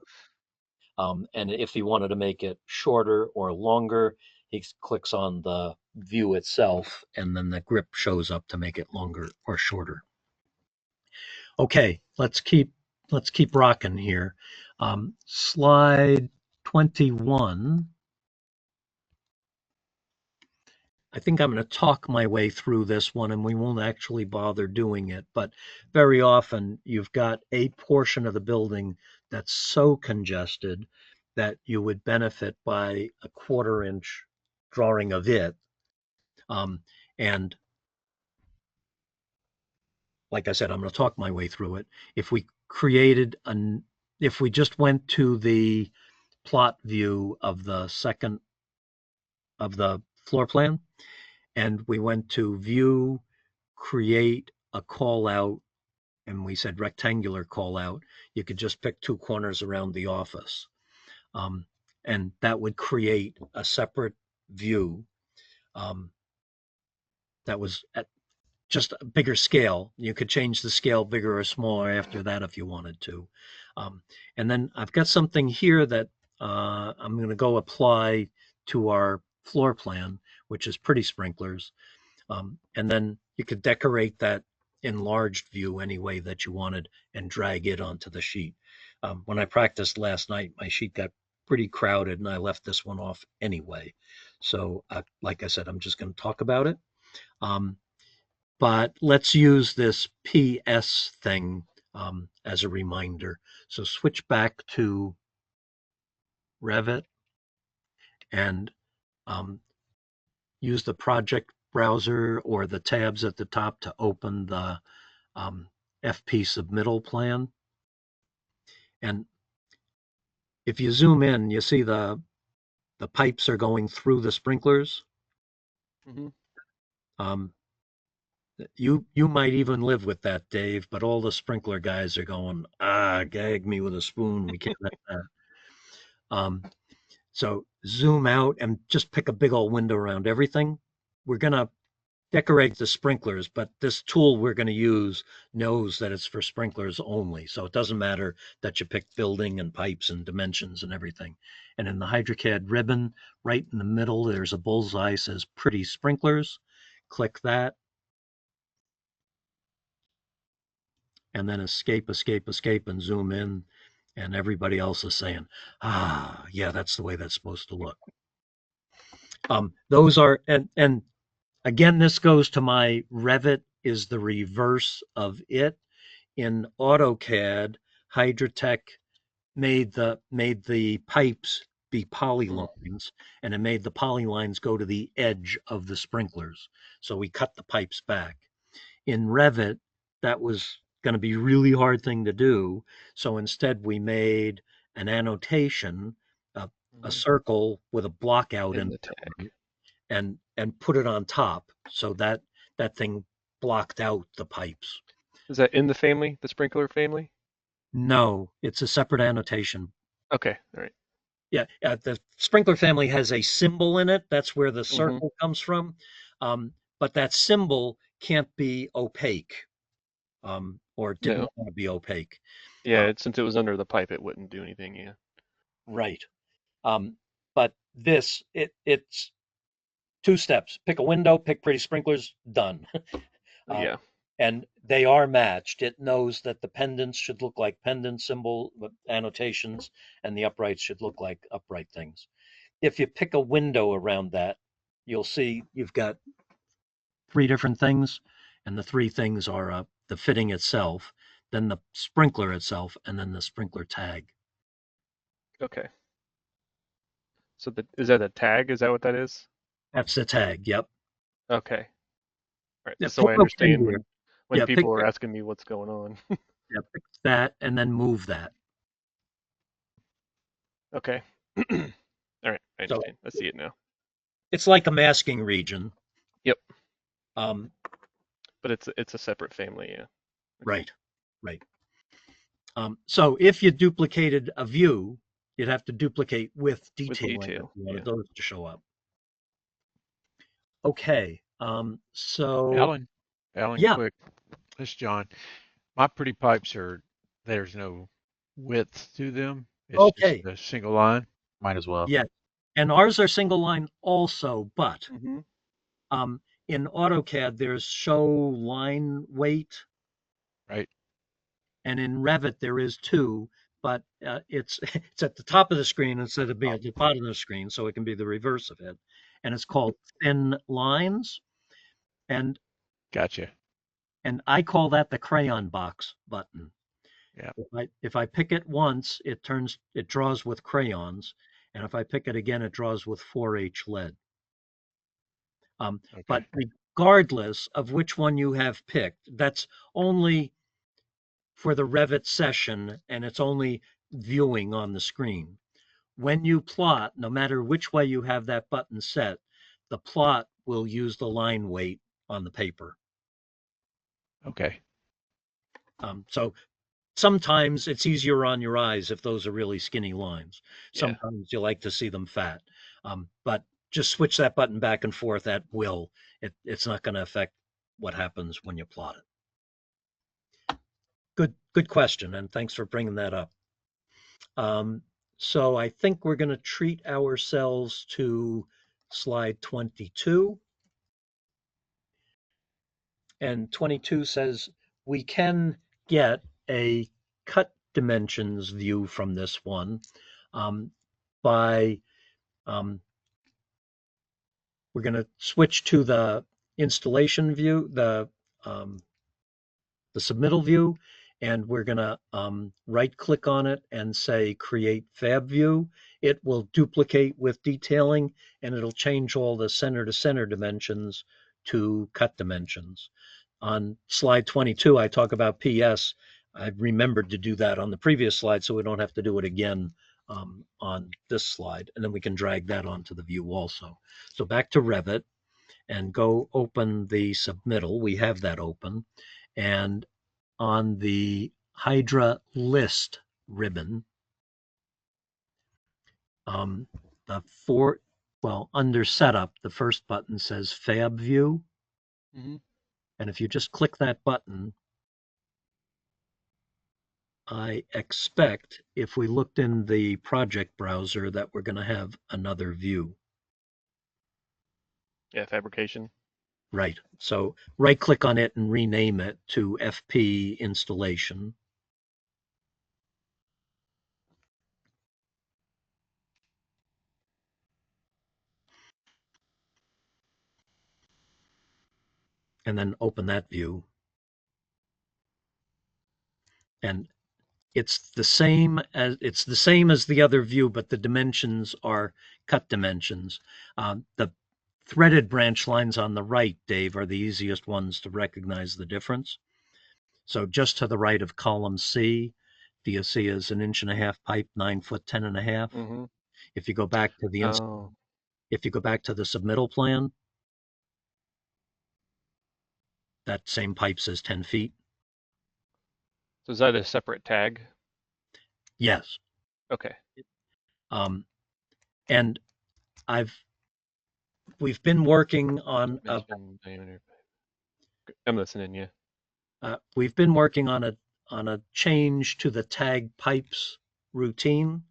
And if he wanted to make it shorter or longer, he clicks on the view itself, and then the grip shows up to make it longer or shorter. Okay, let's keep rocking here. Slide 21. I think I'm going to talk my way through this one, and we won't actually bother doing it. But very often you've got a portion of the building that's so congested that you would benefit by a 1/4 inch drawing of it. And like I said, I'm going to talk my way through it. If we just went to the plot view of the floor plan, and we went to view, create a call out, and we said rectangular call out, you could just pick 2 corners around the office. And that would create a separate view that was at just a bigger scale. You could change the scale bigger or smaller after that if you wanted to. And then I've got something here that I'm going to go apply to our floor plan, which is pretty sprinklers. And then you could decorate that enlarged view any way that you wanted and drag it onto the sheet. When I practiced last night, my sheet got pretty crowded and I left this one off anyway. So like I said, I'm just going to talk about it. But let's use this PS thing as a reminder. So switch back to Revit and use the project browser or the tabs at the top to open the FP submittal plan. And if you zoom in, you see the pipes are going through the sprinklers. Mm-hmm. You might even live with that, Dave, but all the sprinkler guys are going, gag me with a spoon. We can't have that. So zoom out and just pick a big old window around everything. We're going to decorate the sprinklers, but this tool we're going to use knows that it's for sprinklers only. So it doesn't matter that you pick building and pipes and dimensions and everything. And in the HydroCAD ribbon, right in the middle, there's a bullseye says pretty sprinklers. Click that. And then escape, escape, escape, and zoom in. And everybody else is saying, yeah, that's the way that's supposed to look. Those are, and again, this goes to my Revit is the reverse of it. In AutoCAD, Hydrotech made the pipes be polylines, and it made the polylines go to the edge of the sprinklers. So we cut the pipes back. In Revit, that was going to be a really hard thing to do. So instead, we made an annotation, a circle with a block out in the tag, and put it on top so that that thing blocked out the pipes. Is that in the family, the sprinkler family? No, it's a separate annotation. Okay, all right. Yeah, the sprinkler family has a symbol in it. That's where the circle comes from. But that symbol can't be opaque, or didn't want to be opaque. Yeah, since it was under the pipe, it wouldn't do anything. Yeah. Right. But this, it's 2 steps. Pick a window, pick pretty sprinklers, done. Yeah. And they are matched. It knows that the pendants should look like pendant symbol annotations, and the uprights should look like upright things. If you pick a window around that, you'll see you've got 3 different things, and the 3 things are the fitting itself, then the sprinkler itself, and then the sprinkler tag. Okay. So is that a tag? Is that what that is? That's the tag. Yep. Okay. All right. Yeah, So I understand when yeah, people are asking me what's going on. Yeah, pick that and then move that. Okay. All right. I understand. I see it now. It's like a masking region. Yep. But it's a separate family. Yeah. Okay. Right. So if you duplicated a view, you'd have to duplicate with detailing if you wanted those to show up. Okay. So Alan, yeah. Quick. This is John. My pretty pipes there's no width to them. It's just a single line. Mine as well. Yeah. And ours are single line also, but in AutoCAD, there's show line weight. Right. And in Revit, there is too, but it's at the top of the screen instead of being at the bottom of the screen, so it can be the reverse of it. And it's called thin lines. And gotcha. And I call that the crayon box button. Yeah. If I pick it once, it draws with crayons, and if I pick it again, it draws with 4H lead. But regardless of which one you have picked, that's only for the Revit session, and it's only viewing on the screen. When you plot, no matter which way you have that button set, the plot will use the line weight on the paper. Okay. So sometimes it's easier on your eyes if those are really skinny lines. Sometimes you like to see them fat. But just switch that button back and forth at will. It's not going to affect what happens when you plot it. Good question, and thanks for bringing that up. So I think we're going to treat ourselves to slide 22. And 22 says we can get a cut dimensions view from this one by we're going to switch to the installation view, the submittal view, and we're going to right click on it and say create fab view. It will duplicate with detailing, and it'll change all the center to center dimensions to cut dimensions. On slide 22, I talk about PS. I remembered to do that on the previous slide, so we don't have to do it again on this slide. And then we can drag that onto the view also. So back to Revit and go open the submittal. We have that open. And on the Hydra list ribbon, under setup, the first button says Fab View. Mhm. And if you just click that button, I expect if we looked in the project browser that we're going to have another view. Yeah, fabrication. Right. So right click on it and rename it to FP installation. And then open that view. And it's the same as the other view, but the dimensions are cut dimensions. The threaded branch lines on the right, Dave, are the easiest ones to recognize the difference. So just to the right of column C, do you see is 1.5 inch pipe, 9 foot 10.5? Mm-hmm. If you go back to the submittal plan, that same pipe says 10 feet. So is that a separate tag? Yes. Okay. And we've been working on I'm listening, yeah. We've been working on a change to the tag pipes routine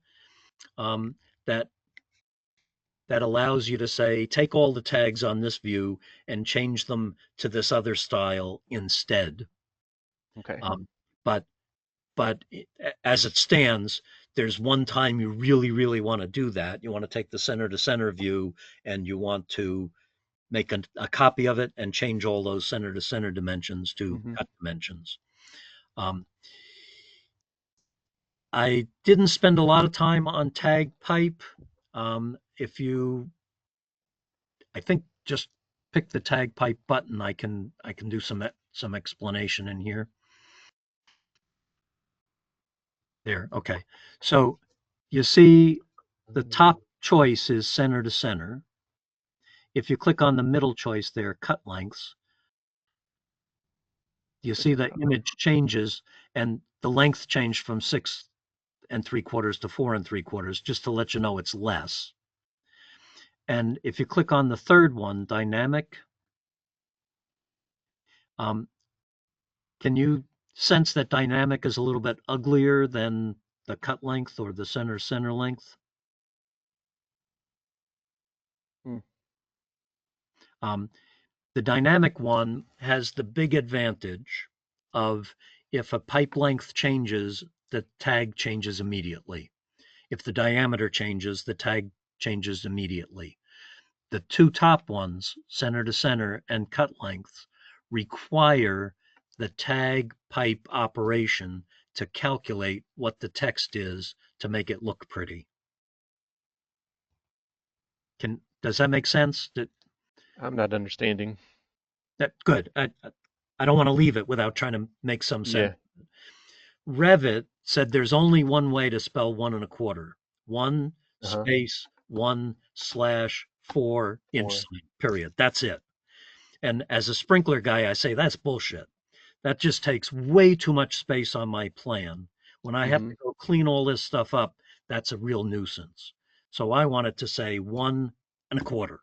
that allows you to say, take all the tags on this view and change them to this other style instead. Okay. But as it stands, there's one time you really, really want to do that. You want to take the center to center view and you want to make a copy of it and change all those center to center dimensions to cut dimensions. I didn't spend a lot of time on tag pipe. I think just pick the tag pipe button. I can do some explanation in here. There, okay. So you see the top choice is center to center. If you click on the middle choice there, cut lengths, you see the image changes and the length changed from 6 3/4 to 4 3/4, just to let you know it's less. And if you click on the third one, dynamic, can you sense that dynamic is a little bit uglier than the cut length or the center length? The dynamic one has the big advantage of if a pipe length changes, the tag changes immediately. If the diameter changes, the tag changes immediately. The two top ones, center to center and cut lengths, require the tag pipe operation to calculate what the text is to make it look pretty. Does that make sense? I'm not understanding. Good. I don't want to leave it without trying to make some sense. Yeah. Revit said there's only one way to spell 1 1/4. 1 space 1/4 inch sign, period. That's it. And as a sprinkler guy, I say that's bullshit. That just takes way too much space on my plan. When I have to go clean all this stuff up, that's a real nuisance. So I want it to say 1 1/4.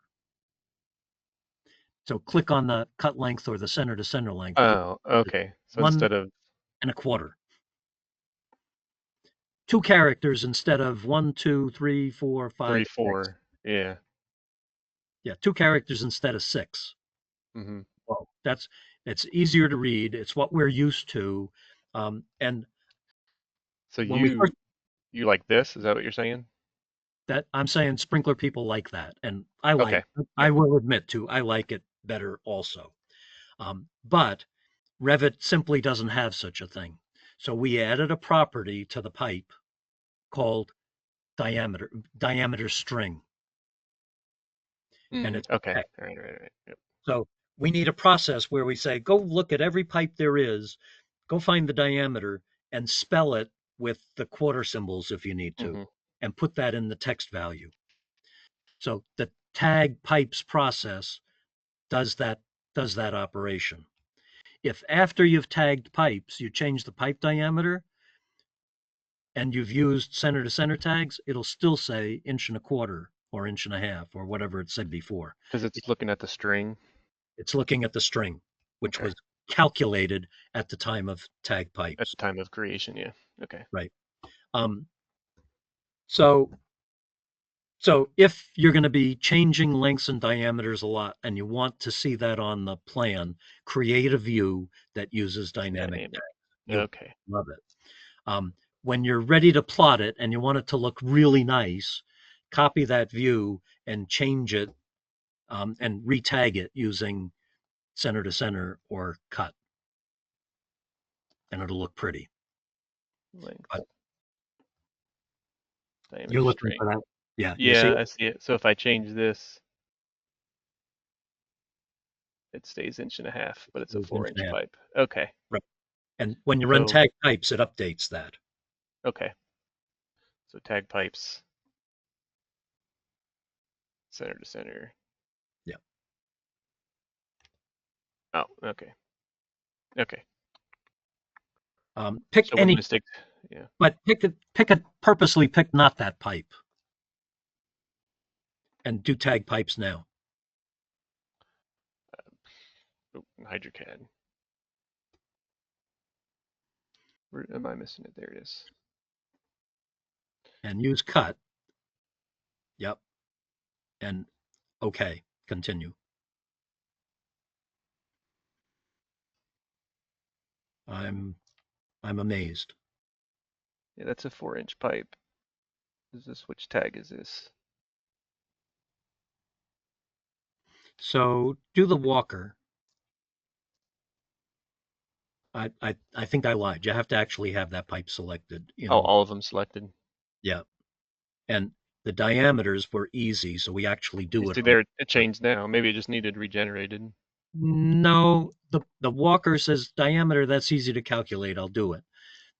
So click on the cut length or the center to center length. Oh, okay. So instead of 1 1/4. 2 characters instead of 1, 2, 3, 4, 5, 3, 6. 4. Yeah. Yeah, 2 characters instead of 6. Well, it's easier to read. It's what we're used to. And so you like this? Is that what you're saying? That I'm saying sprinkler people like that, and I like. Okay. I will admit to I like it better also. But Revit simply doesn't have such a thing. So we added a property to the pipe called diameter string. And it's okay. Right. Yep. So we need a process where we say, go look at every pipe there is, go find the diameter and spell it with the quarter symbols if you need to, and put that in the text value. So the tag pipes process does that operation. If after you've tagged pipes, you change the pipe diameter and you've used center to center tags, it'll still say 1 1/4 or inch and a half or whatever it said before. Because it's looking at the string. It's looking at the string, which Okay. was calculated at the time of tag At pipes. the time of creation, yeah. Okay. Right. So if you're going to be changing lengths and diameters a lot and you want to see that on the plan, create a view that uses dynamic tags. You'll Okay. love it. When you're ready to plot it and you want it to look really nice, copy that view and change it and retag it using center to center or cut. And it'll look pretty. Length. But diameter, you're looking string. for that. Yeah. Yeah, You see it? I see it. So if I change this, it stays inch and a half, but it's a Inch 4-inch and a half. pipe. Okay. Right. And when you run So- tag pipes, it updates that. Okay. So tag pipes, center to center. Yeah. Oh, okay. Okay. Pick So any, mistake. Yeah. but purposely pick not that pipe. And do tag pipes now. HydroCAD. Where am I missing it? There it is. And use cut. Yep. And okay, continue. I'm amazed. Yeah, that's a 4-inch pipe. Is this, which tag is this? So do the walker. I think I lied. You have to actually have that pipe selected. Oh, all of them selected. Yeah. And the diameters were easy, so we actually do it. See there, it changed now. Maybe it just needed regenerated. No, the walker says diameter, that's easy to calculate. I'll do it.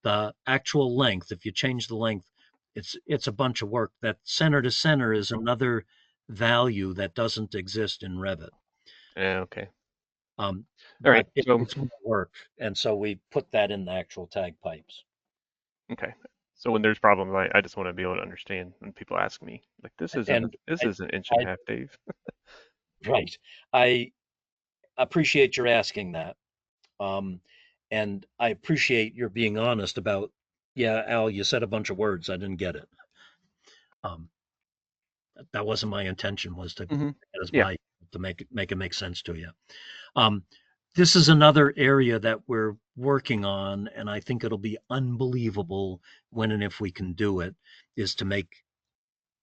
The actual length, if you change the length, it's a bunch of work. That center to center is another value that doesn't exist in Revit. Yeah, okay. All right, it's more work, and so we put that in the actual tag pipes. Okay. So when there's problems, I just want to be able to understand when people ask me, like, this isn't inch and a half, Dave. Right. I appreciate your asking that. And I appreciate your being honest about, yeah, Al, you said a bunch of words. I didn't get it. That wasn't my intention, was to get us by, to make it make sense to you. This is another area that we're working on, and I think it'll be unbelievable when and if we can do it, is to make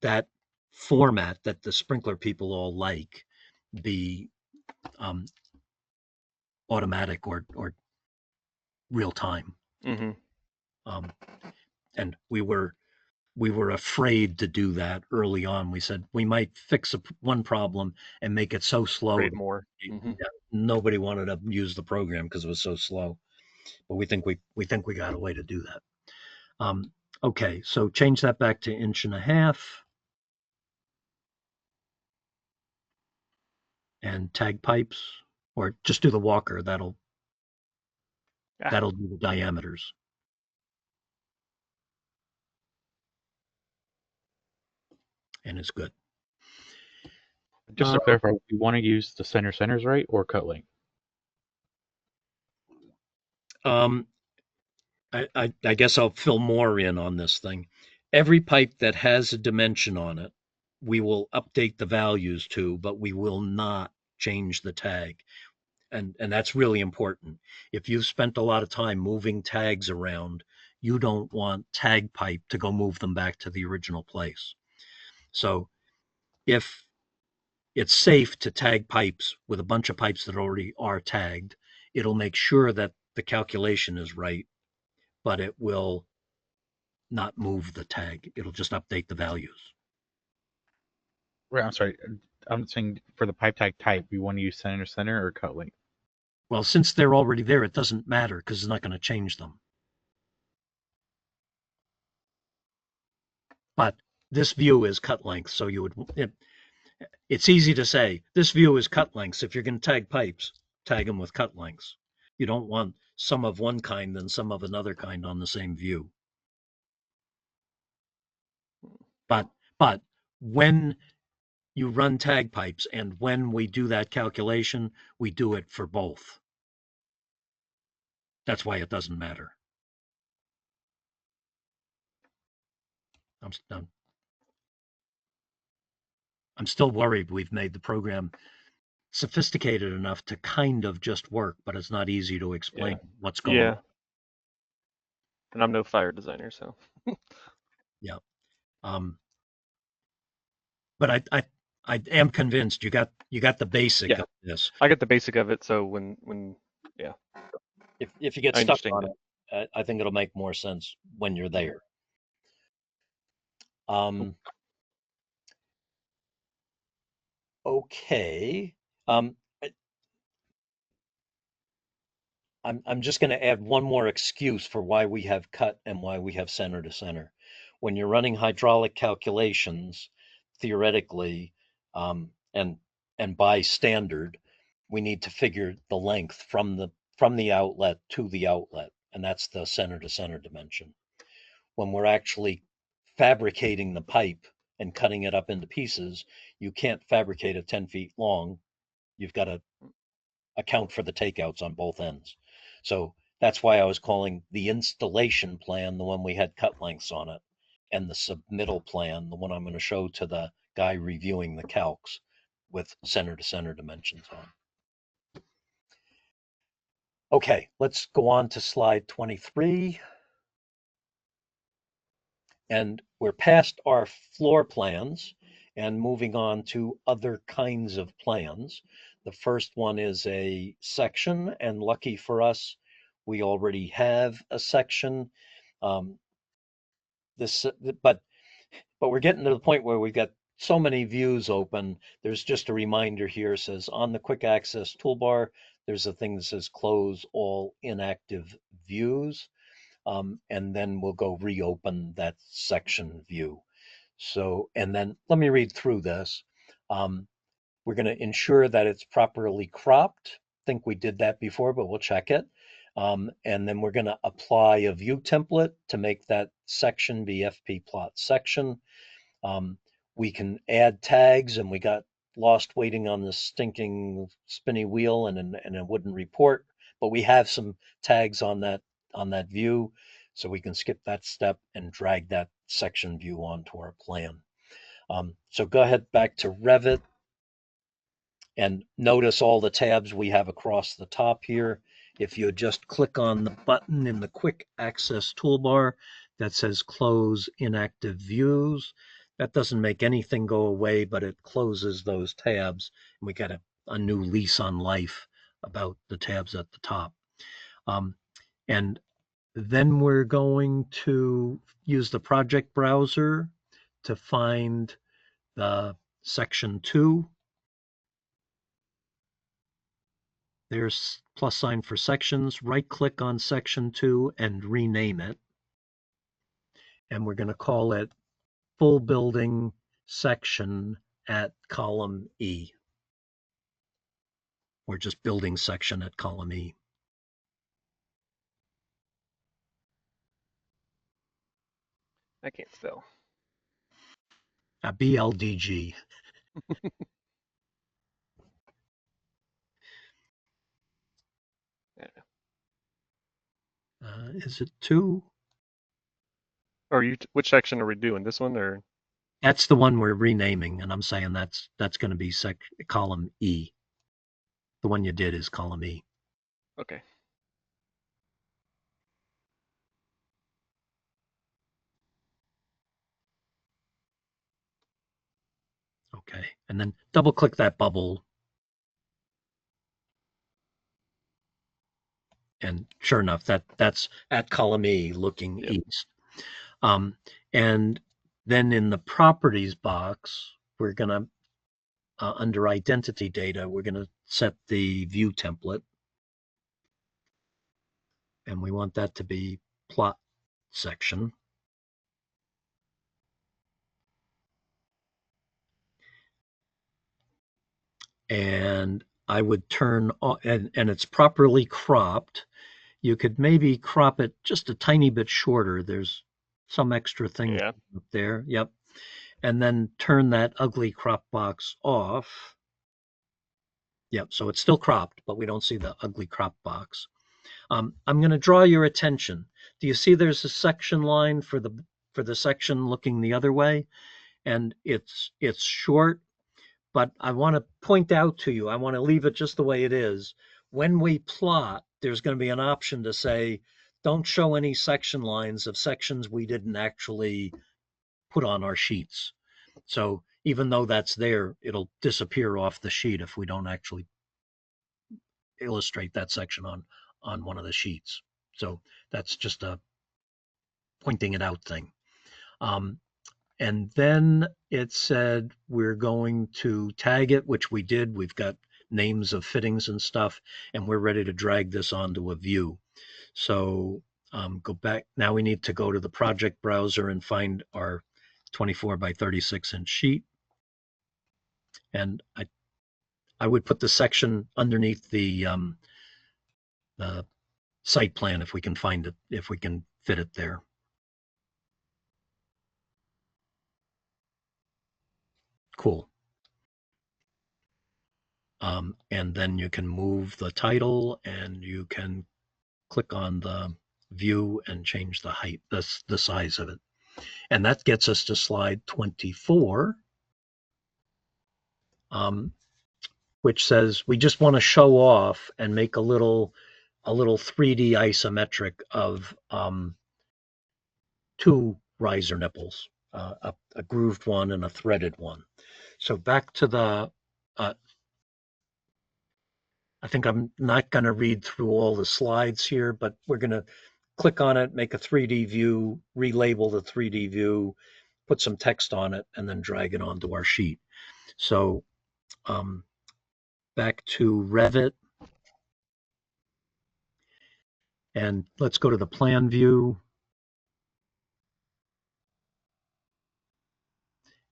that format that the sprinkler people all like be automatic or real time. And we were afraid to do that early on. We said we might fix one problem and make it so slow. Create more. Nobody wanted to use the program because it was so slow. But we think we got a way to do that. Okay, so change that back to inch and a half. And tag pipes, or just do the walker. That'll do the diameters. And it's good. Just to clarify, we want to use the centers right or cut length? I guess I'll fill more in on this thing. Every pipe that has a dimension on it, we will update the values to, but we will not change the tag. And that's really important. If you've spent a lot of time moving tags around, you don't want tag pipe to go move them back to the original place. So if it's safe to tag pipes with a bunch of pipes that already are tagged, it'll make sure that the calculation is right, but it will not move the tag. It'll just update the values. Right, I'm sorry. I'm saying for the pipe tag type, we want to use center or cut length. Well, since they're already there, it doesn't matter because it's not going to change them. But this view is cut length, so you would. It's easy to say this view is cut lengths. If you're going to tag pipes, tag them with cut lengths. You don't want some of one kind and some of another kind on the same view. But when you run tag pipes, and when we do that calculation, we do it for both. That's why it doesn't matter. I'm still worried we've made the program sophisticated enough to kind of just work, but it's not easy to explain what's going on. And I'm no fire designer, so. Yeah. But I am convinced you got the basic of this. I get the basic of it, so when if you get stuck on it, I think it'll make more sense when you're there. Okay. I'm just going to add one more excuse for why we have cut and why we have center to center. When you're running hydraulic calculations, theoretically, and by standard, we need to figure the length from the outlet to the outlet, and that's the center to center dimension. When we're actually fabricating the pipe and cutting it up into pieces, you can't fabricate it 10 feet long. You've got to account for the takeouts on both ends. So that's why I was calling the installation plan the one we had cut lengths on it, and the submittal plan, the one I'm going to show to the guy reviewing the calcs, with center to center dimensions on. Okay, let's go on to slide 23. And we're past our floor plans and moving on to other kinds of plans. The first one is a section, and lucky for us, we already have a section. But we're getting to the point where we've got so many views open. There's just a reminder here, says on the quick access toolbar, there's a thing that says close all inactive views. And then we'll go reopen that section view. So, and then let me read through this. We're going to ensure that it's properly cropped. I think we did that before, but we'll check it. And then we're going to apply a view template to make that section be FP plot section. We can add tags, and we got lost waiting on this stinking spinny wheel and a wooden report, but we have some tags on that view, so we can skip that step and drag that section view onto our plan. So go ahead back to Revit and notice all the tabs we have across the top here. If you just click on the button in the quick access toolbar that says close inactive views, that doesn't make anything go away, but it closes those tabs, and we got a new lease on life about the tabs at the top. And then we're going to use the project browser to find the section 2. There's plus sign for sections. Right click on section 2 and rename it. And we're going to call it full building section at column E. Or just building section at column E. I can't spell. BLDG. Is it 2? Or which section are we doing? This one or? That's the one we're renaming, and I'm saying that's going to be column E. The one you did is column E. Okay. Okay, and then double click that bubble. And sure enough, that's at column E looking east. And then in the properties box, we're going to, under identity data, we're going to set the view template. And we want that to be plot section. And I would turn on, and it's properly cropped. You could maybe crop it just a tiny bit shorter. There's some extra thing up there. Yep. and then turn that ugly crop box off. Yep, so it's still cropped, but we don't see the ugly crop box. I'm going to draw your attention. Do you see there's a section line for the section looking the other way? And it's short, but I want to point out to you, I want to leave it just the way it is. When we plot, there's going to be an option to say, don't show any section lines of sections we didn't actually put on our sheets. So even though that's there, it'll disappear off the sheet if we don't actually illustrate that section on one of the sheets. So that's just a pointing it out thing. And then it said we're going to tag it, which we did. We've got names of fittings and stuff, and we're ready to drag this onto a view. So go back. Now we need to go to the project browser and find our 24 by 36 inch sheet. And I would put the section underneath the site plan if we can find it, if we can fit it there. Cool. And then you can move the title and you can click on the view and change the height, the size of it. And that gets us to slide 24, which says we just want to show off and make a little 3D isometric of two riser nipples, a grooved one and a threaded one. So back to the, I think I'm not going to read through all the slides here, but we're going to click on it, make a 3D view, relabel the 3D view, put some text on it, and then drag it onto our sheet. So back to Revit. And let's go to the plan view.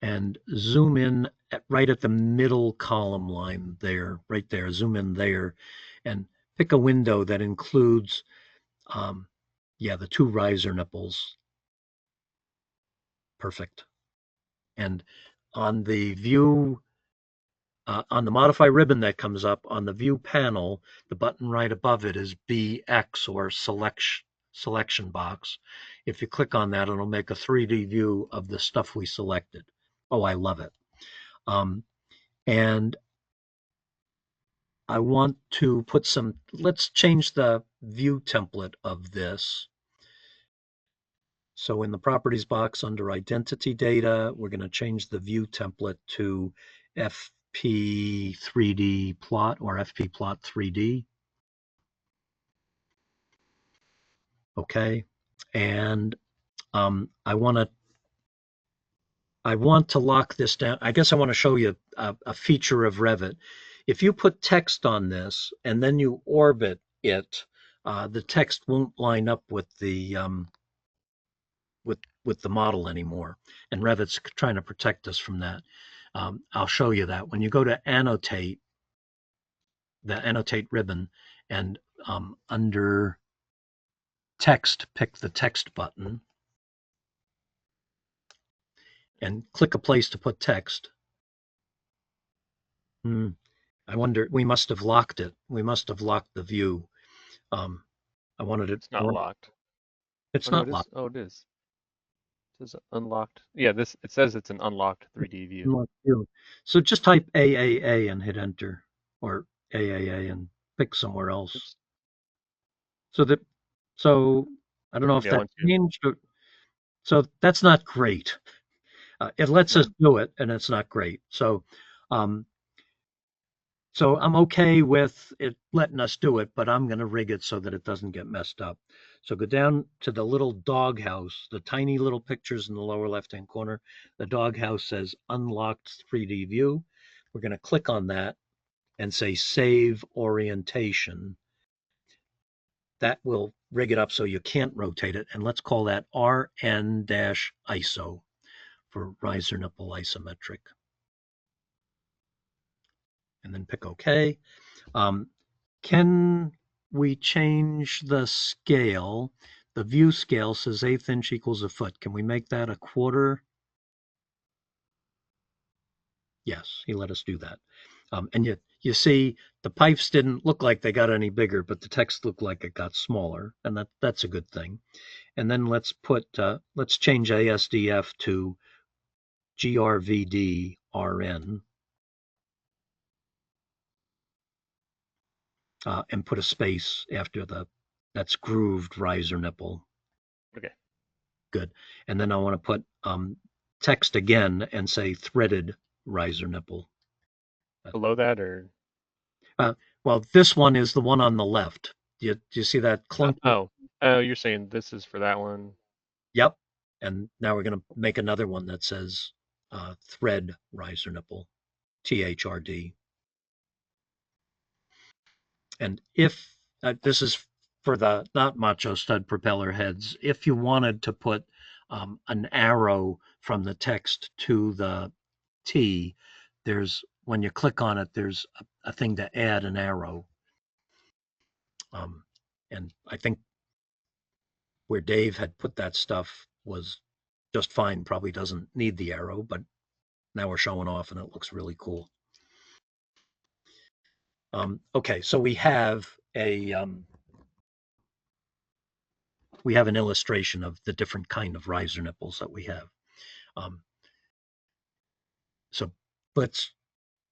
And zoom in right at the middle column line there, right there, zoom in there, and pick a window that includes, the two riser nipples. Perfect. And on the view, on the modify ribbon that comes up on the view panel, the button right above it is BX or selection box. If you click on that, it'll make a 3D view of the stuff we selected. Oh, I love it. And I want to put let's change the view template of this. So in the properties box under identity data, we're going to change the view template to FP3D plot or FP plot 3D. Okay. And I want to lock this down. I guess I want to show you a feature of Revit. If you put text on this and then you orbit it, the text won't line up with the model anymore. And Revit's trying to protect us from that. I'll show you that. When you go to annotate, the annotate ribbon, and under text, pick the text button and click a place to put text. I wonder, we must have locked it. We must have locked the view. I wanted it. It's not locked. It's not locked. Oh, it is. It says unlocked. Yeah, it says it's an unlocked 3D view. So just type AAA and hit enter, or AAA and pick somewhere else. Oops. So I don't know if that changed. So that's not great. It lets us do it, and it's not great. So I'm okay with it letting us do it, but I'm going to rig it so that it doesn't get messed up. So go down to the little doghouse, the tiny little pictures in the lower left-hand corner. The doghouse says unlocked 3D view. We're going to click on that and say save orientation. That will rig it up so you can't rotate it. And let's call that RN-ISO for riser nipple isometric. And then pick OK. Can we change the scale? The view scale says 1/8 inch equals a foot. Can we make that 1/4? Yes, he let us do that. And you see, the pipes didn't look like they got any bigger, but the text looked like it got smaller, and that's a good thing. And then let's change ASDF to GRVDRN, and put a space after that's grooved riser nipple. Okay. Good. And then I want to put text again and say threaded riser nipple. Below that, or? Well, this one is the one on the left. Do you see that clunk? Oh, you're saying this is for that one? Yep. And now we're going to make another one that says thread riser nipple, THRD. And if this is for the not macho stud propeller heads, if you wanted to put an arrow from the text to the T, when you click on it, there's a thing to add an arrow. And I think where Dave had put that stuff was just fine, probably doesn't need the arrow, but now we're showing off and it looks really cool. Okay, so we have an illustration of the different kind of riser nipples that we have. So let's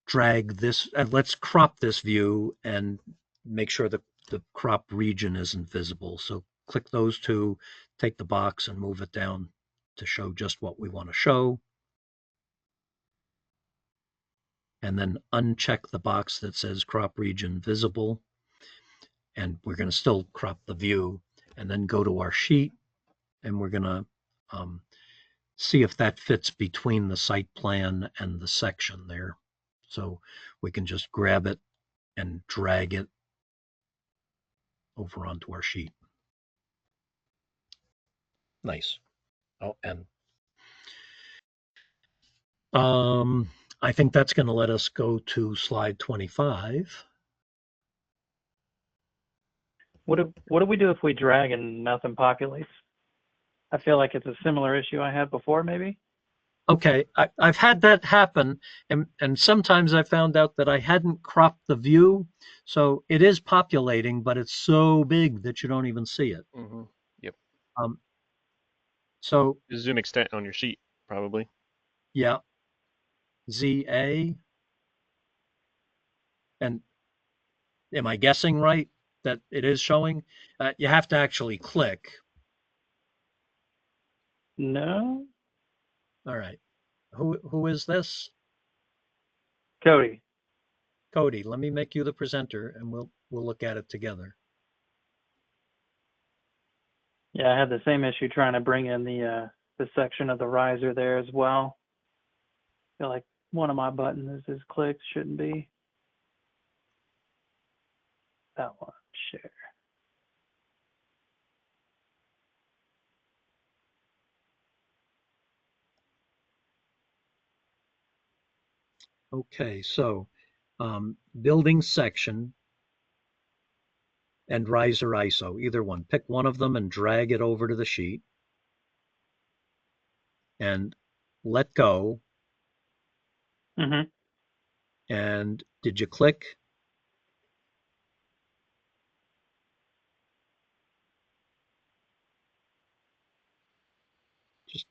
drag this, and let's crop this view and make sure that the crop region isn't visible. So click those two, take the box and move it down to show just what we want to show. And then uncheck the box that says crop region visible. And we're going to still crop the view, and then go to our sheet, and we're going to see if that fits between the site plan and the section there. So we can just grab it and drag it over onto our sheet. Nice. Oh, and I think that's going to let us go to slide 25. What do we do if we drag and nothing populates? I feel like it's a similar issue I had before, maybe. Okay, I've had that happen, and sometimes I found out that I hadn't cropped the view, so it is populating, but it's so big that you don't even see it. Mm-hmm. Yep. So zoom extent on your sheet, probably. Yeah. ZA. And am I guessing right that it is showing? You have to actually click. No. All right. Who is this? Cody. Cody, let me make you the presenter and we'll look at it together. Yeah, I had the same issue trying to bring in the section of the riser there as well. I feel like one of my buttons is clicked, shouldn't be. That one, share. Okay, so building section and riser ISO, either one. Pick one of them and drag it over to the sheet. And let go. Mm-hmm. And did you click? Just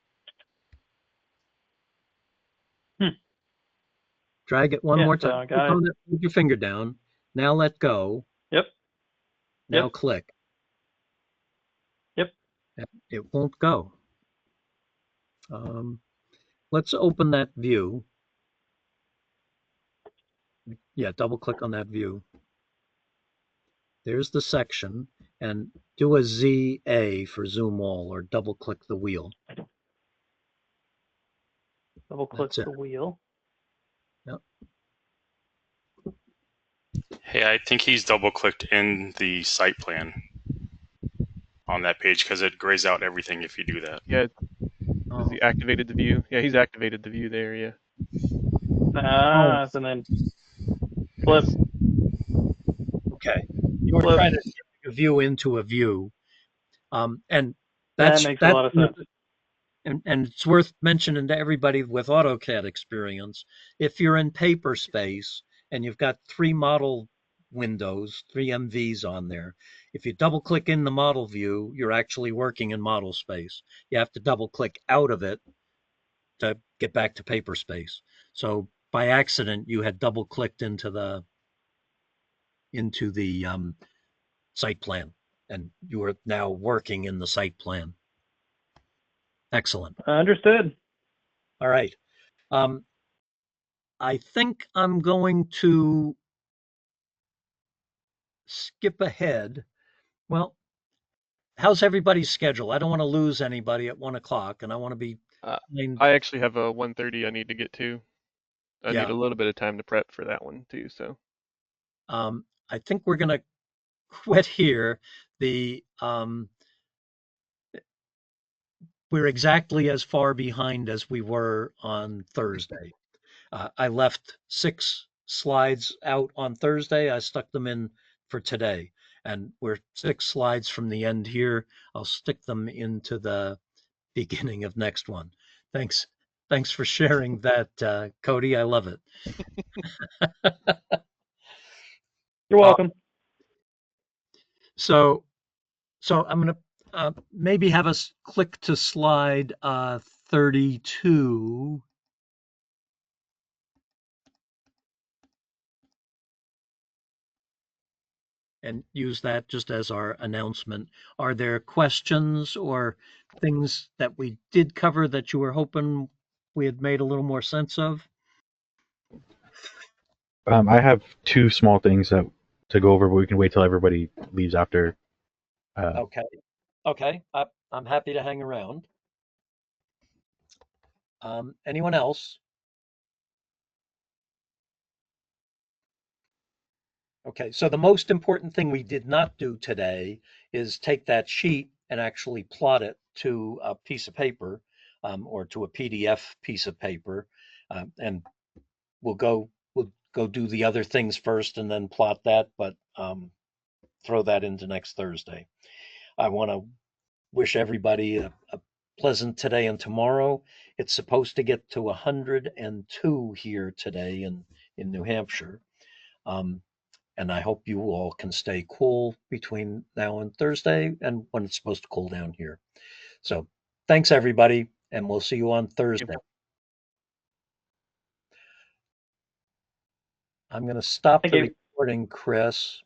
drag it one more time. So got it. Put your finger down. Now let go. Yep. Now click. Yep. It won't go. Let's open that view. Yeah, double click on that view. There's the section, and do a ZA for zoom all, or double click the wheel. Double click the wheel. Yep. Hey, I think he's double clicked in the site plan on that page because it grays out everything if you do that. Yeah. Has he activated the view? Yeah, he's activated the view there, yeah. So then flip. Okay. You were trying to make a view into a view. And that makes a lot of sense. and it's worth mentioning to everybody with AutoCAD experience, if you're in paper space and you've got 3 model windows, 3 MVs on there, if you double click in the model view, you're actually working in model space. You have to double click out of it to get back to paper space. So by accident, you had double clicked into the site plan, and you are now working in the site plan. Excellent. Understood. All right. I think I'm going to skip ahead. Well, how's everybody's schedule? I don't want to lose anybody at 1 o'clock, and I want to be. I actually have a 1:30 I need to get to. I Yeah. need a little bit of time to prep for that one too. So I think we're going to quit here. We're exactly as far behind as we were on Thursday. I left 6 slides out on Thursday. I stuck them in for today, and we're 6 slides from the end here. I'll stick them into the beginning of next one. Thanks for sharing that, Cody. I love it. You're welcome. So I'm going to maybe have us click to slide 32. And use that just as our announcement. Are there questions or things that we did cover that you were hoping we had made a little more sense of? I have 2 small things that to go over, but we can wait till everybody leaves after. Okay. I'm happy to hang around. Anyone else? Okay, so the most important thing we did not do today is take that sheet and actually plot it to a piece of paper, or to a PDF piece of paper, and we'll go do the other things first and then plot that, but throw that into next Thursday. I want to wish everybody a pleasant today and tomorrow. It's supposed to get to 102 here today in New Hampshire. And I hope you all can stay cool between now and Thursday and when it's supposed to cool down here. So thanks, everybody, and we'll see you on Thursday. I'm going to stop the recording, Chris.